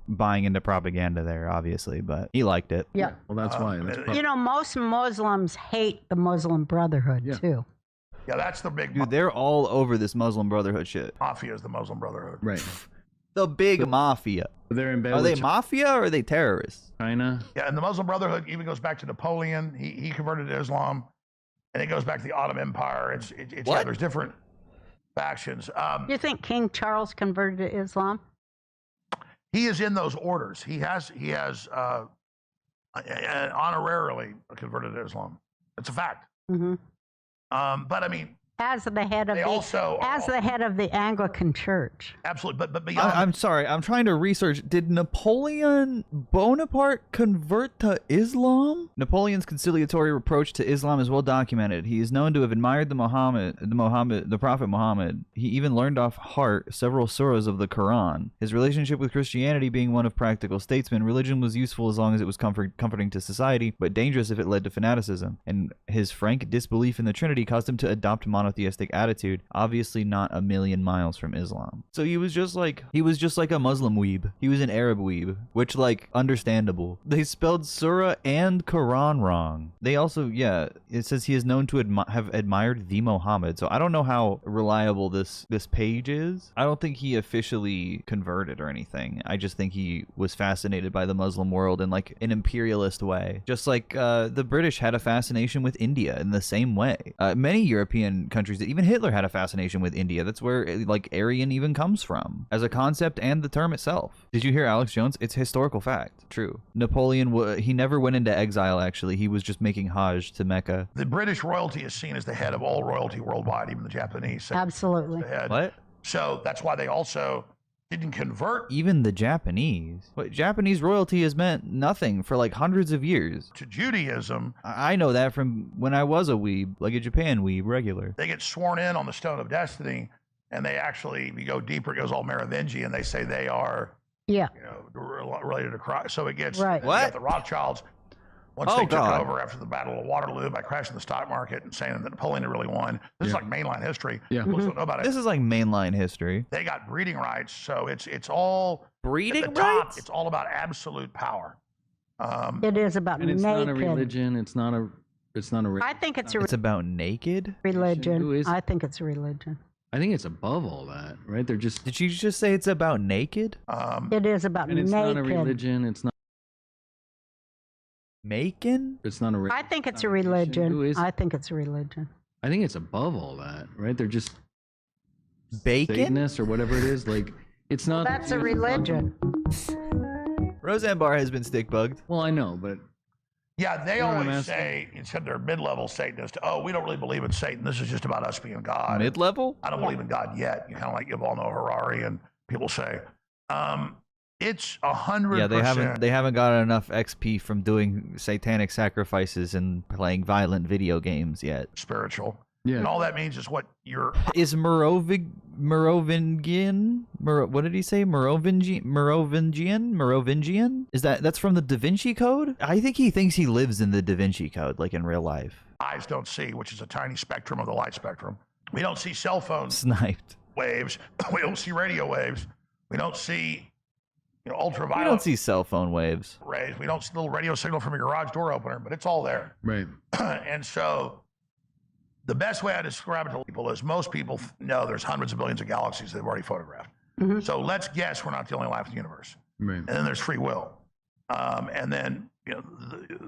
S1: buying into propaganda there, obviously, but he liked it.
S2: Yeah.
S4: Well, that's why.
S2: Most Muslims hate the Muslim Brotherhood too.
S3: Yeah, that's the big.
S1: Dude, they're all over this Muslim Brotherhood shit.
S3: Mafia is the Muslim Brotherhood.
S4: Right.
S1: The big mafia.
S4: They're in bed.
S1: Are they mafia or are they terrorists?
S4: China.
S3: Yeah, and the Muslim Brotherhood even goes back to Napoleon. He converted to Islam, and it goes back to the Ottoman Empire. It's yeah, there's different factions.
S2: You think King Charles converted to Islam?
S3: He is in those orders. He has honorarily converted to Islam. It's a fact.
S2: Mm-hmm.
S3: But I mean,
S2: as the head of the head of the Anglican Church.
S3: Absolutely, but beyond.
S1: I'm sorry. I'm trying to research. Did Napoleon Bonaparte convert to Islam? Napoleon's conciliatory approach to Islam is well documented. He is known to have admired the Prophet Muhammad. He even learned off heart several surahs of the Quran. His relationship with Christianity being one of practical statesmen, religion was useful as long as it was comforting to society, but dangerous if it led to fanaticism. And his frank disbelief in the Trinity caused him to adopt monotheistic attitude, obviously not a million miles from Islam. So he was just like a Muslim weeb. He was an Arab weeb, which, like, understandable. They spelled surah and Quran wrong. They also, it says he is known to have admired the Muhammad. So I don't know how reliable this page is. I don't think he officially converted or anything. I just think he was fascinated by the Muslim world in like an imperialist way. Just like the British had a fascination with India in the same way. Many European countries, even Hitler had a fascination with India. That's where like Aryan even comes from as a concept and the term itself. Did you hear Alex Jones? It's historical fact. True. Napoleon, he never went into exile, actually. He was just making Hajj to Mecca.
S3: The British royalty is seen as the head of all royalty worldwide, even the Japanese.
S2: Absolutely.
S1: What?
S3: So that's why they also didn't convert.
S1: Even the Japanese. What, Japanese royalty has meant nothing for like hundreds of years.
S3: To Judaism.
S1: I know that from when I was a weeb, like a Japan weeb, regular.
S3: They get sworn in on the Stone of Destiny, and they actually, if you go deeper, it goes all Merovingian, and they say they are, related to Christ. So it gets,
S2: right.
S3: What? You got the Rothschilds. Once they took over after the Battle of Waterloo by crashing the stock market and saying that Napoleon had really won. This is like mainline history.
S4: Yeah.
S3: Most don't know about it.
S1: This is like mainline history.
S3: They got breeding rights, so it's all
S1: breeding
S3: at the top,
S1: rights.
S3: It's all about absolute power.
S2: It is about
S4: and it's
S2: naked.
S4: not a religion. It's not a.
S2: I think it's
S1: about naked
S2: religion. I think it's a religion.
S4: I think it's above all that, right? They're just.
S1: Did you just say it's about naked?
S2: It is about
S4: and it's
S2: naked.
S4: not a religion. It's not.
S1: Macon?
S4: It's not a religion.
S2: I think it's a religion. I think it's a religion.
S4: I think it's above all that, right? They're just
S1: bacon
S4: Satanists or whatever it is. Like it's not.
S2: That's a religion.
S1: Roseanne Barr has been stick bugged.
S4: Well, I know, but
S3: yeah, they always say, instead they're mid-level Satanists, oh, we don't really believe in Satan. This is just about us being God.
S1: Mid-level?
S3: I don't believe in God yet. You kind of like you all know Harari and people say. It's 100%.
S1: Yeah, they haven't gotten enough XP from doing satanic sacrifices and playing violent video games yet.
S3: Spiritual.
S4: Yeah.
S3: And all that means is what you're.
S1: Is Merovingian? What did he say? Merovingian? Is that's from the Da Vinci Code? I think he thinks he lives in the Da Vinci Code, like in real life.
S3: Eyes don't see, which is a tiny spectrum of the light spectrum. We don't see cell phone
S1: sniped
S3: waves. We don't see radio waves. We don't see. Ultraviolet.
S1: We don't see cell phone waves.
S3: Rays. We don't see the little radio signal from your garage door opener, but it's all there.
S4: Right.
S3: And so the best way I describe it to people is most people know there's hundreds of billions of galaxies they've already photographed. Mm-hmm. So let's guess we're not the only life in the universe.
S4: Right.
S3: And then there's free will. And then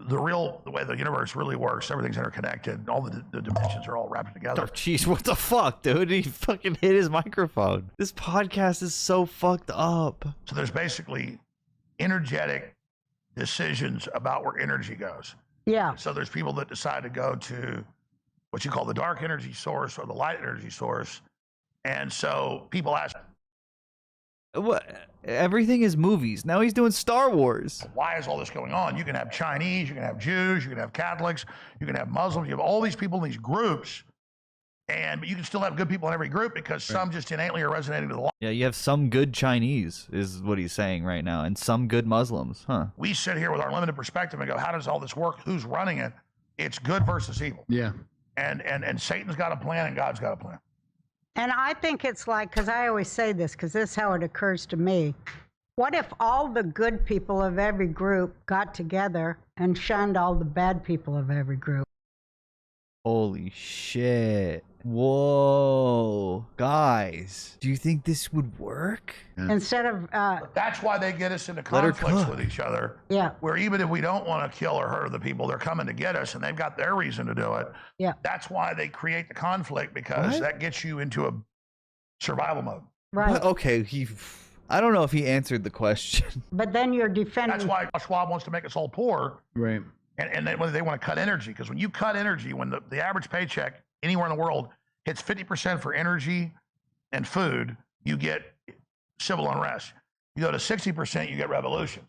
S3: the way the universe really works, everything's interconnected. All the dimensions are all wrapped together.
S1: Oh, jeez, what the fuck, dude? He fucking hit his microphone. This podcast is so fucked up.
S3: So there's basically energetic decisions about where energy goes.
S2: Yeah.
S3: So there's people that decide to go to what you call the dark energy source or the light energy source. And so people ask,
S1: what? Everything is movies. Now he's doing Star Wars.
S3: Why is all this going on? You can have Chinese, you can have Jews, you can have Catholics, you can have Muslims, you have all these people in these groups, but you can still have good people in every group because some just innately are resonating with the law.
S1: Yeah, you have some good Chinese, is what he's saying right now, and some good Muslims, huh?
S3: We sit here with our limited perspective and go, how does all this work? Who's running it? It's good versus evil.
S4: Yeah.
S3: And Satan's got a plan and God's got a plan.
S2: And I think it's like, because I always say this, because this is how it occurs to me. What if all the good people of every group got together and shunned all the bad people of every group?
S1: Holy shit. Whoa. Guys, do you think this would work?
S2: Instead of...
S3: That's why they get us into conflicts with each other.
S2: Yeah.
S3: Where even if we don't want to kill or hurt the people, they're coming to get us, and they've got their reason to do it.
S2: Yeah.
S3: That's why they create the conflict, because that gets you into a survival mode.
S2: Right.
S1: Well, okay, I don't know if he answered the question.
S2: But then you're defending...
S3: That's why Schwab wants to make us all poor.
S4: Right.
S3: And they want to cut energy, because when you cut energy, when the average paycheck anywhere in the world hits 50% for energy and food, you get civil unrest. You go to 60%, you get revolutions.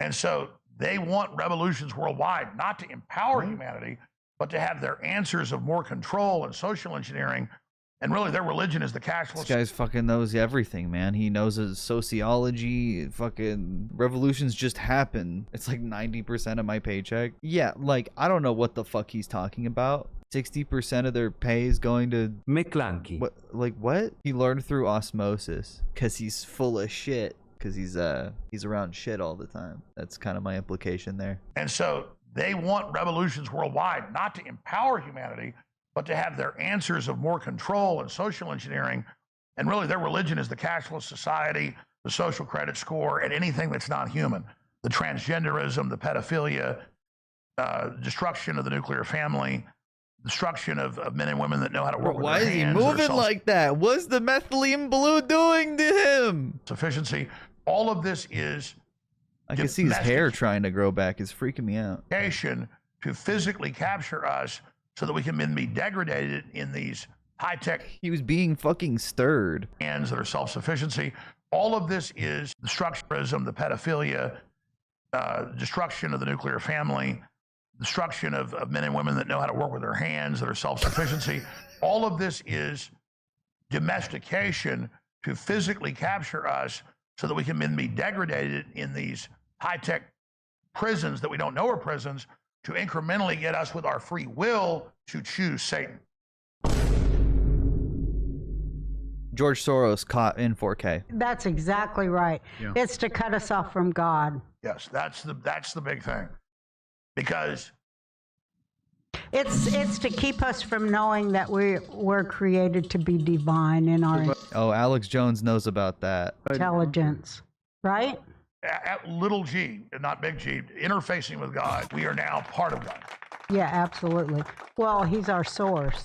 S3: And so they want revolutions worldwide, not to empower humanity, but to have their answers of more control and social engineering. And really, their religion is the cashless.
S1: This guy's fucking knows everything, man. He knows his sociology. Fucking revolutions just happen. It's like 90% of my paycheck. Yeah, like, I don't know what the fuck he's talking about. 60% of their pay is going to
S8: McClunky.
S1: What? Like what? He learned through osmosis because he's full of shit. Because he's around shit all the time. That's kind of my implication there.
S3: And so they want revolutions worldwide, not to empower humanity, but to have their answers of more control and social engineering. And really, their religion is the cashless society, the social credit score, and anything that's not human. The transgenderism, the pedophilia, destruction of the nuclear family, destruction of men and women that know how to work with their hands.
S1: Why is he moving like that? What's the methylene blue doing to him?
S3: Sufficiency. All of this is...
S1: I can see his hair trying to grow back. It's freaking me out.
S3: ...to physically capture us so that we can then be degraded in these high-tech...
S1: He was being fucking stirred.
S3: ...hands that are self-sufficiency. All of this is the structuralism, the pedophilia, destruction of the nuclear family, destruction of men and women that know how to work with their hands, that are self-sufficiency. All of this is domestication to physically capture us so that we can then be degraded in these high-tech prisons that we don't know are prisons, to incrementally get us with our free will to choose Satan.
S1: George Soros caught in 4K.
S2: That's exactly right. Yeah. It's to cut us off from God.
S3: Yes, that's the big thing. Because
S2: it's to keep us from knowing that we're created to be divine in our
S1: Alex Jones knows about that.
S2: Intelligence, right?
S3: At little g, not big G, interfacing with God, we are now part of God.
S2: Yeah, absolutely. Well, he's our source.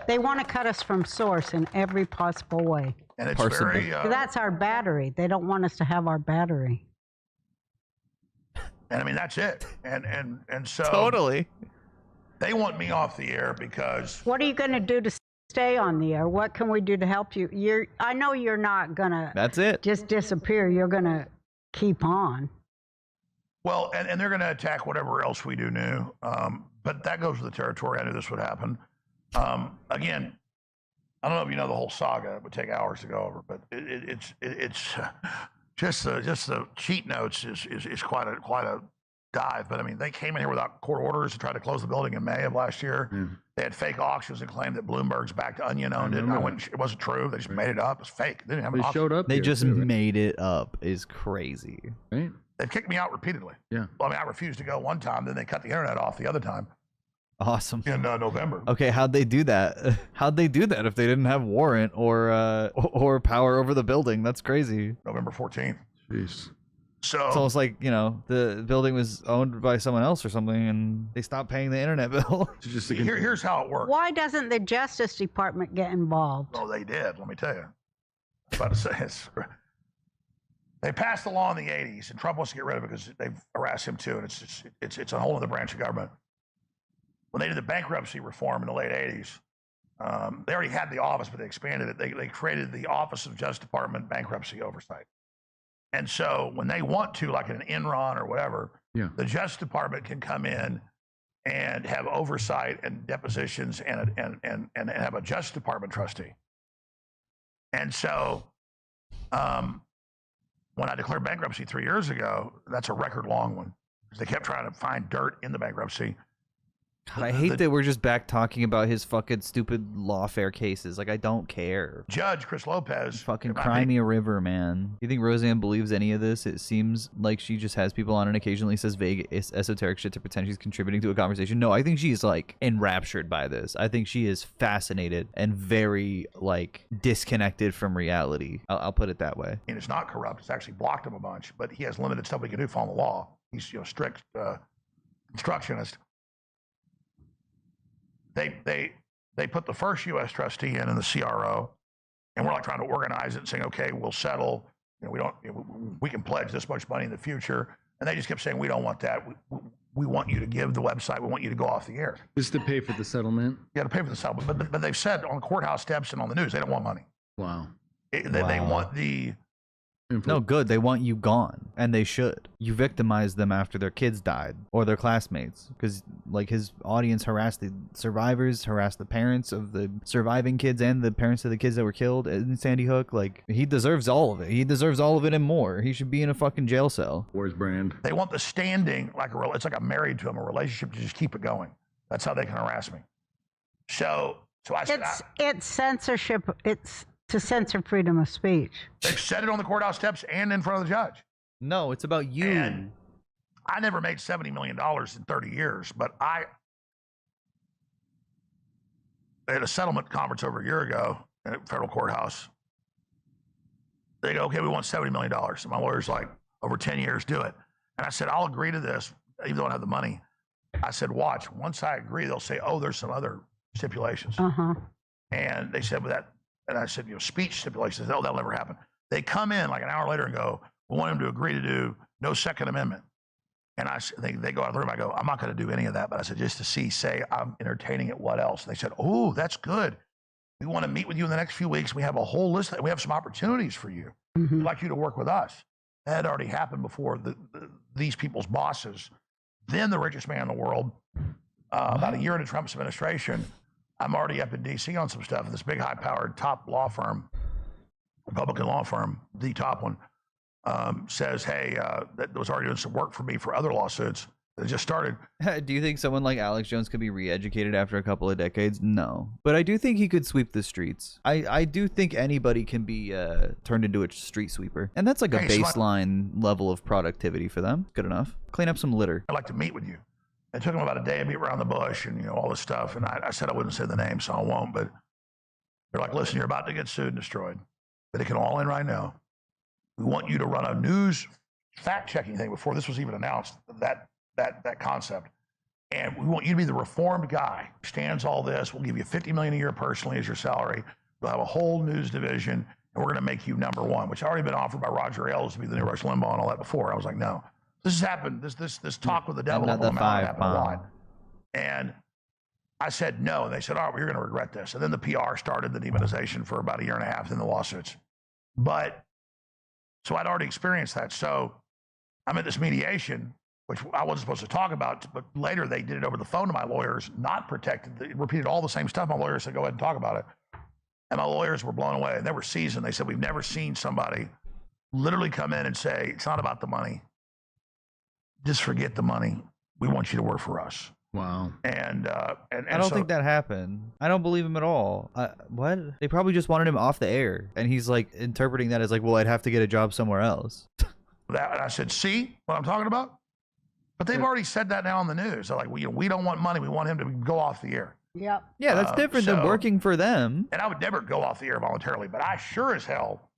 S2: They want to cut us from source in every possible way.
S3: And it's very...
S2: that's our battery. They don't want us to have our battery.
S3: And I mean, that's it. And so...
S1: Totally.
S3: They want me off the air because...
S2: What are you going to do to stay on the air? What can we do to help you? I know you're not going to...
S1: That's it.
S2: ...just disappear. You're going to keep on.
S3: Well, and they're going to attack whatever else we do new. But that goes with the territory. I knew this would happen. Again, I don't know if you know the whole saga. It would take hours to go over, but it's just the cheat notes is quite a dive. But I mean, they came in here without court orders to try to close the building in May of last year. Mm. They had fake auctions and claimed that Bloomberg's back to Onion owned it. It wasn't true. They just made it up. It's fake. They didn't have an auction.
S4: Showed up.
S1: They just made it up. Is crazy.
S4: Right.
S3: They've kicked me out repeatedly. Yeah. Well, I mean, I refused to go one time. Then they cut the internet off the other time.
S1: Awesome.
S3: In November.
S1: Okay, how'd they do that? How'd they do that if they didn't have warrant or power over the building? That's crazy.
S3: November 14th.
S4: Jeez.
S3: So
S1: it's almost like, the building was owned by someone else or something, and they stopped paying the internet bill.
S3: Here's how it works.
S2: Why doesn't the Justice Department get involved?
S3: Oh, they did. Let me tell you. I was about to say They passed the law in the 80s, and Trump wants to get rid of it because they've harassed him too, and it's a whole other branch of government. When they did the bankruptcy reform in the late 80s, they already had the office, but they expanded it. They created the Office of Justice Department Bankruptcy Oversight. And so when they want to, like an Enron or whatever, the Justice Department can come in and have oversight and depositions and have a Justice Department trustee. And so when I declared bankruptcy 3 years ago, that's a record long one because they kept trying to find dirt in the bankruptcy.
S1: God, I hate that we're just back talking about his fucking stupid lawfare cases. Like, I don't care.
S3: Judge Chris Lopez.
S1: Fucking cry me a river, man. You think Roseanne believes any of this? It seems like she just has people on and occasionally says vague, esoteric shit to pretend she's contributing to a conversation. No, I think she's, like, enraptured by this. I think she is fascinated and very, like, disconnected from reality. I'll put it that way.
S3: And it's not corrupt. It's actually blocked him a bunch, but he has limited stuff he can do following the law. He's, strict constructionist. They put the first U.S. trustee in the CRO, and we're like trying to organize it and saying, okay, we'll settle. We can pledge this much money in the future. And they just kept saying, we don't want that. We want you to give the website. We want you to go off the air.
S4: Just to pay for the settlement?
S3: Yeah, to pay for the settlement. But they've said on the courthouse steps and on the news, they don't want money.
S4: Wow.
S3: They want the...
S1: No, good. They want you gone, and they should. You victimize them after their kids died or their classmates, because like his audience harassed the survivors, harassed the parents of the surviving kids and the parents of the kids that were killed in Sandy Hook. Like, he deserves all of it. He deserves all of it and more. He should be in a fucking jail cell.
S4: Where's Brand?
S3: They want the standing, it's like I'm married to him, a relationship to just keep it going. That's how they can harass me. So I said,
S2: it's censorship. It's to censor freedom of speech.
S3: They've said it on the courthouse steps and in front of the judge.
S1: No, it's about you.
S3: And I never made $70 million in 30 years, but I had a settlement conference over a year ago at a federal courthouse. They go, okay, we want $70 million. And my lawyer's like, over 10 years, do it. And I said, I'll agree to this, even though I don't have the money. I said, watch, once I agree, they'll say, oh, there's some other stipulations. And they said, and I said, speech stipulations, that'll never happen. They come in like an hour later and go, we want him to agree to do no Second Amendment. And they go out of the room. I go, I'm not going to do any of that. But I said, just to say I'm entertaining it. What else? And they said, oh, that's good. We want to meet with you in the next few weeks. We have a whole list. We have some opportunities for you. We'd like you to work with us. That had already happened before these people's bosses. Then the richest man in the world, about a year into Trump's administration, I'm already up in D.C. on some stuff. This big, high-powered top law firm, Republican law firm, the top one, says, hey, that was already doing some work for me for other lawsuits that just started.
S1: Do you think someone like Alex Jones could be re-educated after a couple of decades? No. But I do think he could sweep the streets. I do think anybody can be turned into a street sweeper. And that's like a baseline level of productivity for them. Good enough. Clean up some litter.
S3: I'd like to meet with you. It took them about a day to beat around the bush and, all this stuff. And I said I wouldn't say the name, so I won't. But they're like, listen, you're about to get sued and destroyed. But it can all end right now. We want you to run a news fact-checking thing before this was even announced, that concept. And we want you to be the reformed guy. Stands all this. We'll give you $50 million a year personally as your salary. We'll have a whole news division, and we're going to make you number one, which had already been offered by Roger Ailes to be the new Rush Limbaugh and all that before. I was like, no. This has happened. This talk with the devil happened a lot. And I said no. And they said, all right, well, you're going to regret this. And then the PR started the demonization for about a year and a half, then the lawsuits. But so I'd already experienced that. So I'm at this mediation, which I wasn't supposed to talk about, but later they did it over the phone to my lawyers, not protected. They repeated all the same stuff. My lawyers said, go ahead and talk about it. And my lawyers were blown away. And they were seasoned. They said, we've never seen somebody literally come in and say, it's not about the money. Just forget the money. We want you to work for us.
S4: Wow.
S3: And
S1: I don't think that happened. I don't believe him at all. What? They probably just wanted him off the air. And he's like interpreting that as like, well, I'd have to get a job somewhere else.
S3: And I said, see what I'm talking about? But they've already said that now on the news. They're like, we don't want money. We want him to go off the air.
S2: Yep.
S1: Yeah, that's different than working for them.
S3: And I would never go off the air voluntarily, but I sure as hell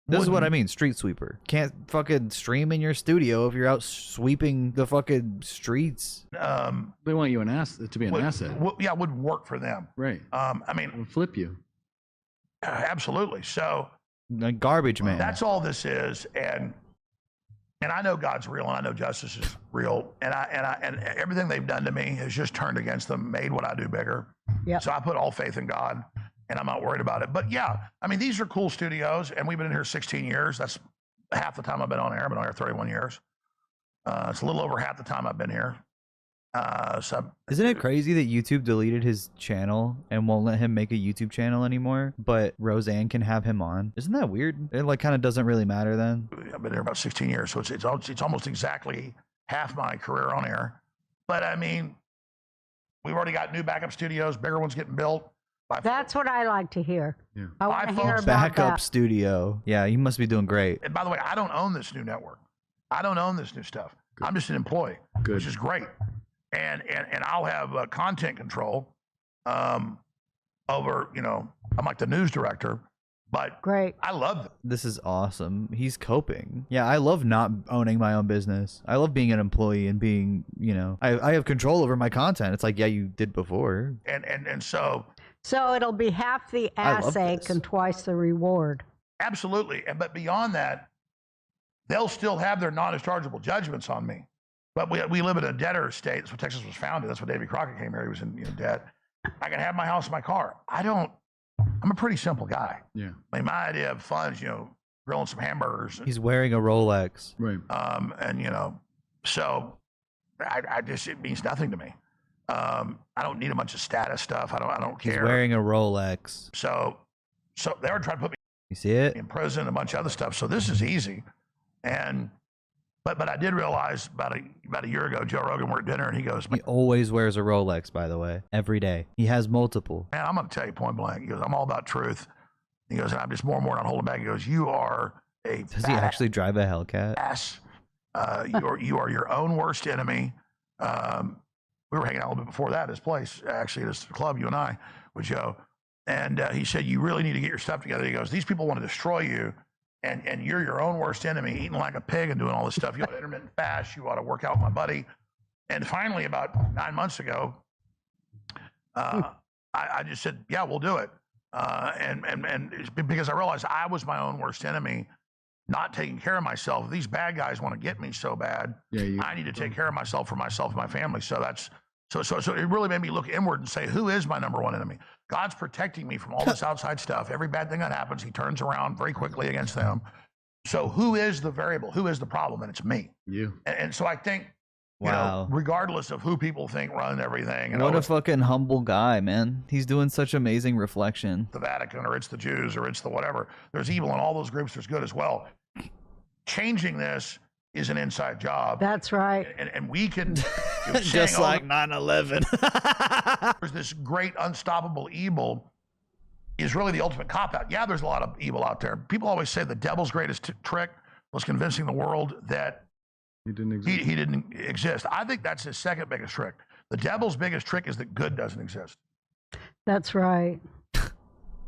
S1: This is what I mean, street sweeper. Can't fucking stream in your studio if you're out sweeping the fucking streets.
S4: They want you to be an asset.
S3: Yeah, it wouldn't work for them.
S4: Right.
S3: I mean,
S4: it'll flip you.
S3: Absolutely. So
S1: Like garbage man.
S3: That's all this is, and I know God's real, and I know justice is real, and everything they've done to me has just turned against them, made what I do bigger.
S2: Yeah.
S3: So I put all faith in God, and I'm not worried about it. But yeah, I mean, these are cool studios, and we've been in here 16 years. That's half the time I've been on air. I've been on air 31 years. It's a little over half the time I've been here.
S1: Isn't it crazy that YouTube deleted his channel and won't let him make a YouTube channel anymore, but Roseanne can have him on? Isn't that weird? It like kind of doesn't really matter then.
S3: I've been here about 16 years, so it's almost exactly half my career on air. But I mean, we've already got new backup studios, bigger ones getting built.
S2: That's what I like to hear.
S4: Yeah.
S2: I want to hear about
S1: backup
S2: that.
S1: studio. Yeah, you must be doing great.
S3: And by the way, I don't own this new network. I don't own this new stuff. Good. I'm just an employee, which is great. And I'll have content control over, you know, I'm like the news director, but
S2: great.
S3: I love it.
S1: This is awesome. He's coping. Yeah, I love not owning my own business. I love being an employee and being, you know, I have control over my content. It's like, yeah, you did before.
S3: And so
S2: it'll be half the ass ache and twice the reward.
S3: Absolutely. But beyond that, they'll still have their non-dischargeable judgments on me. But we live in a debtor state. That's what Texas was founded. That's what Davy Crockett came here. He was in debt. I can have my house and my car. I'm a pretty simple guy.
S4: Yeah.
S3: I mean, my idea of fun is, you know, grilling some hamburgers.
S1: He's wearing a Rolex.
S4: Right.
S3: And, you know, so I just, it means nothing to me. I don't need a bunch of status stuff. I don't care.
S1: He's wearing a Rolex.
S3: So they were trying to put me
S1: You see it?
S3: in prison, a bunch of other stuff. So this is easy. And but I did realize about a year ago, Joe Rogan, we're at dinner, and he goes,
S1: He always wears a Rolex, by the way, every day. He has multiple.
S3: man, I'm going to tell you point blank. He goes, I'm all about truth. He goes, and I'm just more and more not holding back. He goes, you are a
S1: Does he actually drive a Hellcat?
S3: ass. You are your own worst enemy. We were hanging out a little bit before that at his place, actually, at his club, you and I, with Joe. And he said, you really need to get your stuff together. He goes, these people want to destroy you. And you're your own worst enemy, eating like a pig and doing all this stuff. You ought to intermittent fast. You ought to work out with my buddy. And finally, about 9 months ago, I just said, yeah, we'll do it. And it's because I realized I was my own worst enemy, not taking care of myself. These bad guys want to get me so bad. Yeah, I need to take care of myself for myself and my family. So it really made me look inward and say, who is my number one enemy? God's protecting me from all this outside stuff. Every bad thing that happens, he turns around very quickly against them. So who is the variable? Who is the problem? And it's me.
S4: You.
S3: And so I think, you know, regardless of who people think run everything. And
S1: what a fucking humble guy, man. He's doing such amazing reflection.
S3: The Vatican, or it's the Jews, or it's the whatever. There's evil in all those groups. There's good as well. Changing this is an inside job.
S2: That's right.
S3: And we can
S1: just like 9/11.
S3: There's this great unstoppable evil is really the ultimate cop-out. Yeah, there's a lot of evil out there. People always say the devil's greatest trick was convincing the world that he didn't exist. He didn't exist. I think that's his second biggest trick. The devil's biggest trick is that good doesn't exist.
S2: That's right.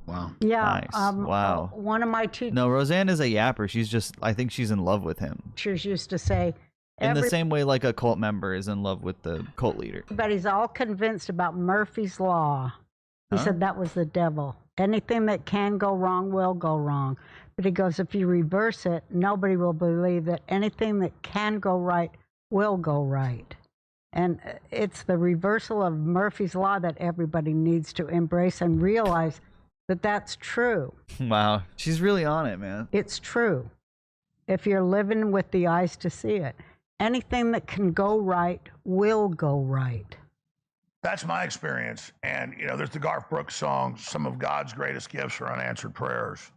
S4: Wow.
S2: Yeah.
S1: Nice. Wow.
S2: One of my teachers.
S1: No, Roseanne is a yapper. I think she's in love with him.
S2: Teachers used to say.
S1: In the same way like a cult member is in love with the cult leader.
S2: But he's all convinced about Murphy's Law. He said that was the devil. Anything that can go wrong will go wrong. But he goes, if you reverse it, nobody will believe that anything that can go right will go right. And it's the reversal of Murphy's Law that everybody needs to embrace and realize that that's true.
S1: Wow. She's really on it, man.
S2: It's true. If you're living with the eyes to see it. Anything that can go right will go right.
S3: That's my experience. And, you know, there's the Garth Brooks song, some of God's greatest gifts are unanswered prayers.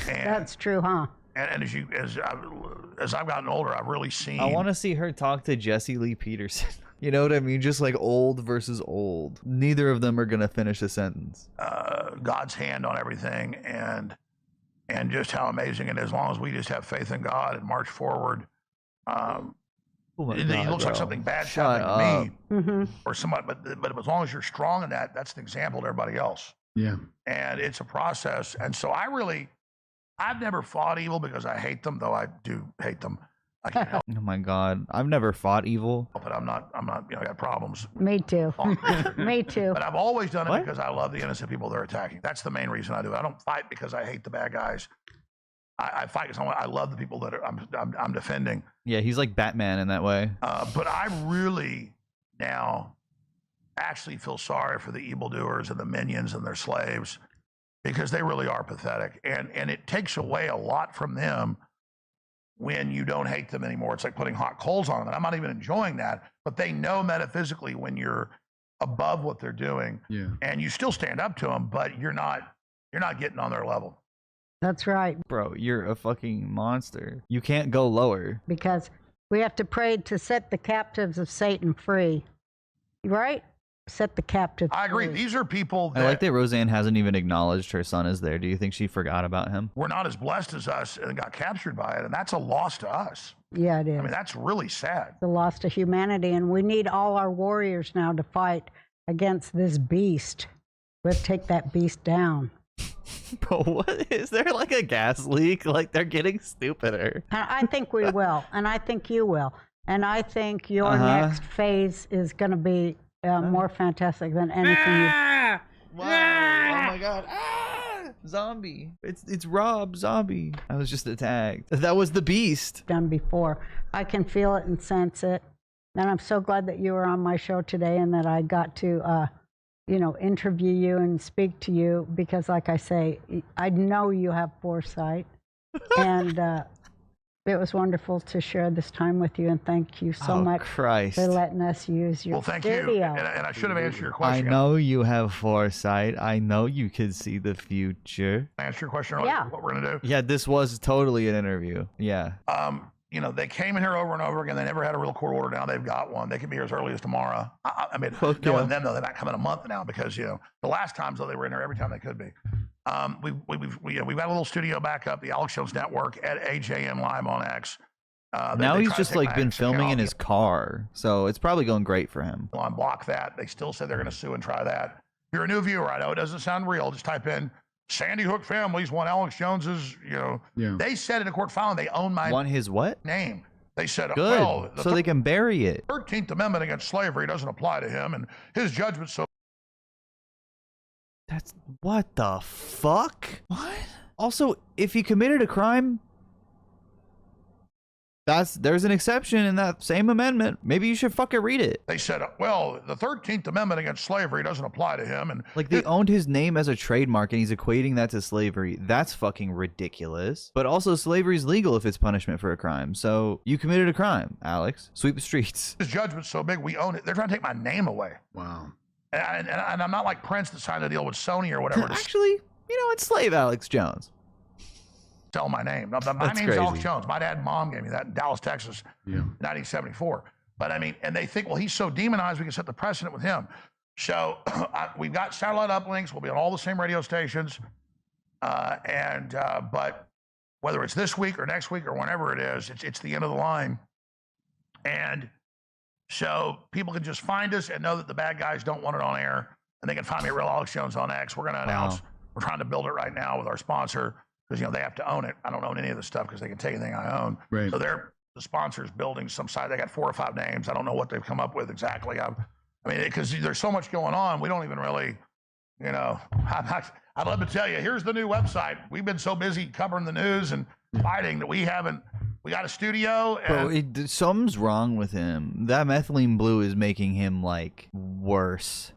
S3: And,
S2: that's true, huh?
S3: And as I've gotten older, I've really seen.
S1: I want to see her talk to Jesse Lee Peterson. You know what I mean? Just like old versus old. Neither of them are going to finish a sentence.
S3: God's hand on everything and just how amazing it is. As long as we just have faith in God and march forward. It looks like something bad happening to me or somebody, but as long as you're strong in that, that's an example to everybody else.
S4: Yeah.
S3: And it's a process. And so I've never fought evil because I hate them, though I do hate them. I can't help
S1: Oh my God. I've never fought evil.
S3: it. I'm not, you know, I got problems.
S2: Me too. Me too.
S3: But I've always done it because I love the innocent people they're attacking. That's the main reason I do it. I don't fight because I hate the bad guys. I fight someone. I love the people that I'm defending.
S1: Yeah, he's like Batman in that way.
S3: But I really now actually feel sorry for the evildoers and the minions and their slaves, because they really are pathetic. And it takes away a lot from them when you don't hate them anymore. It's like putting hot coals on them. And I'm not even enjoying that, but they know metaphysically when you're above what they're doing, and you still stand up to them, but you're not getting on their level.
S2: That's right.
S1: Bro, you're a fucking monster. You can't go lower.
S2: Because we have to pray to set the captives of Satan free. Right? Set the captives
S3: I agree.
S2: free.
S3: These are people that...
S1: I like that Roseanne hasn't even acknowledged her son is there. Do you think she forgot about him?
S3: We're not as blessed as us and got captured by it, and that's a loss to us.
S2: Yeah, it is.
S3: I mean, that's really sad.
S2: The loss to humanity, and we need all our warriors now to fight against this beast. We have to take that beast down.
S1: Bro, what is there like a gas leak? Like they're getting stupider.
S2: And I think we will, and I think you will, and I think your next phase is going to be more fantastic than anything you've...
S1: Wow. Oh my god. Zombie. It's Rob Zombie. I was just attacked. That was the beast.
S2: Done before. I can feel it and sense it. And I'm so glad that you were on my show today and that I got to interview you and speak to you, because like I say, I know you have foresight. And it was wonderful to share this time with you, and thank you so much for letting us use your studio.
S3: You. And I should have answered your question.
S1: I know you have foresight. I know you can see the future.
S3: Answer your question earlier, what we're going to do.
S1: Yeah, this was totally an interview. Yeah.
S3: They came in here over and over again. They never had a real court order. Now they've got one. They can be here as early as tomorrow. I mean, knowing them, though, they're not coming a month now because, the last times, though, they were in here every time they could be. We've got a little studio back up, the Alex Jones Network at AJM Live on X.
S1: Now he's just like been filming in his car, so it's probably going great for him.
S3: Unblock that. They still said they're going to sue and try that. If you're a new viewer, I know it doesn't sound real. Just type in Sandy Hook Families want Alex Jones's, They said in a court filing they own my
S1: his what?
S3: Name. They said,
S1: good,
S3: well,
S1: so they can bury it.
S3: 13th Amendment against slavery doesn't apply to him, and his judgment so...
S1: That's... What the fuck? What? Also, if he committed a crime... There's an exception in that same amendment. Maybe you should fucking read it.
S3: They said, well, the 13th Amendment against slavery doesn't apply to him. And
S1: like they owned his name as a trademark and he's equating that to slavery. That's fucking ridiculous. But also slavery is legal if it's punishment for a crime. So you committed a crime, Alex. Sweep the streets.
S3: His judgment's so big, we own it. They're trying to take my name away.
S4: Wow.
S3: And I'm not like Prince that signed a deal with Sony or whatever.
S1: Actually, enslave Alex Jones.
S3: Tell my name. Now, my name's crazy. Alex Jones. My dad and mom gave me that in Dallas, Texas, in 1974. But I mean, and they think, well, he's so demonized, we can set the precedent with him. So we've got satellite uplinks. We'll be on all the same radio stations. But whether it's this week or next week or whenever it is, it's the end of the line. And so people can just find us and know that the bad guys don't want it on air. And they can find me at Real Alex Jones on X. We're going to announce, we're trying to build it right now with our sponsor. Because, they have to own it. I don't own any of the stuff because they can take anything I own.
S4: Right.
S3: So the sponsor's building some site. They got 4 or 5 names. I don't know what they've come up with exactly. I mean, because there's so much going on, we don't even really, I'd love to tell you, here's the new website. We've been so busy covering the news and fighting that we got a studio. And
S1: bro, something's wrong with him. That methylene blue is making him, like, worse.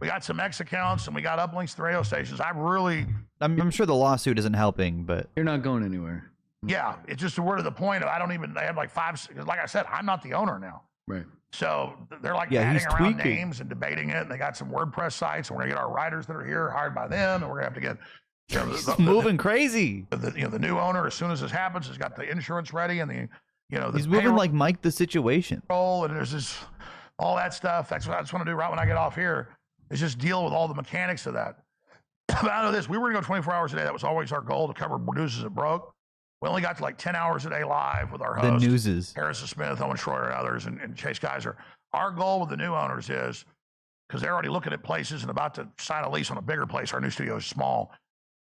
S3: We got some X accounts and we got uplinks to radio stations.
S1: I'm sure the lawsuit isn't helping, but...
S4: You're not going anywhere.
S3: Yeah, it's just we're to the point of they have like 5, like I said, I'm not the owner now.
S4: Right.
S3: So they're like adding around names and debating it, and they got some WordPress sites, and we're gonna get our writers that are here hired by them, and we're gonna have to get
S1: moving crazy.
S3: The new owner, as soon as this happens, has got the insurance ready, and
S1: he's moving like Mike the Situation.
S3: And there's all that stuff. That's what I just want to do right when I get off here, is just deal with all the mechanics of that. But I know this, we were gonna go 24 hours a day. That was always our goal, to cover Newses that broke. We only got to like 10 hours a day live with our hosts.
S1: The Newses.
S3: Harrison Smith, Owen Schroyer, and others, and Chase Geiser. Our goal with the new owners is, because they're already looking at places and about to sign a lease on a bigger place. Our new studio is small.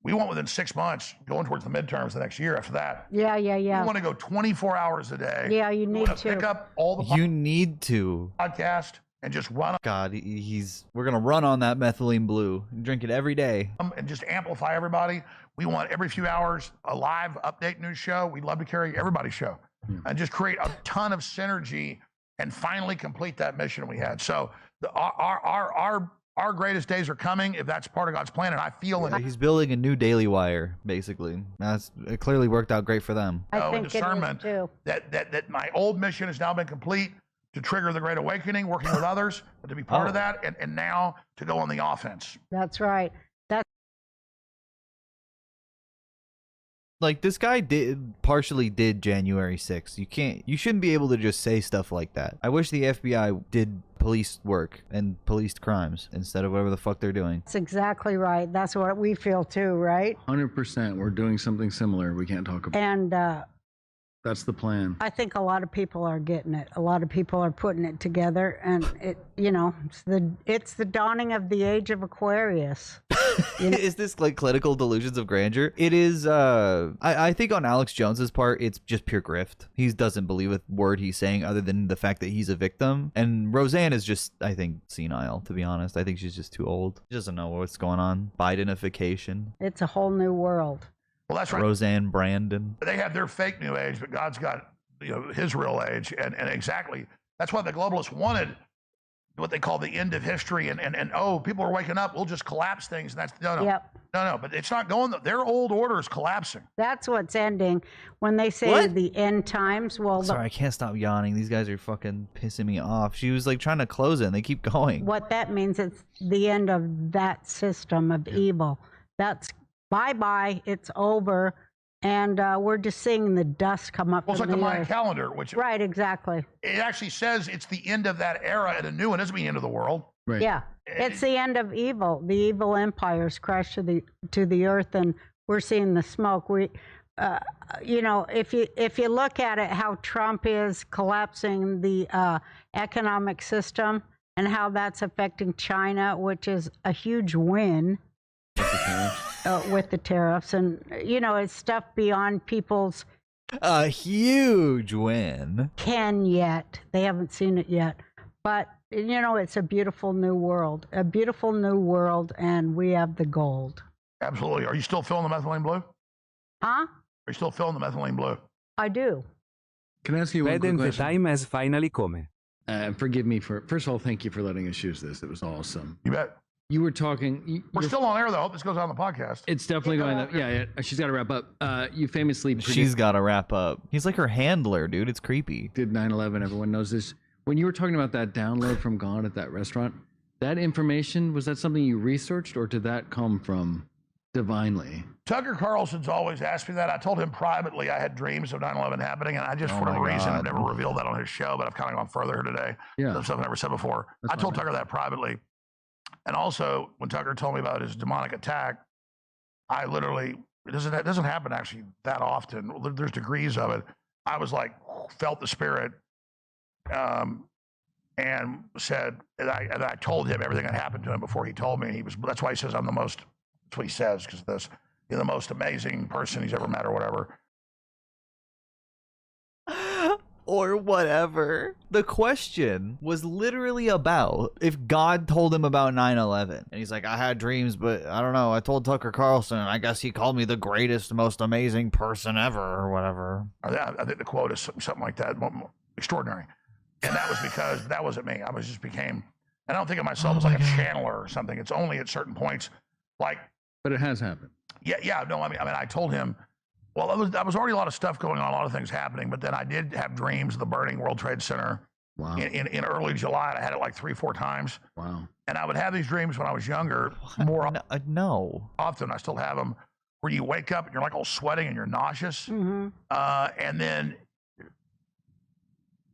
S3: We want within 6 months, going towards the midterms the next year after that.
S2: Yeah.
S3: We want to go 24 hours a day.
S2: Yeah, you need to
S3: pick up all the
S1: You need to.
S3: podcast and just run.
S1: God, we're gonna run on that methylene blue and drink it every day
S3: and just amplify everybody. We want every few hours a live update news show. We'd love to carry everybody's show and just create a ton of synergy and finally complete that mission we had. So our greatest days are coming if that's part of God's plan, and I feel it.
S1: He's building a new Daily Wire, basically. It clearly worked out great for them.
S2: I think
S3: discernment
S2: it is too.
S3: that my old mission has now been complete to trigger the Great Awakening, working with others, to be part of that, and now to go on the offense.
S2: That's right.
S1: Like, this guy partially did January 6th. You shouldn't be able to just say stuff like that. I wish the FBI did police work and policed crimes instead of whatever the fuck they're doing.
S2: That's exactly right. That's what we feel too, right?
S4: 100%. We're doing something similar. We can't talk about.
S2: And
S4: that's the plan.
S2: I think a lot of people are getting it. A lot of people are putting it together, and it's the dawning of the age of Aquarius.
S1: Is this like clinical delusions of grandeur? It is. I think on Alex Jones's part, it's just pure grift. He doesn't believe a word he's saying other than the fact that he's a victim. And Roseanne is just, I think, senile, to be honest. I think she's just too old. She doesn't know what's going on. Bidenification.
S2: It's a whole new world.
S3: Well, that's right.
S1: Roseanne Brandon.
S3: They have their fake new age, but God's got his real age, and exactly that's why the globalists wanted what they call the end of history, and people are waking up. We'll just collapse things, and that's no.
S2: Yep.
S3: No, but it's not going. Their old order is collapsing.
S2: That's what's ending. When they say the end times, well,
S1: sorry, I can't stop yawning. These guys are fucking pissing me off. She was like trying to close it, and they keep going.
S2: What that means, it's the end of that system of evil. That's bye-bye. It's over. And we're just seeing the dust come up.
S3: Well, it's
S2: from
S3: like the
S2: the
S3: Mayan
S2: earth.
S3: calendar, which
S2: right, exactly.
S3: It actually says it's the end of that era and a new one. It doesn't mean the end of the world.
S4: Right.
S2: Yeah, it's the end of evil. The evil empires crash to the earth, and we're seeing the smoke. We, if you look at it, how Trump is collapsing the economic system and how that's affecting China, which is a huge win. With the tariffs, and it's stuff beyond people's
S1: a huge win.
S2: They haven't seen it yet, but it's a beautiful new world, and we have the gold.
S3: Absolutely. Are you still filling the methylene blue?
S2: Huh?
S3: Are you still filling the methylene blue?
S2: I do.
S4: Can I ask you one quick
S8: The
S4: question?
S8: time has finally come.
S4: Forgive me first of all, thank you for letting us use this. It was awesome.
S3: You bet.
S4: You were talking.
S3: We're still on air, though. I hope this goes on the podcast.
S4: It's definitely going up. Yeah, she's got to wrap up. You famously.
S1: She's got to wrap up. He's like her handler, dude. It's creepy.
S4: Did 9/11. Everyone knows this. When you were talking about that download from God at that restaurant, that information, was that something you researched, or did that come from divinely?
S3: Tucker Carlson's always asked me that. I told him privately I had dreams of 9/11 happening, and I just, for whatever reason, have never revealed that on his show, but I've kind of gone further here today.
S4: Yeah.
S3: Stuff I've never said before.
S4: That's
S3: I told Tucker that privately. And also, when Tucker told me about his demonic attack, I literally, it doesn't happen actually that often. There's degrees of it. I was like, felt the spirit, and said, and I told him everything that happened to him before he told me. That's why he says I'm the most, that's what he says, because you're the most amazing person he's ever met or whatever.
S1: Or whatever. The question was literally about if God told him about 9/11. And he's like, I had dreams, but I don't know. I told Tucker Carlson, and I guess he called me the greatest, most amazing person ever, or whatever.
S3: I think the quote is something like that. Extraordinary. And that was because that wasn't me. I don't think of myself as like a channeler or something. It's only at certain points. But
S4: it has happened.
S3: Yeah. No, I mean, I told him, well, there was already a lot of stuff going on, a lot of things happening, but then I did have dreams of the burning World Trade Center.
S4: Wow.
S3: In early July, and I had it like 3-4 times.
S4: Wow.
S3: And I would have these dreams when I was younger, more often. I still have them, where you wake up and you're like all sweating and you're nauseous.
S2: Mm-hmm.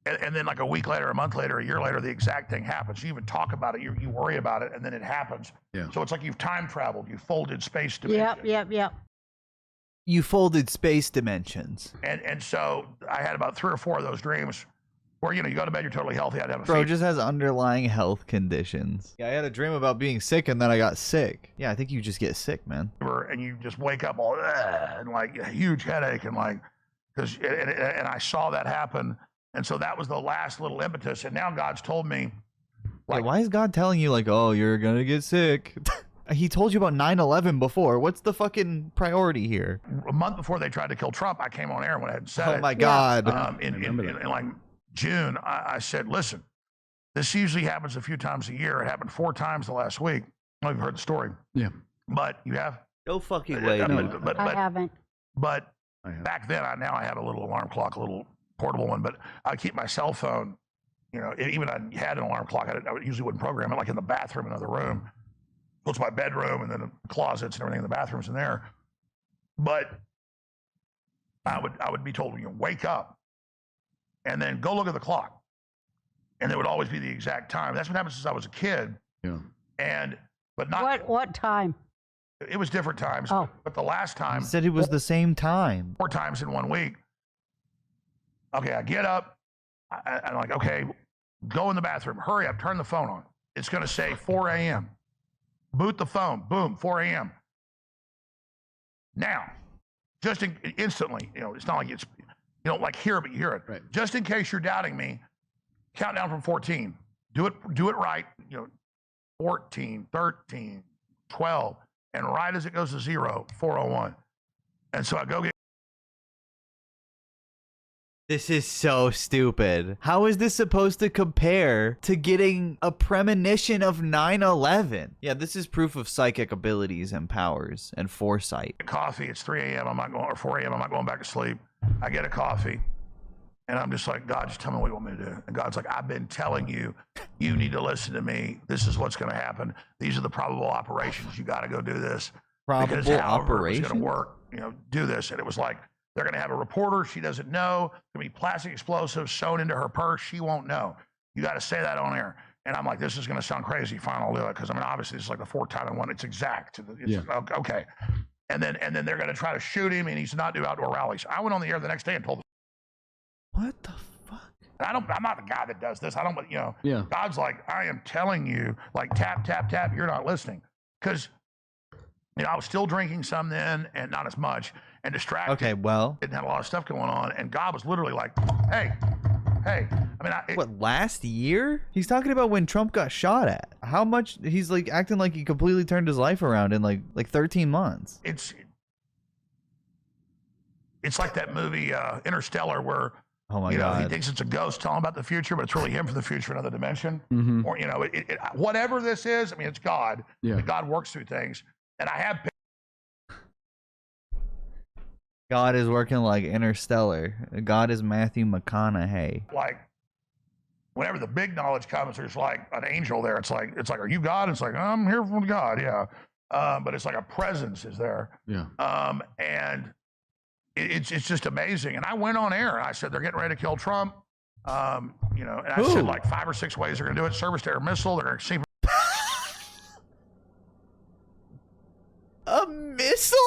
S3: And then like a week later, a month later, a year later, the exact thing happens. You even talk about it, you worry about it, and then it happens.
S4: Yeah.
S3: So it's like you've time traveled, you folded space dimensions.
S2: Yep.
S1: You folded space dimensions.
S3: And so I had about 3 or 4 of those dreams where, you go to bed, you're totally healthy. I'd have a
S1: Bro just has underlying health conditions. Yeah, I had a dream about being sick, and then I got sick. Yeah, I think you just get sick, man.
S3: And you just wake up all, and like a huge headache, and like, and I saw that happen. And so that was the last little impetus. And now God's told me Like,
S1: why is God telling you like, oh, you're gonna get sick? He told you about 9/11 before. What's the fucking priority here?
S3: a month before they tried to kill Trump, I came on air when I had said
S1: Oh
S3: it.
S1: my God.
S3: In like June, I said, listen, this usually happens a few times a year. It happened 4 times the last week. I've heard the story.
S4: Yeah.
S3: But you have?
S1: No fucking way.
S2: I haven't.
S3: But back then, now I have a little alarm clock, a little portable one, but I keep my cell phone, you know, even I had an alarm clock. I usually wouldn't program it, like in the bathroom, in another room. Go to my bedroom, and then the closets and everything in the bathrooms in there. But I would be told, you know, wake up and then go look at the clock. And there would always be the exact time. That's what happened since I was a kid.
S4: Yeah.
S3: But not
S2: what time?
S3: It was different times.
S2: Oh.
S3: But the last time,
S1: You said it was the same time.
S3: 4 times in 1 week. Okay, I get up. I'm like, okay, go in the bathroom. Hurry up. Turn the phone on. It's going to say 4 a.m. Boot the phone. Boom, 4 a.m. Now, just instantly, you know, it's not like it's, you don't like hear it, but you hear it.
S4: Right.
S3: Just in case you're doubting me, count down from 14. Do it right. You know, 14, 13, 12, and right as it goes to 0, 401. And so I go get.
S1: This is so stupid. How is this supposed to compare to getting a premonition of 9/11? Yeah, this is proof of psychic abilities and powers and foresight.
S3: Coffee. It's 3 a.m. I'm not going, or 4 a.m. I'm not going back to sleep. I get a coffee, and I'm just like, God, just tell me what you want me to do. And God's like, I've been telling you, you need to listen to me. This is what's going to happen. These are the probable operations. You got to go do this.
S1: Probable
S3: because however
S1: operations?
S3: It's going to work. You know, do this. And it was like, they're going to have a reporter. She doesn't know. There'll be plastic explosives sewn into her purse. She won't know. You got to say that on air. And I'm like, this is going to sound crazy. Fine, I'll do it. Because I mean, obviously, this is like the 4th time in one. It's exact. It's okay. And then they're going to try to shoot him, and he's not do outdoor rallies. I went on the air the next day and told.
S1: What the fuck?
S3: I'm not the guy that does this. I don't. You know.
S4: Yeah.
S3: God's like, I am telling you, like tap tap tap. You're not listening because. You know, I was still drinking some then, and not as much, and distracted.
S1: Okay, well.
S3: Didn't have a lot of stuff going on, and God was literally like, "Hey." I mean,
S1: What, last year? He's talking about when Trump got shot at. How much? He's like acting like he completely turned his life around in like 13 months.
S3: It's like that movie Interstellar, where
S1: Oh my
S3: you know
S1: God.
S3: he thinks it's a ghost telling about the future, but it's really him from the future, another dimension,
S4: Mm-hmm.
S3: or you know, whatever this is. I mean, it's God.
S4: Yeah.
S3: God works through things, and I have.
S1: God is working like Interstellar. God is Matthew McConaughey.
S3: Like whenever the big knowledge comes, there's like an angel there. It's like, are you God? It's like, I'm here from God, yeah. But it's like a presence is there.
S4: Yeah.
S3: And it's just amazing. And I went on air and I said they're getting ready to kill Trump. You know, and I said like 5 or 6 ways they're gonna do it. Surface to air missile. They're gonna see.
S1: A missile?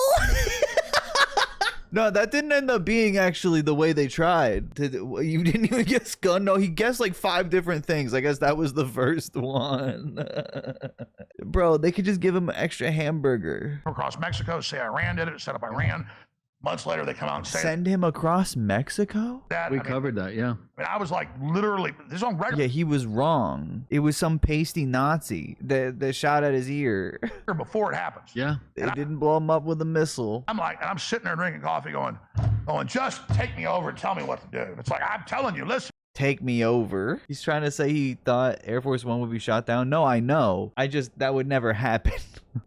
S1: No, that didn't end up being actually the way they tried. You didn't even guess gun? No, he guessed like 5 different things. I guess that was the first one. Bro, they could just give him an extra hamburger.
S3: Across Mexico, say Iran did it, set up Iran. Months later, they come out and say
S1: Send him across Mexico?
S3: that.
S4: We covered that, yeah.
S3: I mean, I was like, literally, this is on record.
S1: Yeah, he was wrong. It was some pasty Nazi that shot at his ear.
S3: Before it happens.
S4: Yeah.
S1: They didn't blow him up with a missile.
S3: I'm like, and I'm sitting there drinking coffee going, just take me over and tell me what to do. It's like, I'm telling you, listen.
S1: Take me over. He's trying to say he thought Air Force One would be shot down. No, I know. That would never happen.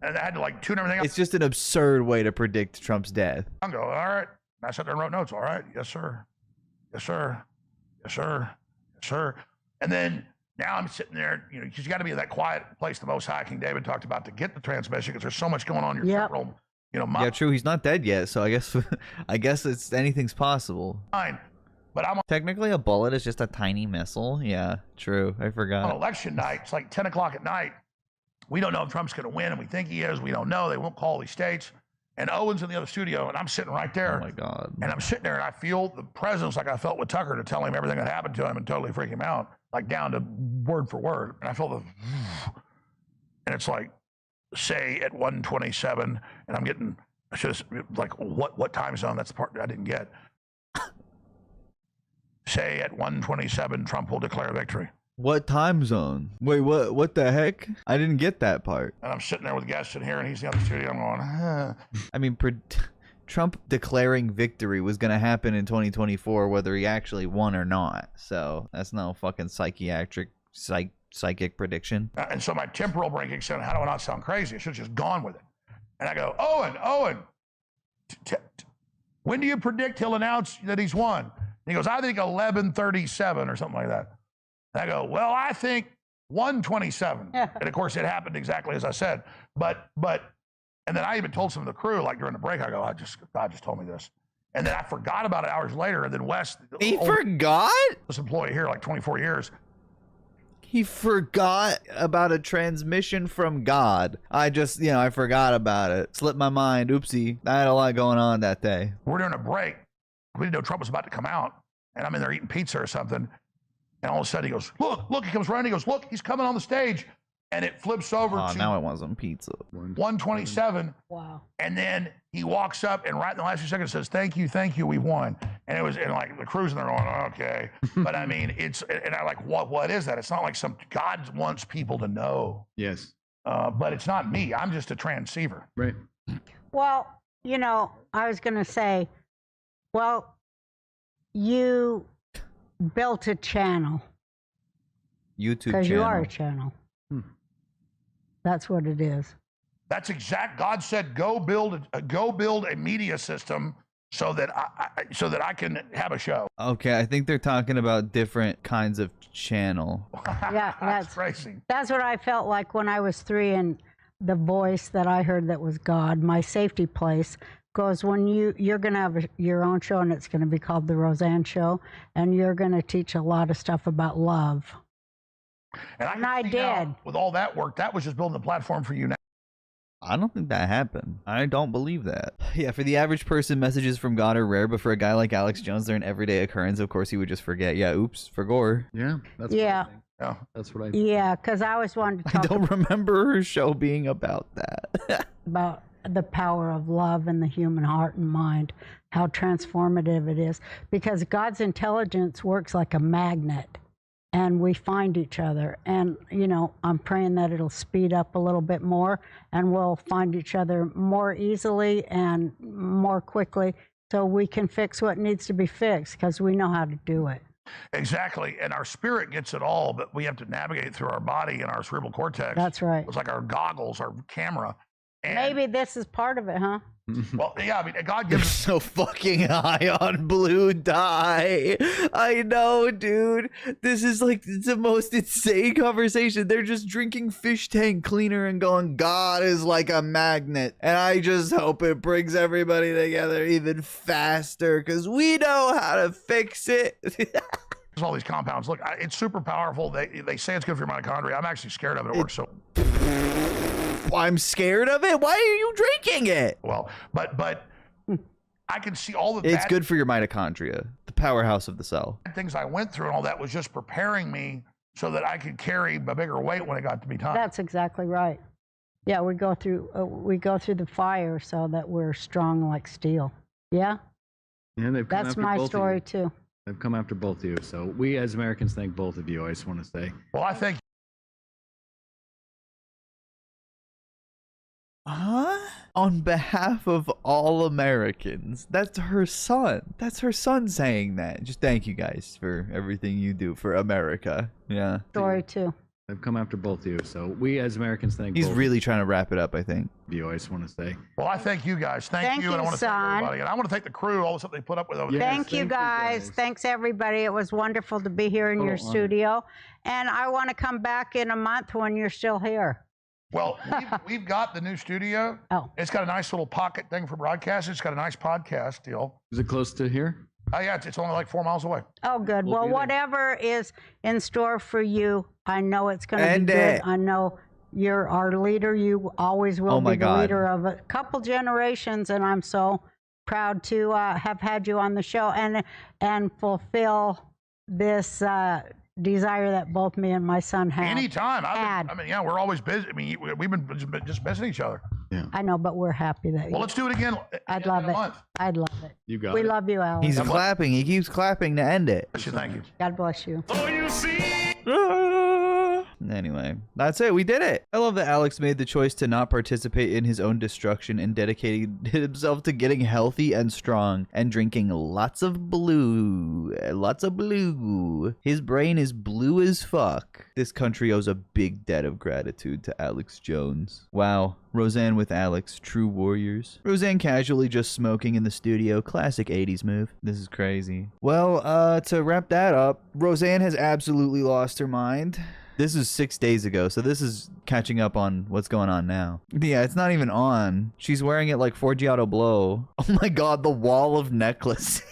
S3: And I had to like tune everything up.
S1: It's just an absurd way to predict Trump's death.
S3: I go, all right. And I sat there and wrote notes. All right. Yes, sir. Yes, sir. Yes, sir. Yes, sir. And then now I'm sitting there, you know, because you got to be in that quiet place the Most High King David talked about to get the transmission because there's so much going on in your temporal, you know, mind.
S1: Yeah, true. He's not dead yet, so I guess it's anything's possible.
S3: But I'm
S1: technically a bullet is just a tiny missile. Yeah, true. I forgot.
S3: On election night, it's like 10 o'clock at night. We don't know if Trump's going to win, and we think he is. We don't know. They won't call these states. And Owen's in the other studio, and I'm sitting right there.
S1: Oh, my God.
S3: And I'm sitting there, and I feel the presence like I felt with Tucker to tell him everything that happened to him and totally freak him out, like down to word for word. And I feel and it's like, say at 1:27, and I'm getting, I should have, like, what time zone? That's the part that I didn't get. Say at 1:27, Trump will declare victory.
S1: What time zone? Wait, what the heck? I didn't get that part.
S3: And I'm sitting there with guests in here, and he's in the other studio. I'm going,
S1: I mean, Trump declaring victory was going to happen in 2024, whether he actually won or not. So that's no fucking psychic prediction.
S3: And so my temporal brain kicks in. How do I not sound crazy? I should have just gone with it. And I go, Owen, when do you predict he'll announce that he's won? And he goes, I think 11:37 or something like that. And I go, well, I think 1:27. And of course, it happened exactly as I said. But, and then I even told some of the crew, like during the break, I go, God just told me this. And then I forgot about it hours later. And then Wes,
S1: he forgot?
S3: This employee here, like 24 years.
S1: He forgot about a transmission from God. I just, I forgot about it. Slipped my mind. Oopsie. I had a lot going on that day.
S3: We're during a break. We didn't know Trump was about to come out. And I'm in there eating pizza or something. And all of a sudden he goes, look, he comes running. He goes, look, he's coming on the stage. And it flips over to
S1: now I want some pizza.
S3: 1:27.
S2: Wow.
S3: And then he walks up and right in the last few seconds says, thank you, we won. And it was, and like the crew's in there going, okay. But I mean, and I like, what is that? It's not like God wants people to know.
S4: Yes.
S3: But it's not me. I'm just a transceiver.
S4: Right.
S2: Well, I was going to say, well, you built a channel.
S1: YouTube channel.
S2: Because you are a channel. That's what it is.
S3: That's exact. God said, go build a media system so that I can have a show.
S1: Okay, I think they're talking about different kinds of channel.
S2: Yeah,
S3: that's crazy.
S2: That's what I felt like when I was 3, and the voice that I heard that was God, my safety place, goes, when you're going to have your own show, and it's going to be called The Roseanne Show, and you're going to teach a lot of stuff about love.
S3: And I did. With all that work, that was just building the platform for you now.
S1: I don't think that happened. I don't believe that. Yeah, for the average person, messages from God are rare, but for a guy like Alex Jones, they're an everyday occurrence. Of course, he would just forget. Yeah, oops, for Gore.
S4: Yeah, that's
S2: yeah.
S4: What I think. Yeah, that's what I think.
S2: Yeah, because I always wanted to talk
S1: I don't remember her show being about that.
S2: about the power of love in the human heart and mind, how transformative it is. Because God's intelligence works like a magnet. And we find each other. And, I'm praying that it'll speed up a little bit more and we'll find each other more easily and more quickly so we can fix what needs to be fixed because we know how to do it.
S3: Exactly. And our spirit gets it all, but we have to navigate through our body and our cerebral cortex.
S2: That's right.
S3: It's like our goggles, our camera. And
S2: maybe this is part of it, huh?
S3: Well, yeah, I mean, God gives
S1: us so fucking high on blue dye. I know, dude. This is like the most insane conversation. They're just drinking fish tank cleaner and going, God is like a magnet. And I just hope it brings everybody together even faster because we know how to fix it.
S3: all these compounds. Look, it's super powerful. They say it's good for your mitochondria. I'm actually scared of it. It works so.
S1: I'm scared of it. Why are you drinking it?
S3: Well, but I can see all the.
S1: It's good for your mitochondria, the powerhouse of the cell.
S3: Things I went through and all that was just preparing me so that I could carry a bigger weight when it got to be time.
S2: That's exactly right. Yeah, we go through the fire so that we're strong like steel. Yeah.
S4: Yeah, they've come
S2: That's
S4: after
S2: my
S4: both
S2: story
S4: of you.
S2: too.
S4: They've come after both of you. So we as Americans thank both of you. I just want to say.
S3: Well, I think.
S1: Huh? On behalf of all Americans. That's her son. That's her son saying that. Just thank you guys for everything you do for America. Yeah.
S2: Story too.
S4: They've come after both of you. So we as Americans thank
S1: He's
S4: both
S1: really trying to wrap it up, I think.
S4: You, I just want to say.
S3: Well, I thank you guys. Thank you. And I want to thank everybody. And I want to thank the crew, all the stuff they put up with over there.
S2: Thank you guys. Thanks everybody. It was wonderful to be here in your studio. And I want to come back in a month when you're still here.
S3: Well, we've got the new studio.
S2: Oh.
S3: It's got a nice little pocket thing for broadcast. It's got a nice podcast deal.
S4: Is it close to here?
S3: Oh, yeah. It's only like 4 miles away.
S2: Oh, good. Well, whatever is in store for you, I know it's going to be good. I know you're our leader. You always will be the leader of a couple generations, and I'm so proud to have had you on the show and fulfill this desire that both me and my son had.
S3: Anytime. I mean, yeah, we're always busy. I mean, we've been just missing each other.
S4: Yeah.
S2: I know, but we're happy that.
S3: Well, let's do it again.
S2: I'd love it. I'd love it.
S4: You got it.
S2: We love you, Alex.
S1: He's clapping. He keeps clapping to end it.
S3: Thank you.
S2: God bless you.
S3: So you see.
S1: Anyway, that's it. We did it. I love that Alex made the choice to not participate in his own destruction and dedicated himself to getting healthy and strong and drinking lots of blue. Lots of blue. His brain is blue as fuck. This country owes a big debt of gratitude to Alex Jones. Wow. Roseanne with Alex, true warriors. Roseanne casually just smoking in the studio. Classic 80s move. This is crazy. Well, to wrap that up, Roseanne has absolutely lost her mind. This is 6 days ago, so this is catching up on what's going on now. Yeah, it's not even on. She's wearing it like Forgiato Blow. Oh my god, the wall of necklaces.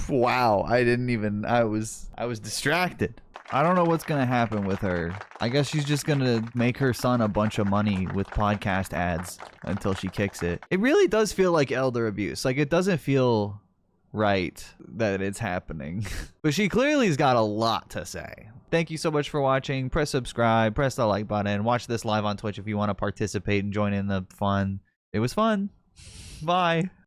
S1: Wow, I was distracted. I don't know what's gonna happen with her. I guess she's just gonna make her son a bunch of money with podcast ads until she kicks it. It really does feel like elder abuse. Like, it doesn't feel right that it's happening. But she clearly has got a lot to say. Thank you so much for watching. Press subscribe, press the like button, watch this live on Twitch if you want to participate and join in the fun. It was fun. Bye.